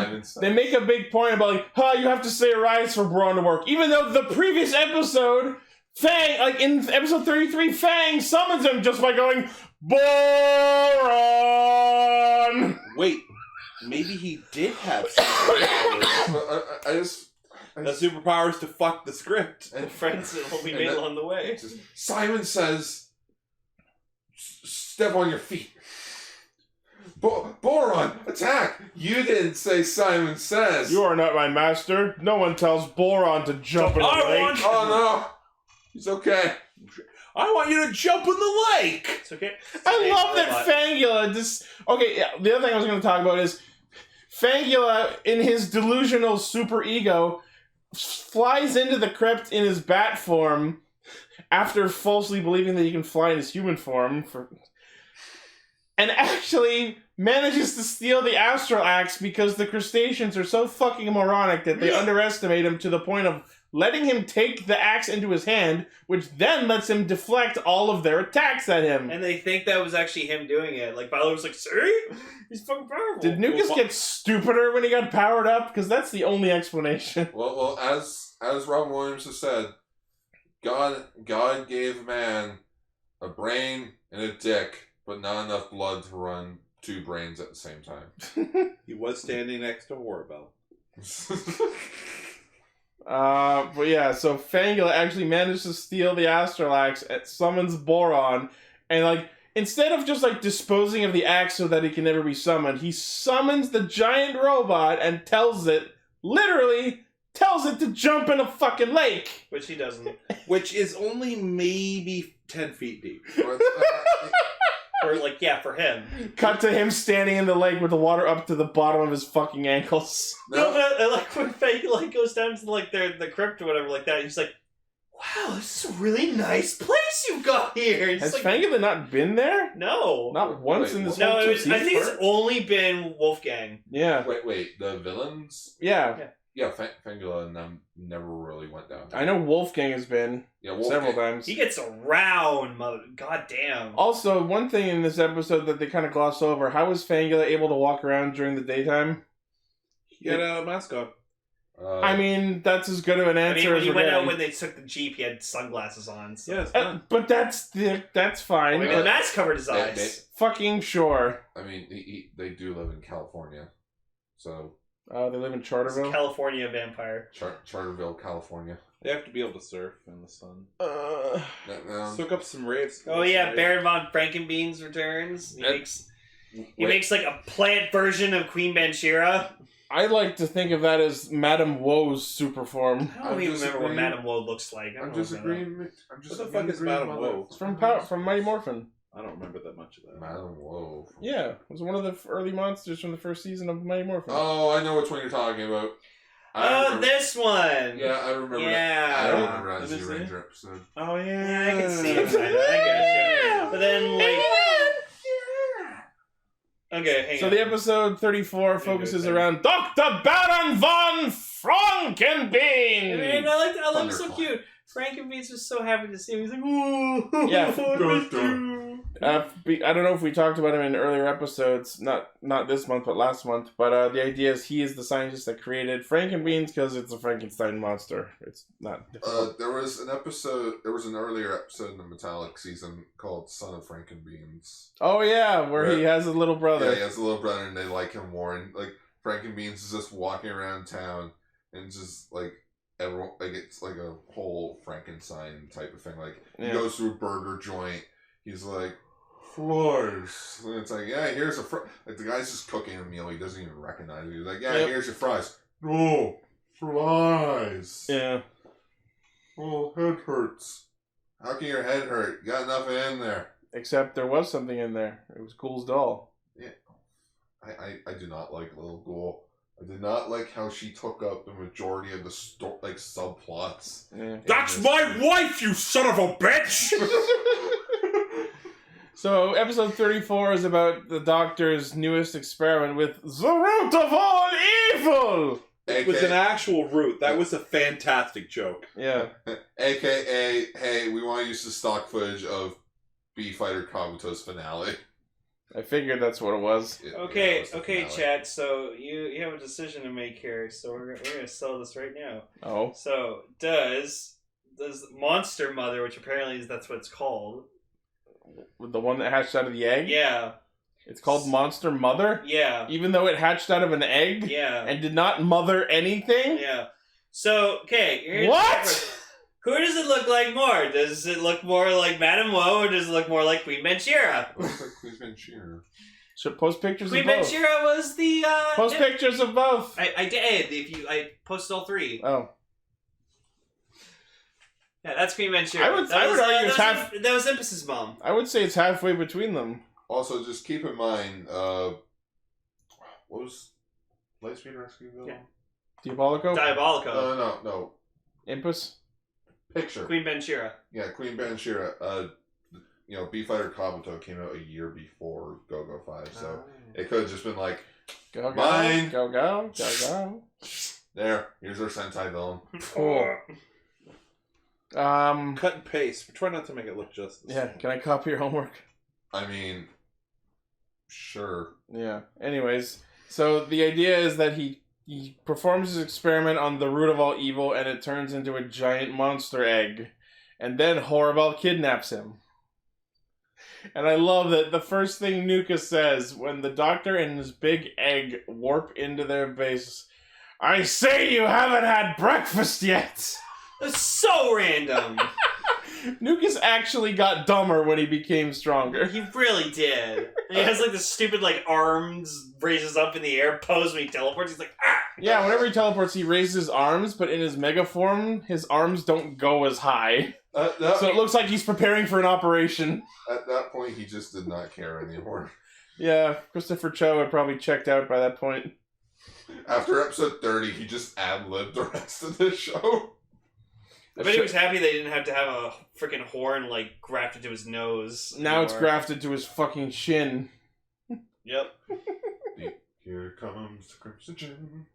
a big point about like, you have to say arise for Boron to work, even though the previous episode. Fang, like in episode 33, Fang summons him just by going, Boron! Wait, maybe he did have superpowers. The superpowers to fuck the script. And friends that will be made along the way. Simon says, step on your feet. Boron, attack! You didn't say Simon says. You are not my master. No one tells Boron to jump in the lake. Oh no! He's okay. I want you to jump in the lake! It's okay. I love that Fangula just... Okay, yeah, the other thing I was going to talk about is Fangula, in his delusional super ego, flies into the crypt in his bat form after falsely believing that he can fly in his human form. And actually manages to steal the astral axe because the crustaceans are so fucking moronic that they underestimate him to the point of letting him take the axe into his hand, which then lets him deflect all of their attacks at him. And they think that was actually him doing it. Like, Balor was like, see? He's fucking powerful. Did Nukus get stupider when he got powered up? Because that's the only explanation. Well, as Robin Williams has said, God gave man a brain and a dick, but not enough blood to run 2 brains at the same time. He was standing next to Horrible. But yeah, so Fangula actually managed to steal the astral axe, summons Boron, and like, instead of just like disposing of the axe so that he can never be summoned, he summons the giant robot and tells it to jump in a fucking lake. Which he doesn't. Which is only maybe 10 feet deep. For him. Cut to him standing in the lake with the water up to the bottom of his fucking ankles. No, but like when Fangula goes down to like the crypt or whatever like that, he's like, wow, this is a really nice place you've got here. Has like, Fangula not been there? No. Not once in this no, whole I think it's only been Wolfgang. Yeah. Wait, the villains? Yeah. Yeah, Fangula and them never really went down. I know Wolfgang has been several times. He gets around, god damn. Also, one thing in this episode that they kind of gloss over, how was Fangula able to walk around during the daytime? He had a mask on. I mean, that's as good of an answer when as he we're went out getting. when they took the Jeep, he had sunglasses on. So. Yes, but that's fine. I mean, the mask covered his eyes. Fucking sure. I mean, they do live in California, so... they live in Charterville? California vampire. Charterville, California. They have to be able to surf in the sun. Soak up some rays. Oh yeah, Baron von Frankenbeans returns. He makes like a plant version of Queen Banshira. I like to think of that as Madame Woe's super form. I don't even remember what Madame Woe looks like. I'm just agreeing. What the fuck is Madame Woe? It's from Mighty Morphin. I don't remember that much of that. Madame Woe. Yeah, it was one of the early monsters from the first season of Mighty Morphin. Oh, I know which one you're talking about. This one! Yeah, I remember that. I don't remember that Zoo Ranger episode. Oh, yeah, I can see it. I guess. But then, like... Okay, hang on. So the episode 34 focuses around Dr. Baron von Frankenbean! Man, I like him so cute. Frankenbeans was so happy to see him. He's like, ooh, yeah. I missed you. I don't know if we talked about him in earlier episodes, not this month, but last month. But the idea is he is the scientist that created Frankenbeans because it's a Frankenstein monster. It's not. There was an earlier episode in the Metallic season called "Son of Frankenbeans." Oh yeah, where he has a little brother. Yeah, he has a little brother, and they like him more. And like Frankenbeans is just walking around town and just like. Everyone, like it's like a whole Frankenstein type of thing. Like he goes to a burger joint, he's like fries, and it's like here's a like the guy's just cooking a meal he doesn't even recognize it. He's like here's your fries. No fries. Yeah. Oh, head hurts. How can your head hurt? You got nothing in there. Except there was something in there. It was Ghoul's doll. Yeah. I do not like Little Ghoul. I did not like how she took up the majority of the subplots. Yeah. That's my wife, you son of a bitch! So, episode 34 is about the Doctor's newest experiment with the root of all evil! It was an actual root. That was a fantastic joke. Yeah. AKA, hey, we want to use the stock footage of B-Fighter Kabuto's finale. I figured that's what it was. Okay, chat. So you have a decision to make here. So we're gonna sell this right now. Oh. So does Monster Mother, which apparently that's what it's called, the one that hatched out of the egg? Yeah. It's called Monster Mother? Yeah. Even though it hatched out of an egg? Yeah. And did not mother anything? Yeah. So okay. What? Who does it look like more? Does it look more like Madame Woe, or does it look more like Queen Banshira? It looks like Queen Banshira. Should post pictures Queen of both. Queen Banshira was the post pictures of both. I did. I posted all 3. Oh. Yeah, that's Queen Banshira. I would argue it's half. That was Emphasis Mom. I would say it's halfway between them. Also, just keep in mind, what was Lightspeed Rescue villain? Yeah. Diabolico? No. Impus? Picture. Queen Banshira. Yeah, Queen Banshira. Beat Fighter Kabuto came out a year before Go-Go 5, so it could have just been like, Go, mine. Go, go, go, go. There, here's our Sentai villain. Cool. Cut and paste. Try not to make it look just the Yeah, same. can I copy your homework? I mean, sure. Yeah. Anyways, so the idea is that he performs his experiment on the root of all evil, and it turns into a giant monster egg. And then Horobi kidnaps him. And I love that the first thing Nukus says when the Doctor and his big egg warp into their base, I say you haven't had breakfast yet! That's so random. Nukus actually got dumber when he became stronger. He really did. And he has like this stupid like arms raises up in the air pose when he teleports. He's like, ah! Yeah, whenever he teleports, he raises his arms, but in his mega form, his arms don't go as high. So it looks like he's preparing for an operation. At that point, he just did not care anymore. Yeah, Christopher Cho had probably checked out by that point. After episode 30, he just ad-libbed the rest of the show. I bet he was happy they didn't have to have a freaking horn like grafted to his nose. Now it's grafted to his fucking shin. Yep. Here comes the Crimson Chin.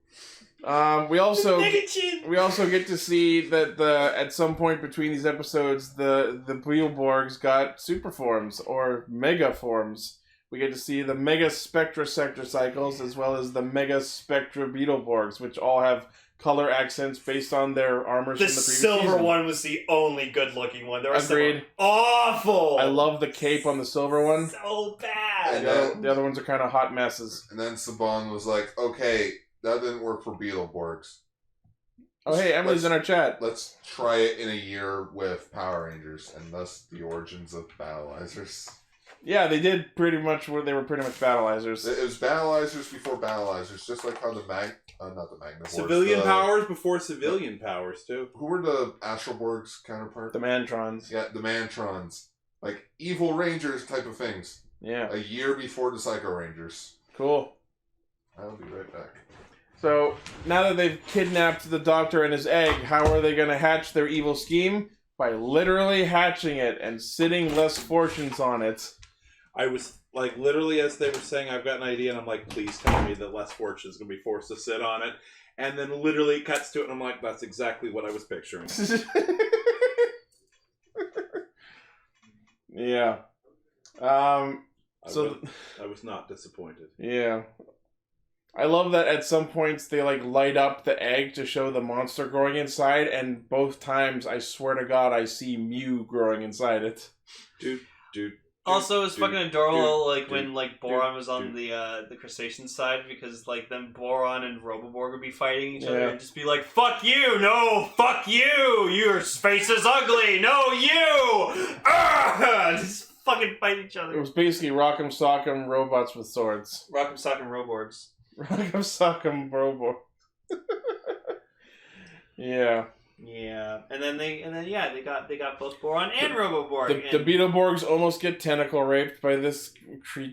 We also get to see that at some point between these episodes, the Beetleborgs got super forms or mega forms. We get to see the Mega Spectra Sector Cycles as well as the Mega Spectra Beetleborgs, which all have color accents based on their armors The from the previous silver season. one was the only good-looking one. There was Agreed. Awful. I love the cape on the silver one. So bad. And The other ones are kind of hot messes. And then Saban was like, okay, that didn't work for Beetleborgs. Oh, hey, Emily's in our chat. Let's try it in a year with Power Rangers, and thus the origins of Battleizers. Yeah, they did pretty much. They were pretty much Battleizers. It was Battleizers before Battleizers, just like how not the Magnivores. Civilian powers before civilian powers, too. Who were the Astralborg's counterpart? The Mantrons. Yeah, the Mantrons. Like, evil Rangers type of things. Yeah. A year before the Psycho Rangers. Cool. I'll be right back. So, now that they've kidnapped the Doctor and his egg, how are they going to hatch their evil scheme? By literally hatching it and sitting less fortunes on it. I was, like, literally as they were saying, I've got an idea, and I'm like, please tell me that less fortune is going to be forced to sit on it. And then literally it cuts to it, and I'm like, that's exactly what I was picturing. Yeah. I was not disappointed. Yeah. I love that at some points they like light up the egg to show the monster growing inside, and both times I swear to God I see Mew growing inside it. Dude. Also, it's fucking adorable, when Boron was on the crustacean side, because then Boron and Roboborg would be fighting each other and just be like, "Fuck you! No, fuck you! Your face is ugly! No, you!" Just fucking fight each other. It was basically Rock'em Sock'em robots with swords. Rock'em Sock'em Roborgs. Rock'em Sock'em Robo. Yeah. Yeah, and then they got both Boron and Roboborg. The Beetleborgs almost get tentacle raped by this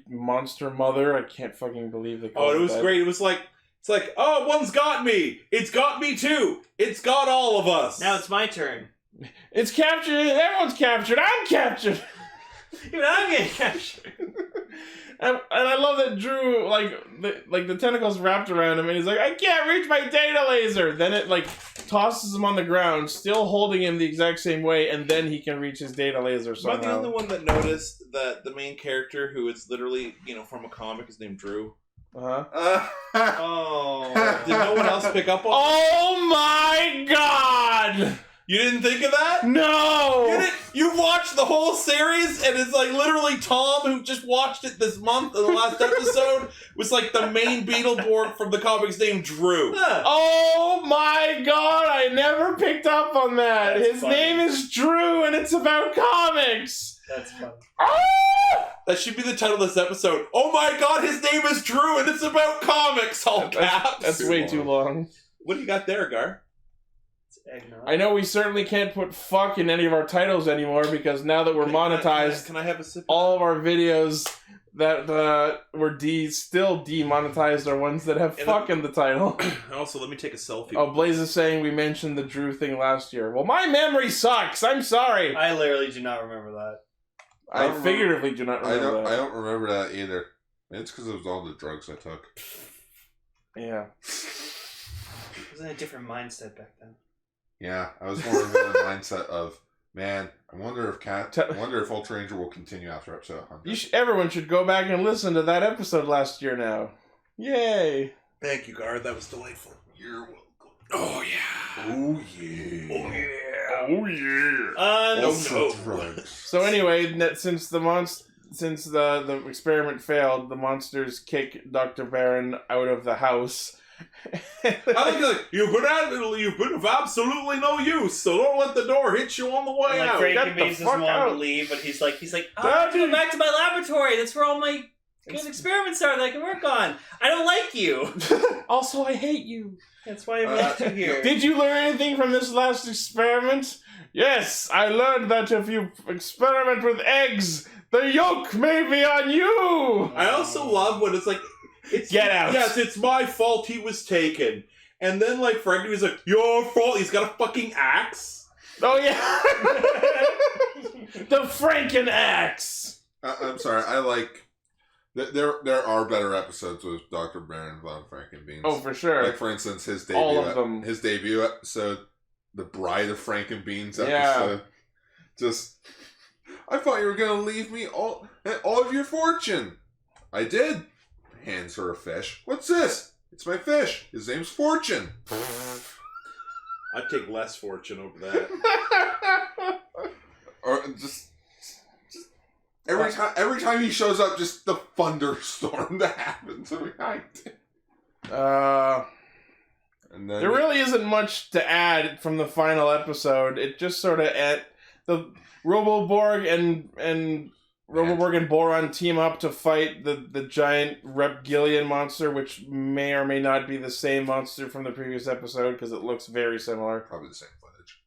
monster mother. I can't fucking believe they called it was that. great. It's like, oh, one's got me. It's got me too. It's got all of us. Now it's my turn. It's captured. Everyone's captured. I'm captured. Even I'm getting captured. And I love that Drew, the tentacles wrapped around him, and he's like, I can't reach my data laser! Then it, tosses him on the ground, still holding him the exact same way, and then he can reach his data laser somehow. Am I the only one that noticed that the main character, who is literally, from a comic, is named Drew? Uh-huh. Oh. Did no one else pick up on Oh my God! You didn't think of that? No! You watched the whole series, and it's literally Tom, who just watched it this month in the last episode, was the main Beetleborg from the comics named Drew. Oh my God! I never picked up on that. That's His funny. name is Drew, and it's about comics. That's fun. That should be the title of this episode. Oh my God, his name is Drew, and it's about comics, all caps. That's way too long. What do you got there, Gar? I know we certainly can't put fuck in any of our titles anymore because now that we're monetized, Can I have a sip? all of our videos that were still demonetized are ones that have fuck in the title. Also, let me take a selfie. Oh, Blaze is saying we mentioned the Drew thing last year. Well, my memory sucks. I'm sorry. I literally do not remember that. I figuratively do not remember that. I don't remember that either. It's because it was all the drugs I took. Yeah. I was in a different mindset back then. Yeah, I was more in the mindset of, man, I wonder if Ultra Ranger will continue after episode 100. Everyone should go back and listen to that episode last year now. Yay! Thank you, Guard. That was delightful. You're welcome. Oh, yeah. Oh, yeah. Oh, yeah. Oh, yeah. No. Drugs. So anyway, since the experiment failed, the monsters kick Dr. Baron out of the house. I think you've been of absolutely no use, so don't let the door hit you on the way And, out. Frankenbeans doesn't want to leave, but he's like, oh, I have to go back to my laboratory. That's where all my good experiments are that I can work on. I don't like you. Also, I hate you. That's why I brought you here. Did you learn anything from this last experiment? Yes, I learned that if you experiment with eggs, the yolk may be on you. I also love when it's like, get out. Yes, it's my fault he was taken. And then, like, Frankenstein's like, your fault. He's got a fucking axe. Oh, yeah. The Franken axe. I'm sorry. I like... There are better episodes with Dr. Baron von Frankenbeans. Oh, for sure. Like, for instance, his debut, all of them. His debut episode, The Bride of Frankenbeans episode. Yeah. Just, I thought you were going to leave me all of your fortune. I did. Hands her a fish. What's this? It's my fish. His name's Fortune. I'd take less fortune over that. Or just every time he shows up, just the thunderstorm that happens behind him. And then there really isn't much to add from the final episode. It just sort of the Roboborg and Boron team up to fight the giant reptilian monster, which may or may not be the same monster from the previous episode because it looks very similar. Probably the same footage.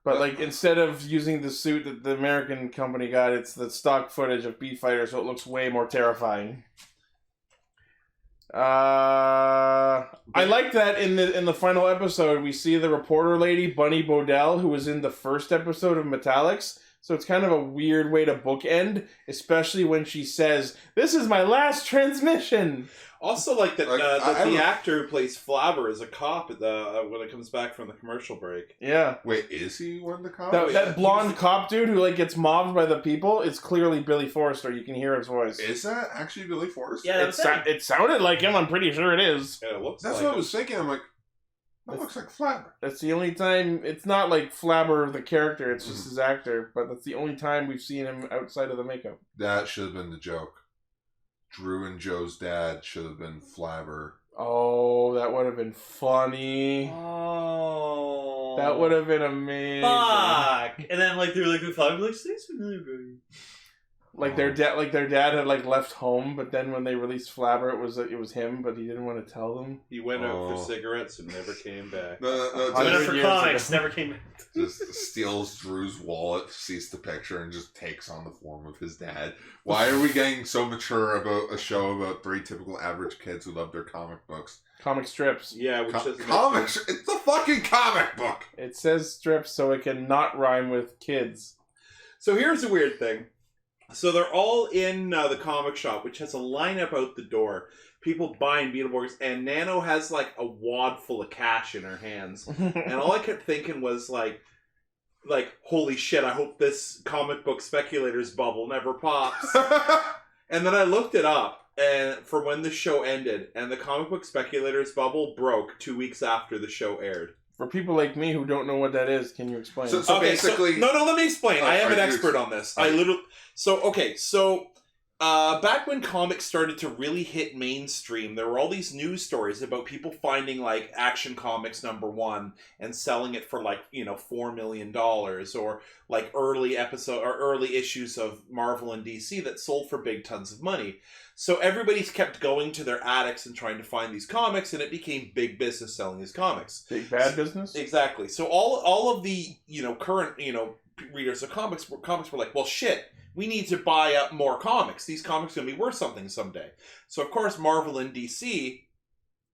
But like instead of using the suit that the American company got, it's the stock footage of Beat Fighter, so it looks way more terrifying. I like that in the final episode we see the reporter lady Bunny Bodell, who was in the first episode of Metallix. So it's kind of a weird way to bookend, especially when she says, "This is my last transmission." Also, like that the actor who plays Flabber is a cop at when it comes back from the commercial break. Yeah. Wait, is he one of the cops? That blonde cop dude who like gets mobbed by the people is clearly Billy Forrester. You can hear his voice. Is that actually Billy Forrester? Yeah, it sounded like him. I'm pretty sure it is. Yeah, it looks. That's like what him. I was thinking. I'm like, that looks like Flabber. That's the only time. It's not like Flabber the character. It's just his actor. But that's the only time we've seen him outside of the makeup. That should have been the joke. Drew and Joe's dad should have been Flabber. Oh, that would have been funny. Oh, that would have been amazing. Fuck! And then like they were like with Flabber, like, "Stay familiar, buddy." Like their dad had like left home, but then when they released Flabber, it was him, but he didn't want to tell them. He went out for cigarettes and never came back. No, went out for comics, never came back. Just steals Drew's wallet, sees the picture, and just takes on the form of his dad. Why are we getting so mature about a show about three typical average kids who love their comic books? Comic strips. Yeah, which comics. It's a fucking comic book. It says strips, so it can not rhyme with kids. So here's a weird thing. So they're all in the comic shop, which has a lineup out the door. People buying Beetleborgs, and Nano has like a wad full of cash in her hands. And all I kept thinking was like, holy shit, I hope this comic book speculators bubble never pops. And then I looked it up and for when the show ended, and the comic book speculators bubble broke 2 weeks after the show aired. For people like me who don't know what that is, can you explain? So basically... No, let me explain. I am an expert on this. Back when comics started to really hit mainstream, there were all these news stories about people finding, like, Action Comics #1 and selling it for, like, $4 million, or, like, early issues of Marvel and DC that sold for big tons of money. So everybody's kept going to their attics and trying to find these comics, and it became big business selling these comics. Big bad business? Exactly. So all of the, current, readers of comics were like, well, shit, we need to buy up more comics. These comics are going to be worth something someday. So, of course, Marvel and DC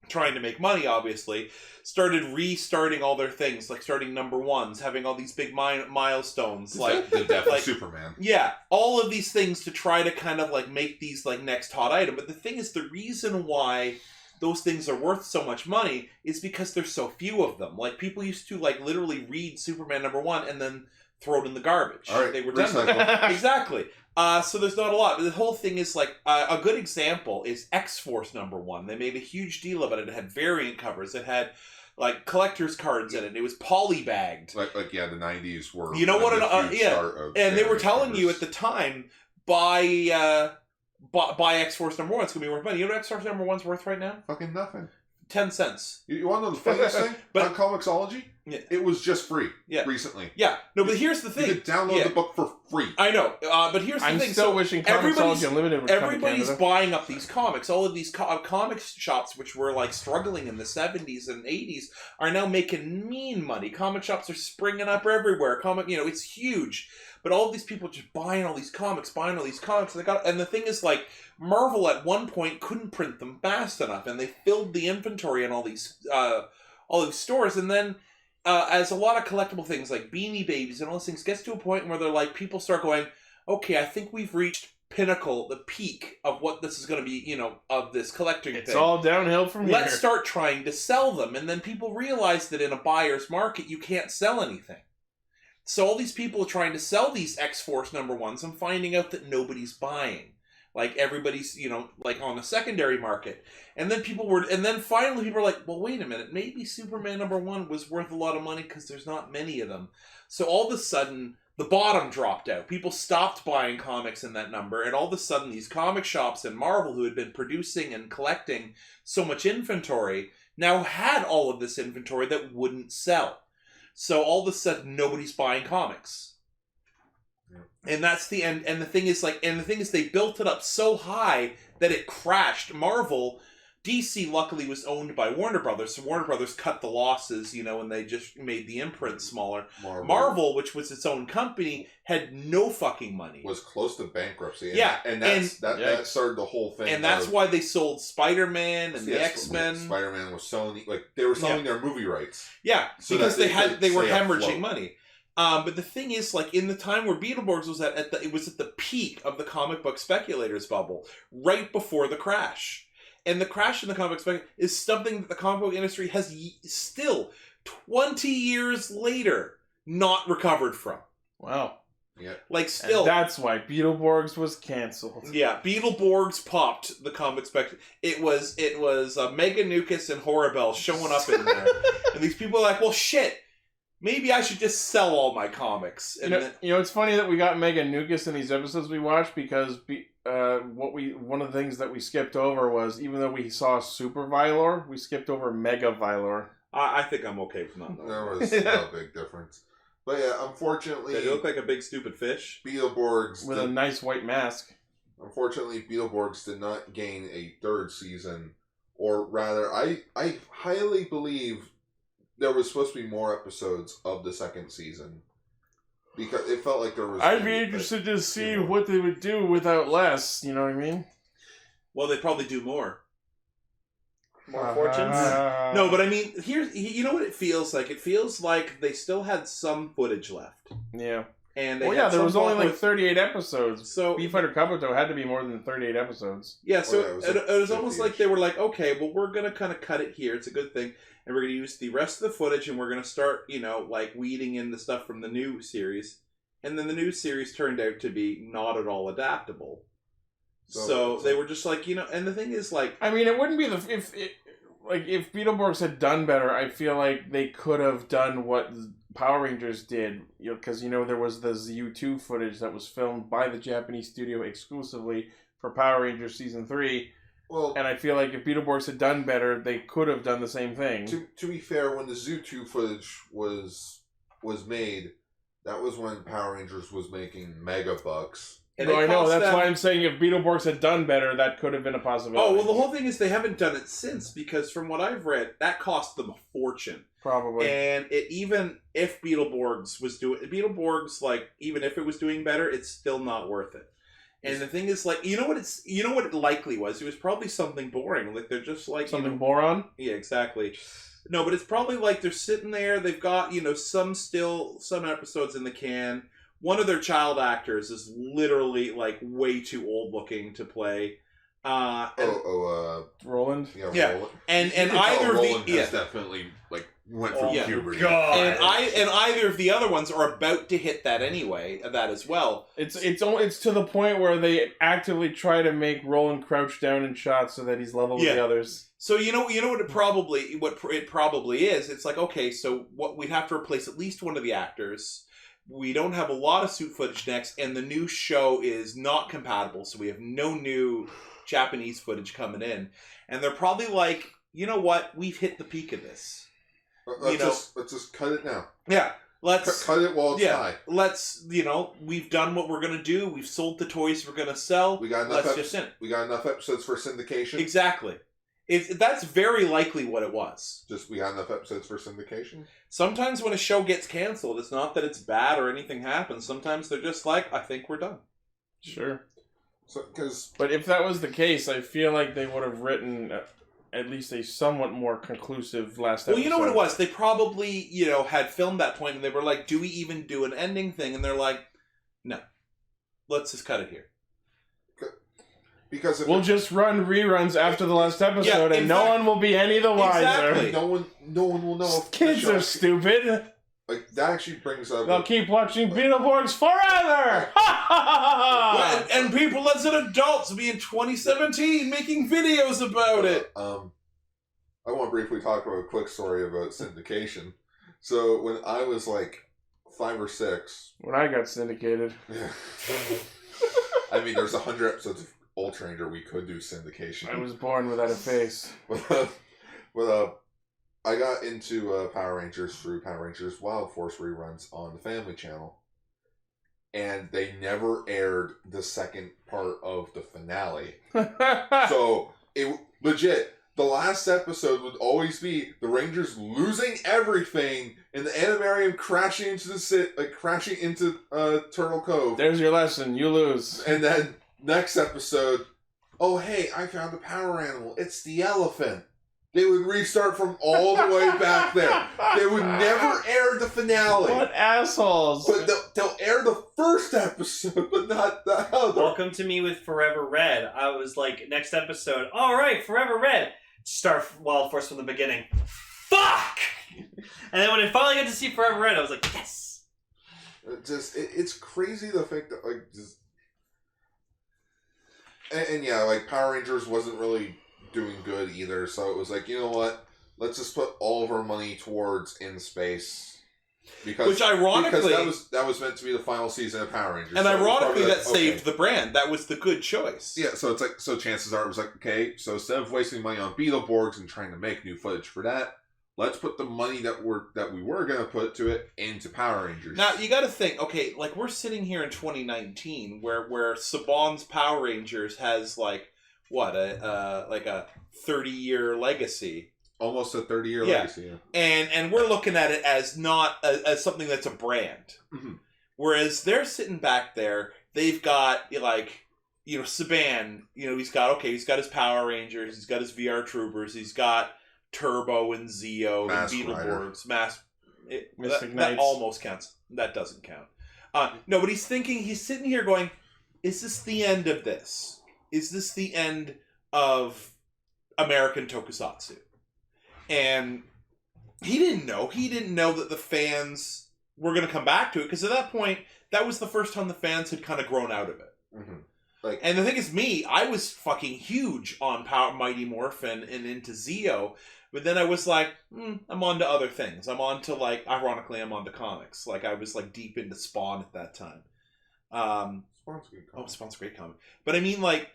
trying to make money, obviously, started restarting all their things, like starting number ones, having all these big milestones, like the death like, of Superman. Yeah, all of these things to try to kind of like make these like next hot item. But the thing is, the reason why those things are worth so much money is because there's so few of them. Like, people used to like literally read Superman #1 and then throw it in the garbage. All right, they were done with it. Exactly. So there's not a lot. But the whole thing is like a good example is X-Force #1. They made a huge deal about it. It had variant covers. It had like collector's cards in it. It was polybagged. Like yeah, the 90s were. You know what? And they were telling covers. you at the time, buy X-Force #1. It's gonna be worth money. You know what X-Force #1's worth right now? Fucking nothing. 10 cents. You want to know the funniest thing? But on Comixology, it was just free recently. Yeah. No, but here's the thing. You could download the book for free. I know. But here's the thing. I'm still wishing Comixology Unlimited would come to everybody's Canada. buying up these comics. All of these comics shops, which were like struggling in the 70s and 80s, are now making mean money. Comic shops are springing up everywhere. It's huge. But all of these people just buying all these comics. And the thing is, like, Marvel at one point couldn't print them fast enough, and they filled the inventory in all these stores. And then, as a lot of collectible things like Beanie Babies and all those things gets to a point where they're like, people start going, okay, I think we've reached the peak of what this is going to be, of this collecting thing. It's all downhill from here. Let's start trying to sell them. And then people realize that in a buyer's market, you can't sell anything. So all these people are trying to sell these X-Force #1s and finding out that nobody's buying. Like, everybody's, like on the secondary market. And then finally people are like, well, wait a minute, maybe Superman #1 was worth a lot of money because there's not many of them. So all of a sudden, the bottom dropped out. People stopped buying comics in that number, and all of a sudden these comic shops and Marvel, who had been producing and collecting so much inventory, now had all of this inventory that wouldn't sell. So all of a sudden, nobody's buying comics. And that's the end. And the thing is, they built it up so high that it crashed. DC luckily was owned by Warner Brothers, so Warner Brothers cut the losses, and they just made the imprint smaller. Marvel, which was its own company, had no fucking money. Was close to bankruptcy. And that started the whole thing. And that's why they sold Spider-Man and the X-Men. Spider-Man was selling, they were selling their movie rights. Yeah, so because they were hemorrhaging money. But the thing is, like, in the time where Beetleborgs was it was at the peak of the comic book speculators bubble, right before the crash. And the crash in the comic book is something that the comic book industry has still, 20 years later, not recovered from. Wow. Yeah. Like, still. And that's why Beetleborgs was cancelled. Yeah, Beetleborgs popped the comic spec. It was Mega Nukus and Horrible showing up in there. And these people are like, well, shit. Maybe I should just sell all my comics. And it's funny that we got Mega Nukus in these episodes we watched, because one of the things that we skipped over was, even though we saw Super Vylor, we skipped over Mega Vylor. I think I'm okay with not knowing. There was no big difference. But yeah, unfortunately... Did it look like a big stupid fish? Beetleborgs... With a nice white mask. Unfortunately, Beetleborgs did not gain a third season. Or rather, I highly believe there was supposed to be more episodes of the second season. Because it felt like there was... I'd be interested to see what they would do without less, you know what I mean? Well, they'd probably do more. More fortunes? No, but I mean, you know what it feels like? It feels like they still had some footage left. Yeah. And there was only like 38 episodes. So Beef Fighter Kabuto had to be more than 38 episodes. Yeah, so it was almost like they were like, okay, well, we're going to kind of cut it here. It's a good thing. And we're going to use the rest of the footage, and we're going to start, like, weeding in the stuff from the new series. And then the new series turned out to be not at all adaptable. So they were just like, and the thing is, like... I mean, it wouldn't be if Beetleborgs had done better, I feel like they could have done what Power Rangers did, because, there was the ZU2 footage that was filmed by the Japanese studio exclusively for Power Rangers Season 3. Well, and I feel like if Beetleborgs had done better, they could have done the same thing. To be fair, when the ZU2 footage was made, that was when Power Rangers was making mega bucks. And I know, that's why I'm saying if Beetleborgs had done better, that could have been a possibility. Oh, well, the whole thing is they haven't done it since, because from what I've read, that cost them a fortune. Probably. And even if Beetleborgs was doing... Beetleborgs, like, even if it was doing better, it's still not worth it. And the thing is, like, you know what it likely was? It was probably something boring. Like, they're just like... Something boron? Yeah, exactly. No, but it's probably like they're sitting there, they've got, some episodes in the can. One of their child actors is literally, like, way too old looking to play. Roland? Yeah. Roland. And either of Roland the... has definitely, like, went through puberty. God. And either of the other ones are about to hit that anyway, that as well. It's to the point where they actively try to make Roland crouch down in shots so that he's level with the others. So you know what it probably is. It's like, okay, so what we'd have to replace at least one of the actors. We don't have a lot of suit footage next, and the new show is not compatible, so we have no new Japanese footage coming in. And they're probably like, you know what? We've hit the peak of this. Let's just cut it now. Yeah. Let's cut it while it's high. Let's, we've done what we're going to do. We've sold the toys we're going to sell. We got enough we got enough episodes for syndication. Exactly. That's very likely what it was. Just we got enough episodes for syndication? Sometimes when a show gets canceled, it's not that it's bad or anything happens. Sometimes they're just like, I think we're done. Sure. But if that was the case, I feel like they would have written at least a somewhat more conclusive last episode. Well, you know what it was? They probably, had filmed that point and they were like, do we even do an ending thing? And they're like, no. Let's just cut it here. Because we'll just run reruns after the last episode, and no one will be any the wiser. Exactly. No one will know. If kids are stupid. Like that actually brings up. They'll keep watching Beetleborgs forever. And people as adults will be in 2017 making videos about it. I want to briefly talk about a quick story about syndication. So when I was like 5 or 6, when I got syndicated, I mean, there's 100 episodes of Ultra Ranger, we could do syndication. I was born without a face. But I got into Power Rangers through Power Rangers Wild Force reruns on the Family Channel. And they never aired the second part of the finale. So, it legit, the last episode would always be the Rangers losing everything and the Animarium crashing into Turtle Cove. There's your lesson, you lose. And then next episode, oh hey, I found a power animal. It's the elephant. They would restart from all the way back there. They would never air the finale. What assholes! But they'll air the first episode, but not the other. Welcome to me with Forever Red. I was like, next episode, all right, Forever Red. Start Wild Force from the beginning. Fuck! And then when I finally got to see Forever Red, I was like, yes. It's crazy the fact that like just. And yeah, like Power Rangers wasn't really doing good either, so it was like, you know what? Let's just put all of our money towards In Space. Because that was meant to be the final season of Power Rangers. And so ironically, that saved the brand. That was the good choice. Yeah, so it's like, so chances are it was like, okay, so instead of wasting money on Beetleborgs and trying to make new footage for that, let's put the money that we were going to put to it into Power Rangers. Now, you got to think, okay, like we're sitting here in 2019 where Saban's Power Rangers has like, what, a 30-year legacy. Almost a 30-year legacy, yeah. And we're looking at it as not as something that's a brand. Mm-hmm. Whereas they're sitting back there, they've got, like, Saban, he's got his Power Rangers, he's got his VR Troopers, he's got Turbo and Zeo, and Beetleborgs, that almost counts. That doesn't count. No, but he's sitting here going, is this the end of this? Is this the end of American tokusatsu? And he didn't know. He didn't know that the fans were going to come back to it, because at that point, that was the first time the fans had kind of grown out of it. Mm-hmm. And the thing is, I was fucking huge on Mighty Morphin and into Zeo, but then I was like, I'm on to other things. I'm on to, like, ironically, I'm on to comics. Like, I was, like, deep into Spawn at that time. Spawn's a good comic. Oh, Spawn's a great comic. But I mean, like,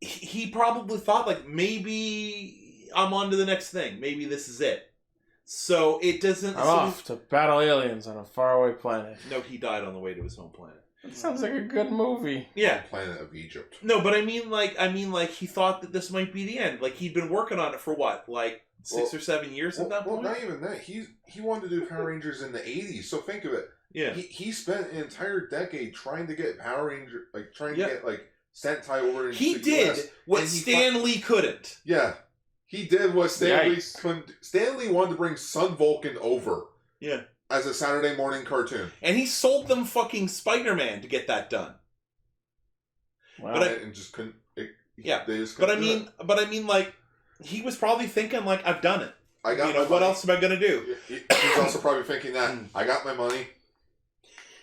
he probably thought, like, maybe I'm on to the next thing. Maybe this is it. So it doesn't... I'm off to battle aliens on a faraway planet. No, he died on the way to his home planet. It sounds like a good movie. Yeah. Planet of Egypt. No, but I mean, like he thought that this might be the end. Like he'd been working on it for what, like 6 or 7 years at that point. Well, not even that. He wanted to do Power Rangers in the '80s. So think of it. Yeah. He spent an entire decade trying to get Power Ranger, like trying to get like Sentai over. He the did US, what Stan Lee couldn't. Yeah, he did what Stan Lee couldn't. Stan Lee wanted to bring Sun Vulcan over. Yeah. As a Saturday morning cartoon. And he sold them fucking Spider-Man to get that done. Wow. But and just couldn't. They just but couldn't I mean, like, he was probly thinking, like, I've done it. I got what else am I gonna do? He's also probably thinking that I got my money.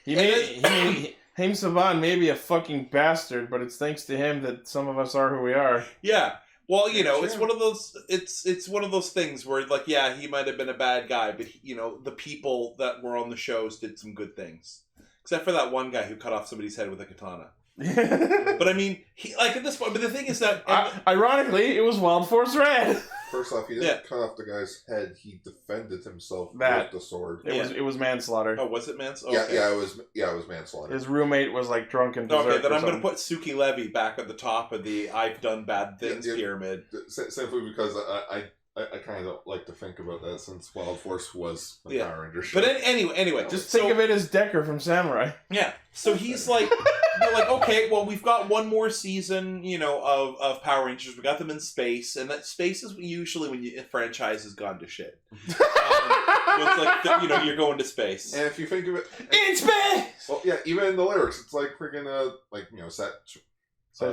Haim Saban may be a fucking bastard, but it's thanks to him that some of us are who we are. Yeah. Well, Sure. it's one of those. It's one of those things where, like, yeah, he might have been a bad guy, but the people that were on the shows did some good things, except for that one guy who cut off somebody's head with a katana. But I mean, he like at this point. But the thing is that, ironically, it was Wild Force Red. First off, he didn't cut off the guy's head. He defended himself with the sword. It was manslaughter. Oh, was it manslaughter? Okay. Yeah, it was manslaughter. His roommate was like drunk and berserk. Okay, then I'm going to put Suki Levy back at the top of the I've done bad things pyramid. Simply because I kind of like to think about that since Wild Force was a Power Ranger show. But anyway, just think of it as Decker from Samurai. Yeah. So he's like, they're like, okay, well, we've got one more season, of Power Rangers. We got them in space, and that space is usually when a franchise has gone to shit. It's like, you're going to space. And if you think of it, in space. Well, yeah, even in the lyrics, it's like freaking set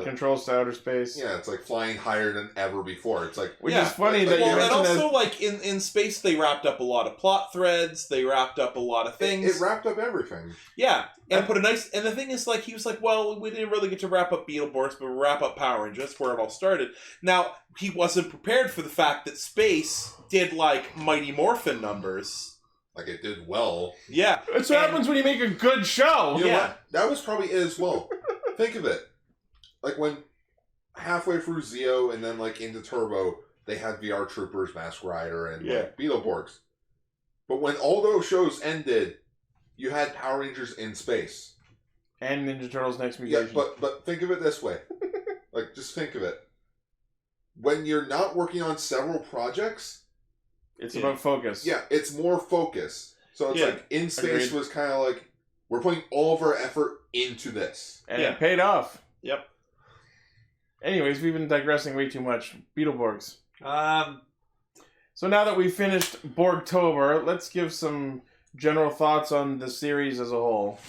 controls to outer space. Yeah, it's like flying higher than ever before. It's like which is funny that you and mentioned also like in space they wrapped up a lot of plot threads. They wrapped up a lot of things. It wrapped up everything. Yeah, and put a nice. And the thing is, like, he was like, well, we didn't really get to wrap up Beetleborgs, but we wrap up Power Rangers. That's where it all started. Now he wasn't prepared for the fact that space did like Mighty Morphin numbers. Like it did well. Yeah, that's what happens when you make a good show. You know what? That was probably it as well. Think of it, like when halfway through Zeo and then like into Turbo, they had VR Troopers, Mask Rider, and like Beetleborgs. But when all those shows ended, you had Power Rangers in space and Ninja Turtles Next Mutation. Yeah, but think of it this way, like just think of it. When you're not working on several projects. It's about focus. Yeah, it's more focus. So it's like in space was kind of like we're putting all of our effort into this, and it paid off. Yep. Anyways, we've been digressing way too much. Beetleborgs. So now that we've finished Borgtober, let's give some general thoughts on the series as a whole.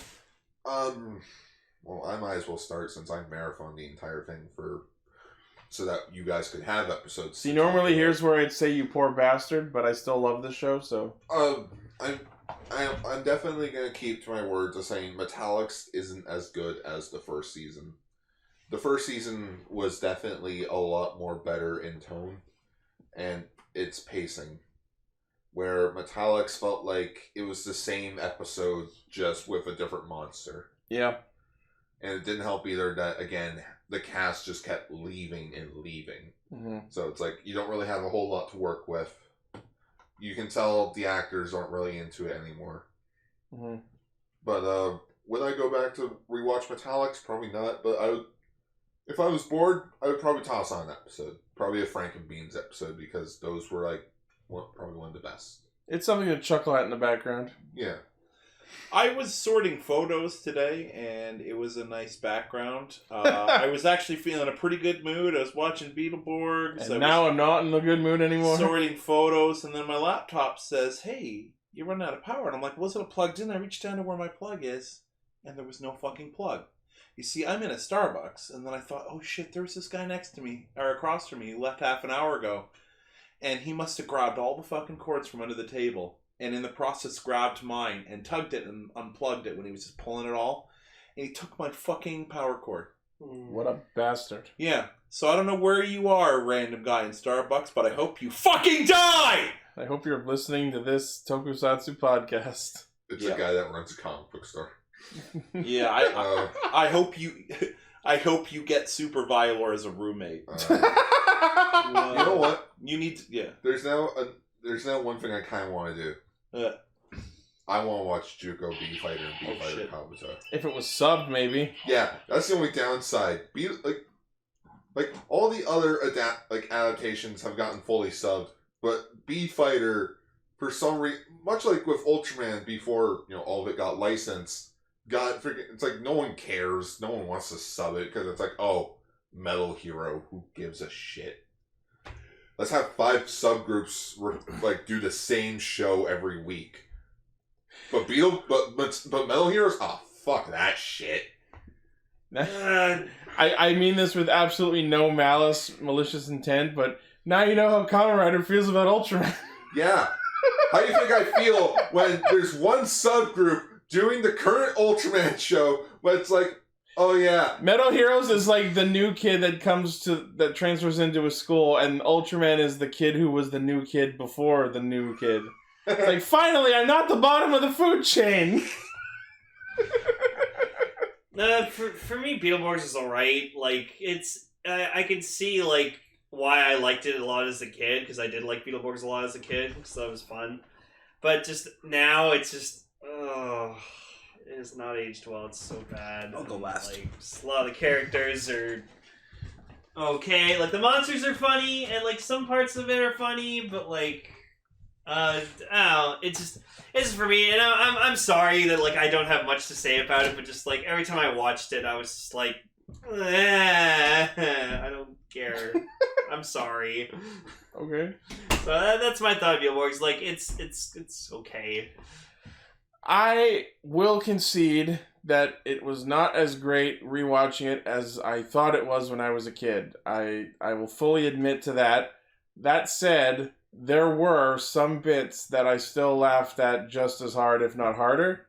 Well, I might as well start since I marathoned the entire thing so that you guys could have episodes. See, normally here's where I'd say you poor bastard, but I still love the show, so... I'm definitely going to keep to my word to saying Metallix isn't as good as the first season. The first season was definitely a lot more better in tone and its pacing. Where Metallix felt like it was the same episode just with a different monster. Yeah. And it didn't help either that, again, the cast just kept leaving and leaving. Mm-hmm. So it's like, you don't really have a whole lot to work with. You can tell the actors aren't really into it anymore. Mm-hmm. But would I go back to rewatch Metallix? Probably not. But if I was bored, I would probably toss on an episode. Probably a Frank and Beans episode, because those were like probably one of the best. It's something to chuckle at in the background. Yeah. I was sorting photos today, and it was a nice background. I was actually feeling a pretty good mood. I was watching Beetleborgs. And now I'm not in a good mood anymore. Sorting photos, and then my laptop says, hey, you're running out of power. And I'm like, wasn't it plugged in? I reached down to where my plug is, and there was no fucking plug. You see, I'm in a Starbucks, and then I thought, oh shit, there's this guy next to me, or across from me, who left half an hour ago. And he must have grabbed all the fucking cords from under the table. And in the process grabbed mine and tugged it and unplugged it when he was just pulling it all. And he took my fucking power cord. What a bastard. Yeah. So I don't know where you are, random guy in Starbucks, but I hope you fucking die! I hope you're listening to this Tokusatsu podcast. It's a guy that runs a comic book store. Yeah, I hope you get Super Violor as a roommate. You know what? You need to, There's now one thing I kind of want to do. I want to watch Juko, B-Fighter, and B-Fighter Kabuto. If it was subbed, maybe. Yeah, that's the only downside. Like all the other adaptations have gotten fully subbed, but B-Fighter, for some reason, much like with Ultraman before all of it got licensed, it's like no one cares, no one wants to sub it because it's like, oh, Metal Hero, who gives a shit? Let's have 5 subgroups do the same show every week. But Metal Heroes, oh fuck that shit. I mean this with absolutely no malicious intent, but now you know how Kamen Rider feels about Ultraman. Yeah. How do you think I feel when there's one subgroup doing the current Ultraman show, but it's like, oh yeah. Metal Heroes is like the new kid that transfers into a school, and Ultraman is the kid who was the new kid before the new kid. It's like, finally, I'm not the bottom of the food chain. For me, Beetleborgs is alright. Like, it's... I can see, like, why I liked it a lot as a kid, because I did like Beetleborgs a lot as a kid, because that was fun. But just now, it's just... Oh, it has not aged well. It's so bad. I'll go last. Like, just a lot of the characters are... Okay, like, the monsters are funny, and, like, some parts of it are funny, but, like... I don't know, it's just for me, and I'm sorry that, like, I don't have much to say about it, but just, like, every time I watched it, I was just like, I don't care. I'm sorry. Okay. So that's my thought of Beetleborgs. Like, it's okay. I will concede that it was not as great rewatching it as I thought it was when I was a kid. I will fully admit to that. That said, there were some bits that I still laughed at just as hard, if not harder.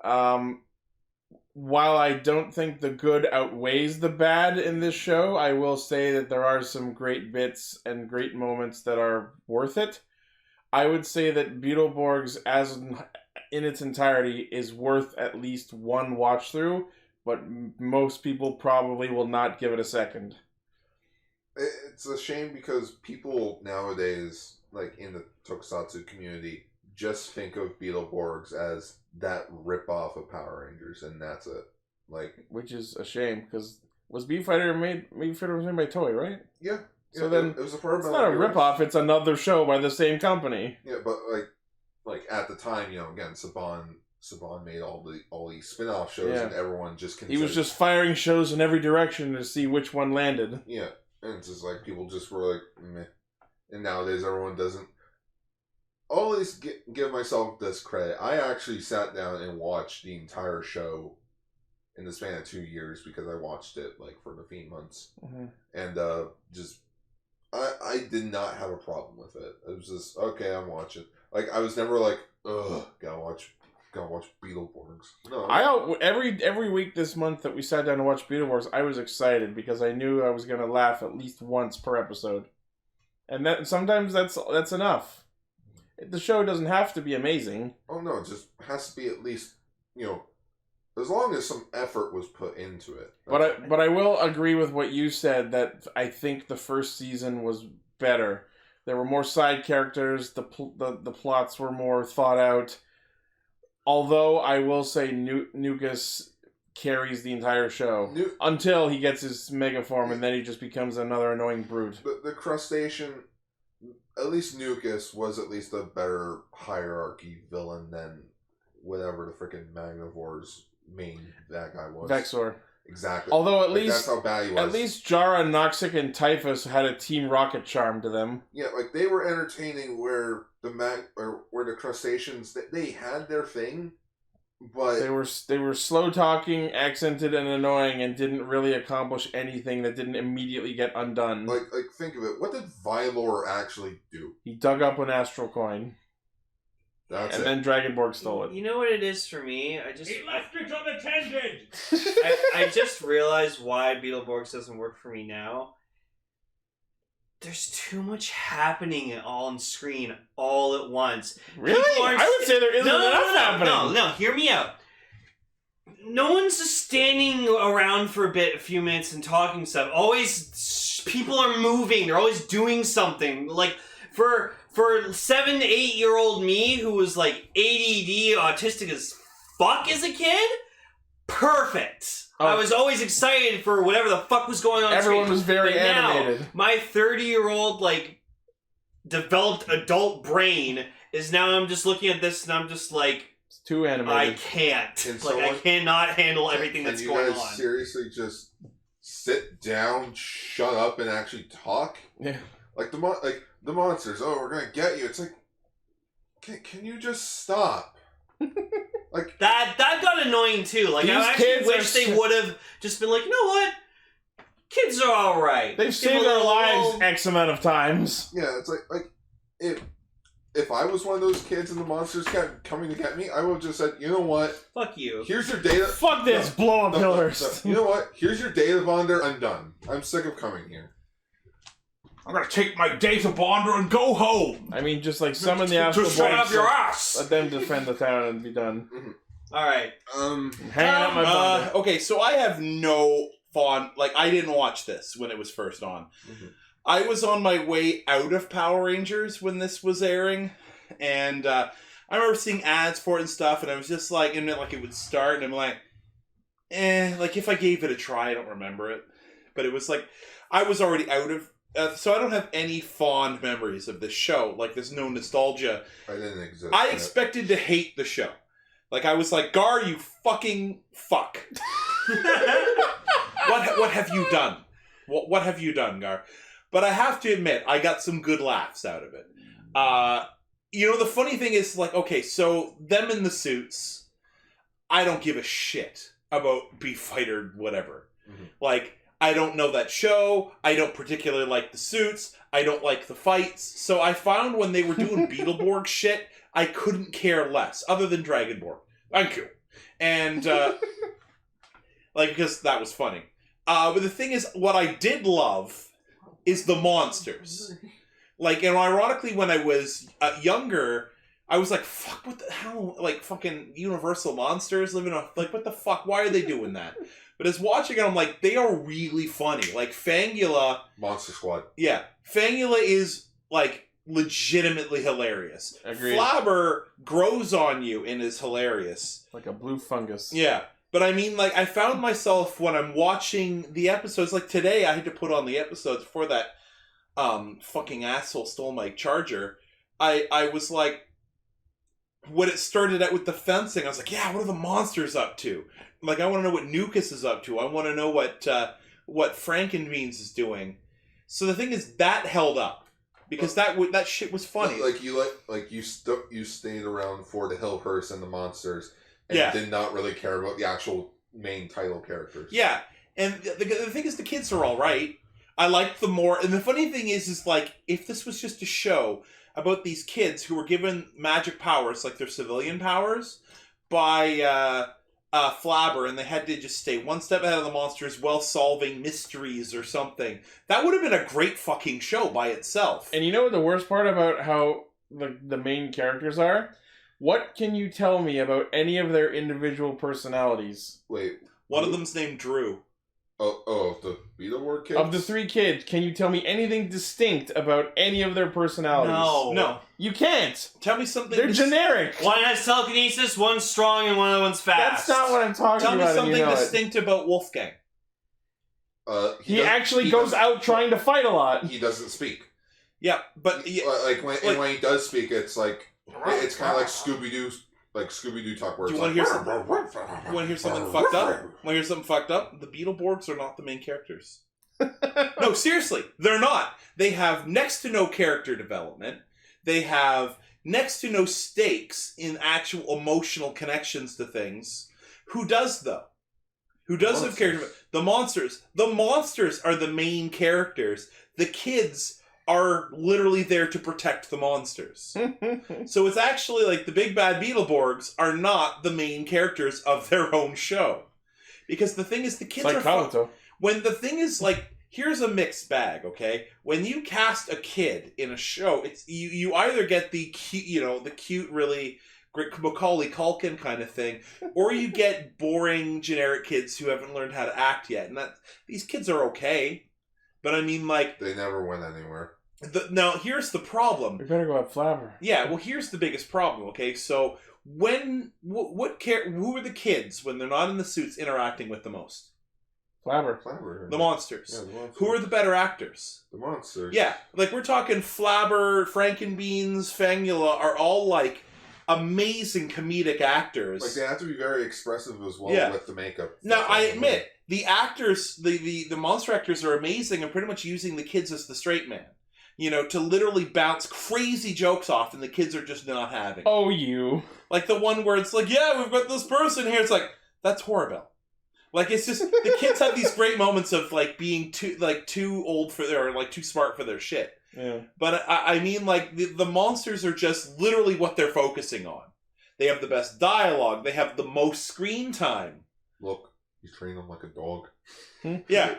While I don't think the good outweighs the bad in this show, I will say that there are some great bits and great moments that are worth it. I would say that Beetleborgs, as in its entirety, is worth at least one watch through, but most people probably will not give it a second. It's a shame because people nowadays, like in the tokusatsu community, just think of Beetleborgs as that rip-off of Power Rangers, and that's it. Like, which is a shame, because was Beat-Fighter made by Toei, right? Yeah. So then it was a part of it's not a rip-off, it's another show by the same company. Yeah, but like at the time, again, Saban made all these spin-off shows, and everyone just he was just firing shows in every direction to see which one landed. Yeah. And it's just like, people just were like, meh. And nowadays, everyone doesn't. Always give myself this credit. I actually sat down and watched the entire show in the span of 2 years because I watched it, like, for the few months. Mm-hmm. And, I did not have a problem with it. It was just, okay, I'm watching. Like, I was never like, ugh, gotta watch Beetleborgs. No. Every week this month that we sat down to watch Beetleborgs, I was excited because I knew I was going to laugh at least once per episode, and that sometimes that's enough. The show doesn't have to be amazing. Oh no, it just has to be at least as long as some effort was put into it. But I will agree with what you said that I think the first season was better. There were more side characters. The plots were more thought out. Although I will say Nukus carries the entire show until he gets his mega form, and then he just becomes another annoying brute. The crustacean, at least Nukus, was at least a better hierarchy villain than whatever the freaking Magnavore's main bad guy was. Vexor. Exactly. Although at least that's how bad he was. At least Jara, Noxic, and Typhus had a Team Rocket charm to them. Yeah, like they were entertaining where the crustaceans they had their thing, but they were slow talking, accented, and annoying, and didn't really accomplish anything that didn't immediately get undone. Like think of it. What did Vylor actually do? He dug up an astral coin. Then Dragonborg stole it. You know what it is for me? He left it unattended! I just realized why Beetleborgs doesn't work for me now. There's too much happening all on screen all at once. Really? I would say there isn't enough happening. No, hear me out. No one's just standing around for a few minutes and talking stuff. Always, people are moving. They're always doing something. Like, For 7 to 8 year old me who was like ADD autistic as fuck as a kid, perfect. I was always excited for whatever the fuck was going on. Everyone was very animated. Now, my 30-year-old like developed adult brain is now. I'm just looking at this and I'm just like, it's too animated. I can't. I cannot handle everything that's going on. Can you guys seriously just sit down, shut up, and actually talk? Yeah. Like the monsters. Oh, we're gonna get you. It's like, can you just stop? Like that got annoying too. Like I actually wish they would have just been like, you know what? Kids are all right. They've saved their lives X amount of times. Yeah, it's like if I was one of those kids and the monsters kept coming to get me, I would have just said, you know what? Fuck you. Here's your data. Fuck this. Blow up Hillhurst. You know what? Here's your data bonder. I'm done. I'm sick of coming here. I'm gonna take my data bonder and go home. I mean, just like summon the astral Just shut up your ass. Let them defend the town and be done. All right. Hanging up my bonder. Okay, so I have no fond. Like, I didn't watch this when it was first on. I was on my way out of Power Rangers when this was airing, and I remember seeing ads for it and stuff, and I was just like, and like it would start, and I'm like, like if I gave it a try, I don't remember it, but it was like I was already out of. So I don't have any fond memories of this show. Like, there's no nostalgia. I didn't exist. I expected to hate the show. Like, I was like, Gar, you fucking fuck. What have you done? What have you done, Gar? But I have to admit, I got some good laughs out of it. You know, the funny thing is, like, okay, so them in the suits, I don't give a shit about Beef Fighter, whatever. Like, I don't know that show. I don't particularly like the suits. I don't like the fights. So I found when they were doing Beetleborg shit, I couldn't care less, other than Dragonborg. Thank you. And, like, because that was funny. But the thing is, what I did love is the monsters. Like, and ironically, when I was younger, I was like, fuck, what the hell? Like, fucking Universal Monsters living on, like, what the fuck? Why are they doing that? But as watching it, I'm like, they are really funny. Like, Fangula... Monster Squad. Yeah. Fangula is, like, legitimately hilarious. Agreed. Flabber grows on you and is hilarious. Like a blue fungus. Yeah. But I mean, like, I found myself when I'm watching the episodes, like today I had to put on the episodes before that fucking asshole stole my charger. I was like, when it started out with the fencing, I was like, yeah, what are the monsters up to? Like, I want to know what Nukus is up to. I want to know what Frankenbeans is doing. So the thing is, that held up. Because that shit was funny. You stayed around for the Hillhurst and the monsters, and did not really care about the actual main title characters. Yeah, and the thing is, the kids are all right. I liked them more. And the funny thing is like, if this was just a show about these kids who were given magic powers, like their civilian powers, by Flabber, and they had to just stay one step ahead of the monsters while solving mysteries or something, that would have been a great fucking show by itself. And you know what the worst part about how the main characters are? What can you tell me about any of their individual personalities? Wait. One of them's named Drew. Oh, the Beetleborg kids? Of the 3 kids, can you tell me anything distinct about any of their personalities? No. You can't! Tell me something... They're generic! One has telekinesis, one's strong, and one of one's fast. That's not what I'm talking about. Tell me something distinct about Wolfgang. He actually goes out trying to fight a lot. He doesn't speak. Yeah, but... when he does speak, it's like... It's kind of like Scooby-Doo... Like Scooby-Doo talk words. Do you want to hear something fucked up? Want to hear something fucked up? The Beetleborgs are not the main characters. No, seriously, they're not. They have next to no character development. They have next to no stakes in actual emotional connections to things. Who does, though? Who does have character? The monsters. The monsters are the main characters. The kids are literally there to protect the monsters. So it's actually like the big bad Beetleborgs are not the main characters of their own show. Because the thing is, the kids are... When the thing is, like, here's a mixed bag, okay? When you cast a kid in a show, it's you either get the cute, the cute, really Macaulay Culkin kind of thing, or you get boring, generic kids who haven't learned how to act yet. And these kids are okay. But I mean, like... They never went anywhere. Now, here's the problem. We better go at Flabber. Yeah, well, here's the biggest problem, okay? So, who are the kids, when they're not in the suits, interacting with the most? Flabber. The monsters. Yeah, the monsters. Who are the better actors? The monsters. Yeah, like, we're talking Flabber, Frankenbeans, Fangula are all, like, amazing comedic actors. Like, they have to be very expressive as well with the makeup. Now, I admit, the actors, the monster actors are amazing and pretty much using the kids as the straight man. You know, to literally bounce crazy jokes off and the kids are just not having. Oh, you. Like the one where it's like, yeah, we've got this person here. It's like, that's Horrible. Like, it's just, the kids have these great moments of, like, being too old for their, or, like, too smart for their shit. Yeah. But, I mean, like, the monsters are just literally what they're focusing on. They have the best dialogue. They have the most screen time. Look, you train them like a dog. Yeah.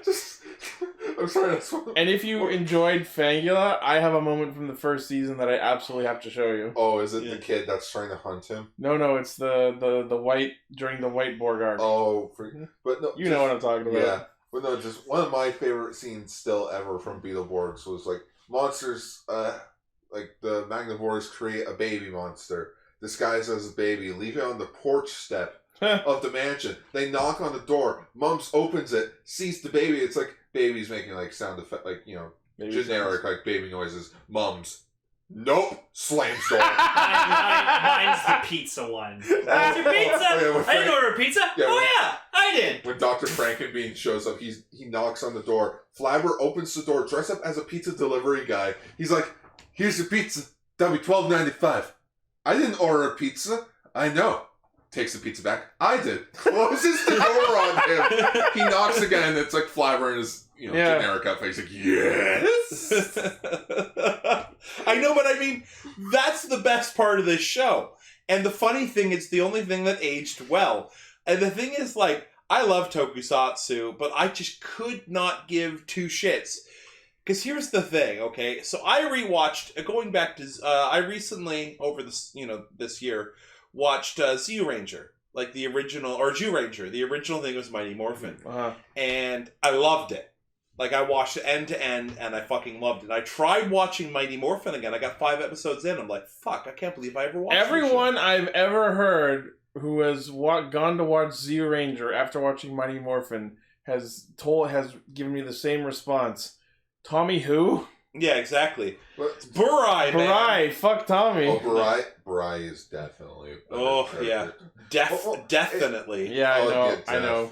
I'm sorry. And if you enjoyed Fangula, I have a moment from the first season that I absolutely have to show you. Oh, is it the kid that's trying to hunt him? No, it's the white, during the White Borg arc. Oh, but no. You know what I'm talking about. Yeah. But no, just one of my favorite scenes still ever from Beetleborgs was, like, monsters, like, the Magnivores create a baby monster, disguised as a baby, leave it on the porch step of the mansion. They knock on the door. Mumps opens it, sees the baby. It's like baby's making, like, sound effect, like, you know, baby generic sounds. Like baby noises. Mums, nope, slams door. Mine's the pizza one. What's your pizza? I didn't order a pizza. Yeah, I did. When Dr. Frankenbean shows up, he knocks on the door. Flabber opens the door, dressed up as a pizza delivery guy. He's like, "Here's your pizza. That'll be $12.95. I didn't order a pizza. I know." Takes the pizza back. I did. Closes the door on him. He knocks again. It's like Flabber in his generic outfit. He's like, yes. I know, but I mean, that's the best part of this show. And the funny thing, it's the only thing that aged well. And the thing is, like, I love tokusatsu, but I just could not give two shits. Because here's the thing, okay? So I rewatched, going back to, I recently, over this, this year, watched Zyuranger, like the original, or Zyuranger. The original thing was Mighty Morphin. And I loved it. Like, I watched it end to end, and I fucking loved it. I tried watching Mighty Morphin again. I got 5 episodes in. I'm like, fuck, I can't believe I ever watched it. Everyone I've ever heard who has gone to watch Zyuranger after watching Mighty Morphin has given me the same response. Tommy who? Yeah, exactly. It's Burai, man. Burai, fuck Tommy. Oh, Burai is definitely. Definitely. Yeah, I know.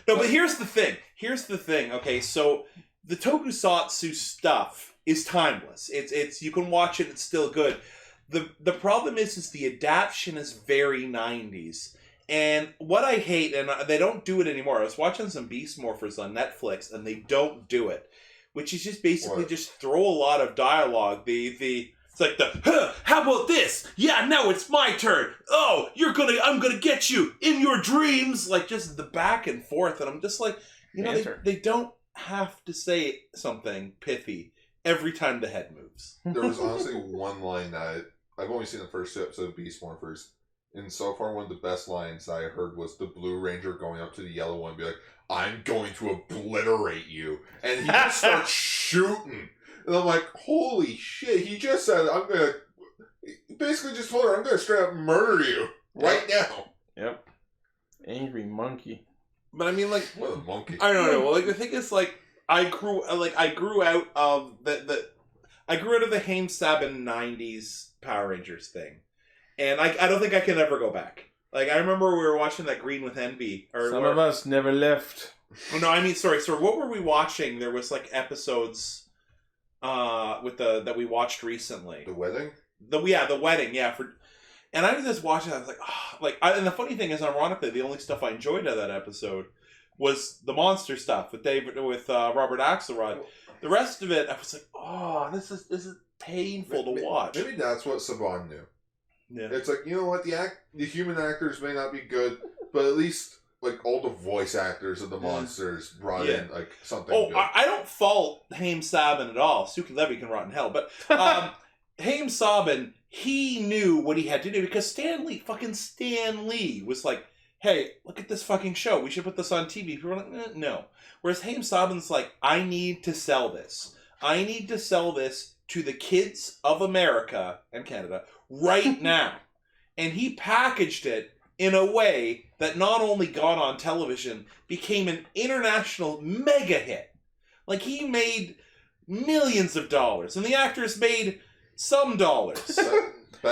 No, but here's the thing. Okay, so the tokusatsu stuff is timeless. It's you can watch it. It's still good. The problem is the adaptation is very 90s. And what I hate, and they don't do it anymore. I was watching some Beast Morphers on Netflix, and they don't do it. Which is just basically just throw a lot of dialogue. It's like how about this? Yeah, now it's my turn. Oh, I'm gonna get you in your dreams. Like, just the back and forth. And I'm just like, they don't have to say something pithy every time the head moves. There was honestly one line that I've only seen the first 2 episodes of Beast Morphers. And so far, one of the best lines I heard was the Blue Ranger going up to the Yellow one and be like, "I'm going to obliterate you." And he just starts shooting. And I'm like, holy shit, he just said, he basically just told her, "I'm going to straight up murder you right now." Yep. Angry monkey. But I mean, like, what a monkey. I don't know. Well, like, the thing is, like, I grew out of the Haim Sabin 90s Power Rangers thing. And I don't think I can ever go back. Like, I remember we were watching that Green with Envy. Some of us never left. Oh, no, I mean, sorry. What were we watching? There was, like, episodes that we watched recently. The wedding? The wedding, yeah. And I was just watching it, I was like, and the funny thing is, ironically, the only stuff I enjoyed out of that episode was the monster stuff with Robert Axelrod. The rest of it, I was like, oh, this is painful to watch. Maybe that's what Saban knew. Yeah. It's like, you know what, the human actors may not be good, but at least, like, all the voice actors of the monsters brought in, like, something good. I don't fault Haim Sabin at all. Suki Levy can rot in hell. But Haim Sabin, he knew what he had to do, because Stan Lee was like, hey, look at this fucking show. We should put this on TV. People were like, no. Whereas Haim Sabin's like, I need to sell this. I need to sell this to the kids of America and Canada right now. And he packaged it in a way that not only got on television, became an international mega hit. Like, he made millions of dollars, and the actors made some dollars.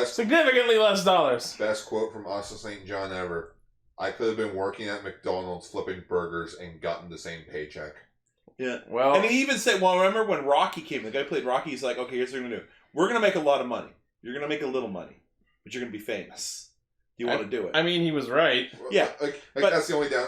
Significantly less dollars. Best quote from Austin St. John ever. I could have been working at McDonald's flipping burgers and gotten the same paycheck. Yeah. Well, and he even said, well, remember when Rocky came, the guy who played Rocky, he's like, okay, here's what we're going to do. We're going to make a lot of money. You're going to make a little money, but you're going to be famous. You want to do it. I mean, he was right. Yeah. Like but, that's the only down.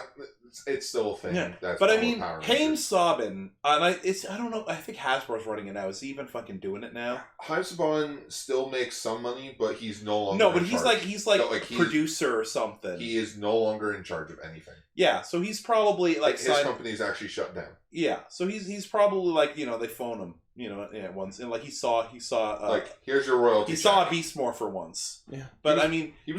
It's still a thing. Yeah. That's but I mean, Haim Sabin, and I don't know, I think Hasbro's running it now. Is he even fucking doing it now? Haim Sabin still makes some money, but he's no longer. No, but in he's charge. like producer or something. He is no longer in charge of anything. Yeah, so he's probably like his company's actually shut down. Yeah, so he's probably like, you know, they phone him, you know, once, and like he saw like, here's your royalty. He saw a Beast Morpher once. Yeah, but I mean, he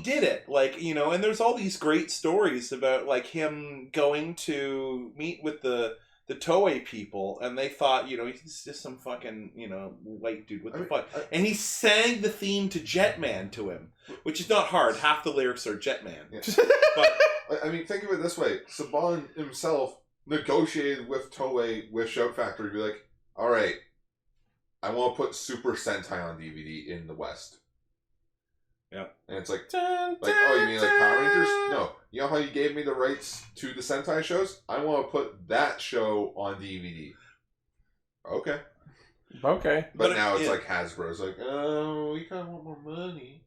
did it, like, you know, and there's all these great stories about like him going to meet with the Toei people, and they thought, you know, he's just some fucking, you know, white dude. What the fuck? And he sang the theme to Jetman to him, which is not hard. Half the lyrics are Jetman. Yeah. But I mean, think of it this way: Saban himself negotiated with Toei, with Shout Factory, be like, "All right, I want to put Super Sentai on DVD in the West." Yeah, and it's like, oh, you mean like Power Rangers? No, you know how you gave me the rights to the Sentai shows? I want to put that show on DVD. Okay. But now it's like Hasbro's like, oh, we kind of want more money.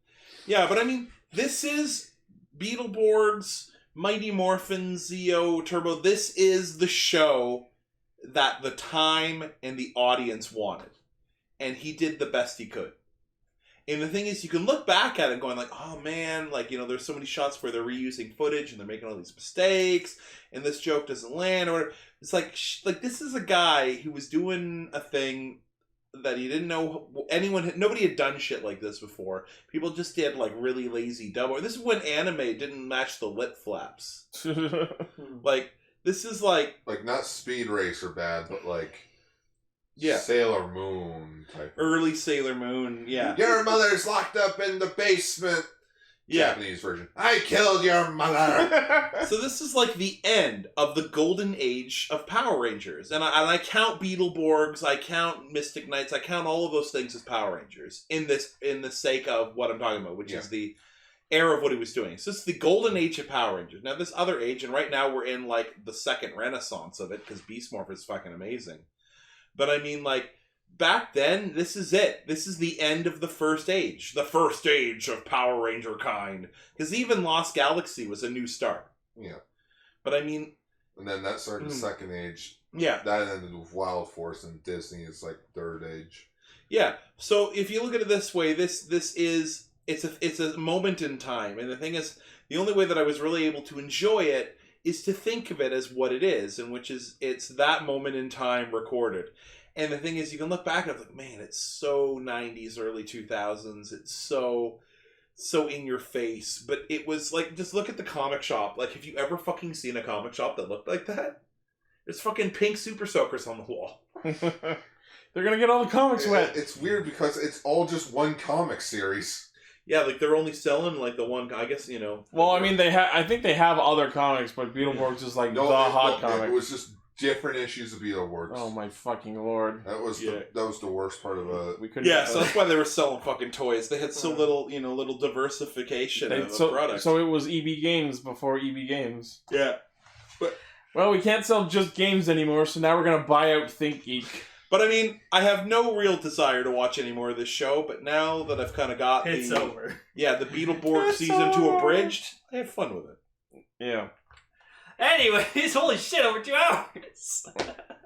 Yeah, but I mean, this is Beetleborgs, Mighty Morphin, Zeo, Turbo. This is the show that the time and the audience wanted. And he did the best he could. And the thing is, you can look back at it going like, oh man, like, you know, there's so many shots where they're reusing footage and they're making all these mistakes and this joke doesn't land or whatever. It's like this is a guy who was doing a thing that he didn't know nobody had done shit like this before. People just did like really lazy double. This is when anime didn't match the lip flaps. Like, this is like not Speed Racer bad, but like, yeah, Sailor Moon type. Early Sailor Moon, yeah. Your mother's locked up in the basement. Yeah. Japanese version. I killed your mother. So this is like the end of the golden age of Power Rangers. And I count Beetleborgs, I count Mystic Knights, I count all of those things as Power Rangers in the sake of what I'm talking about, which is the era of what he was doing. So it's the golden age of Power Rangers. Now this other age, and right now we're in like the second renaissance of it, because Beast Morpher is fucking amazing. But I mean, like, back then, this is it. This is the end of the first age. The first age of Power Ranger kind. Because even Lost Galaxy was a new start. Yeah. But I mean... And then that started the second age. Yeah. That ended with Wild Force, and Disney is like third age. Yeah. So if you look at it this way, this is... It's a moment in time. And the thing is, the only way that I was really able to enjoy it is to think of it as what it is, and which is it's that moment in time recorded. And the thing is, you can look back and it's like, man, it's so 90s, early 2000s. It's so in your face. But it was like, just look at the comic shop. Like, have you ever fucking seen a comic shop that looked like that? There's fucking pink Super Soakers on the wall. They're gonna get all the comics wet. It's weird because it's all just one comic series. Yeah, like they're only selling like the one. I guess, you know. Well, I mean, I think they have other comics, but Beetleborgs is like hot comic. It was just different issues of Beetleborgs. Oh my fucking lord! That was the worst part of it. We couldn't. Yeah, so that's why they were selling fucking toys. They had so little, you know, little diversification of the product. So it was EB Games before EB Games. Yeah, well, we can't sell just games anymore, so now we're gonna buy out ThinkGeek. But I mean, I have no real desire to watch any more of this show, but now that I've kind of got it's over. Yeah, the Beetleborgs season 2 abridged, I had fun with it. Yeah. Anyways, holy shit, over 2 hours.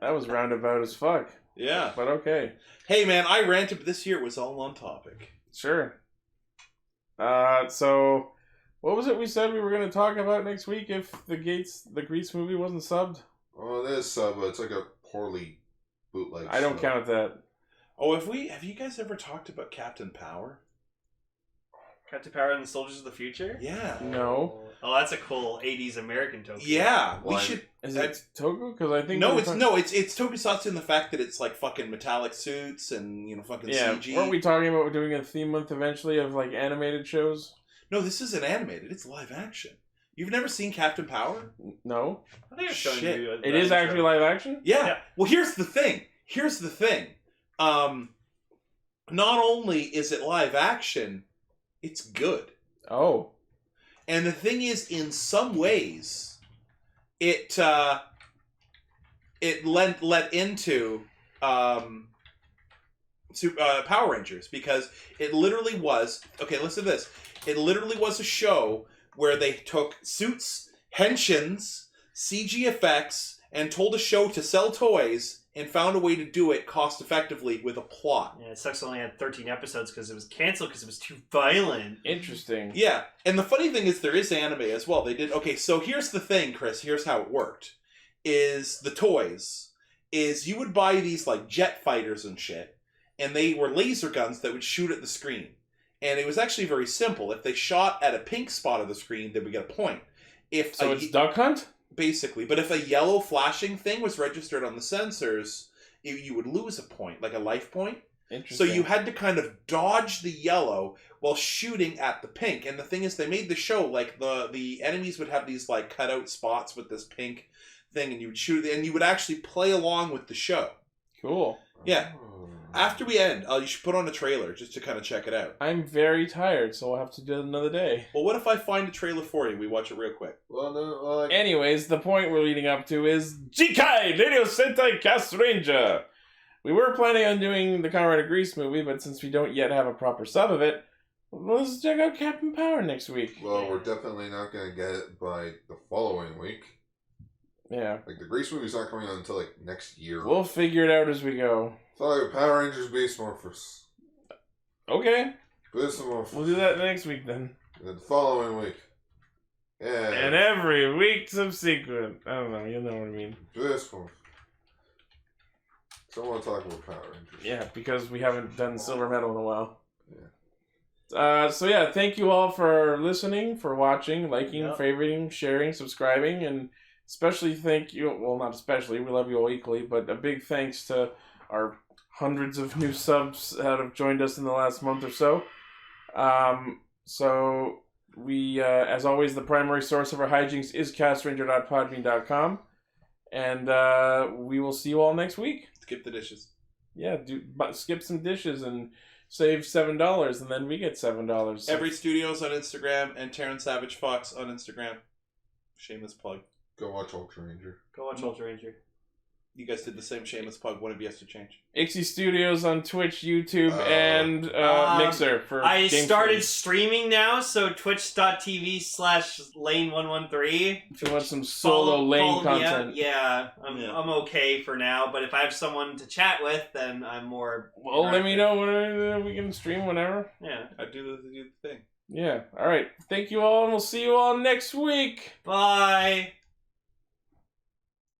That was roundabout as fuck. Yeah. But okay. Hey man, I ranted, but this year it was all on topic. Sure. So, what was it we said we were going to talk about next week if the Grease movie wasn't subbed? Oh, it is sub, but it's like a poorly bootleg. I don't count that. Oh, have you guys ever talked about Captain Power? Captain Power and the Soldiers of the Future? Yeah. No. Oh, that's a cool 80s American token. Yeah, we Why? should. Is it Toku? Because I think No, it's tokusatsu in the fact that it's like fucking metallic suits and fucking CG. Weren't we talking about doing a theme month eventually of like animated shows? No, this isn't animated. It's live action. You've never seen Captain Power? No. I think I've shown Shit. you. It is actually live action? Yeah. Well, here's the thing. Not only is it live action, it's good. Oh. And the thing is, in some ways, it led into Power Rangers, because it literally was, okay, listen to this. It literally was a show where they took suits, henshins, CG effects, and told a show to sell toys, and found a way to do it cost effectively with a plot. Yeah, it sucks it only had 13 episodes because it was canceled because it was too violent. Interesting. Yeah, and the funny thing is there is anime as well. They did, okay, so here's the thing, Chris, here's how it worked. Is the toys, is you would buy these like jet fighters and shit, and they were laser guns that would shoot at the screen. And it was actually very simple. If they shot at a pink spot of the screen, they would get a point. So it's Duck Hunt? Basically. But if a yellow flashing thing was registered on the sensors, you would lose a point, like a life point. So Interesting. you had to kind of dodge the yellow while shooting at the pink. And the thing is, they made the show, like, the enemies would have these, like, cutout spots with this pink thing, and you would shoot it, and you would actually play along with the show. Cool. Yeah. After we end, you should put on a trailer just to kind of check it out. I'm very tired, so we'll have to do it another day. Well, what if I find a trailer for you? We watch it real quick. Well, no, like, Anyways, the point we're leading up to is Jikai Radio Sentai Castranger. We were planning on doing the Kamen Rider Grease movie, but since we don't yet have a proper sub of it, let's check out Captain Power next week. well, we're definitely not going to get it by the following week. Yeah. Like, the Grease movie's not coming out until, like, next year. We'll figure it out as we go. So, like, Power Rangers Beast Morphers. Okay. Beast Morphers. We'll do that next week then. And then the following week. Yeah. And every week subsequent. I don't know, you know what I mean. Beast Morphers. So I want to talk about Power Rangers. Yeah, because we haven't done Silver Medal in a while. So yeah, thank you all for listening, for watching, liking, favoriting, sharing, subscribing, and especially thank you, well, not especially, we love you all equally, but a big thanks to our hundreds of new subs that have joined us in the last month or so. So we, as always, the primary source of our hijinks is castranger.podbean.com, and we will see you all next week. Skip the dishes. Yeah, skip some dishes and save $7, and then we get $7. Every Studios on Instagram and Terrence Savage Fox on Instagram. Shameless plug. Go watch Ultra Ranger. Go watch Ultra Ranger. You guys did the same shameless plug. One of you has to change. Ichi Studios on Twitch, YouTube, and Mixer for I game started streams. streaming now, so twitch.tv/lane113. If you want some solo lane follow me content. up. Yeah, I'm okay for now, but if I have someone to chat with, then I'm more... Well, let me know when we can stream whenever. Yeah. I do the thing. Yeah. All right. Thank you all, and we'll see you all next week. Bye.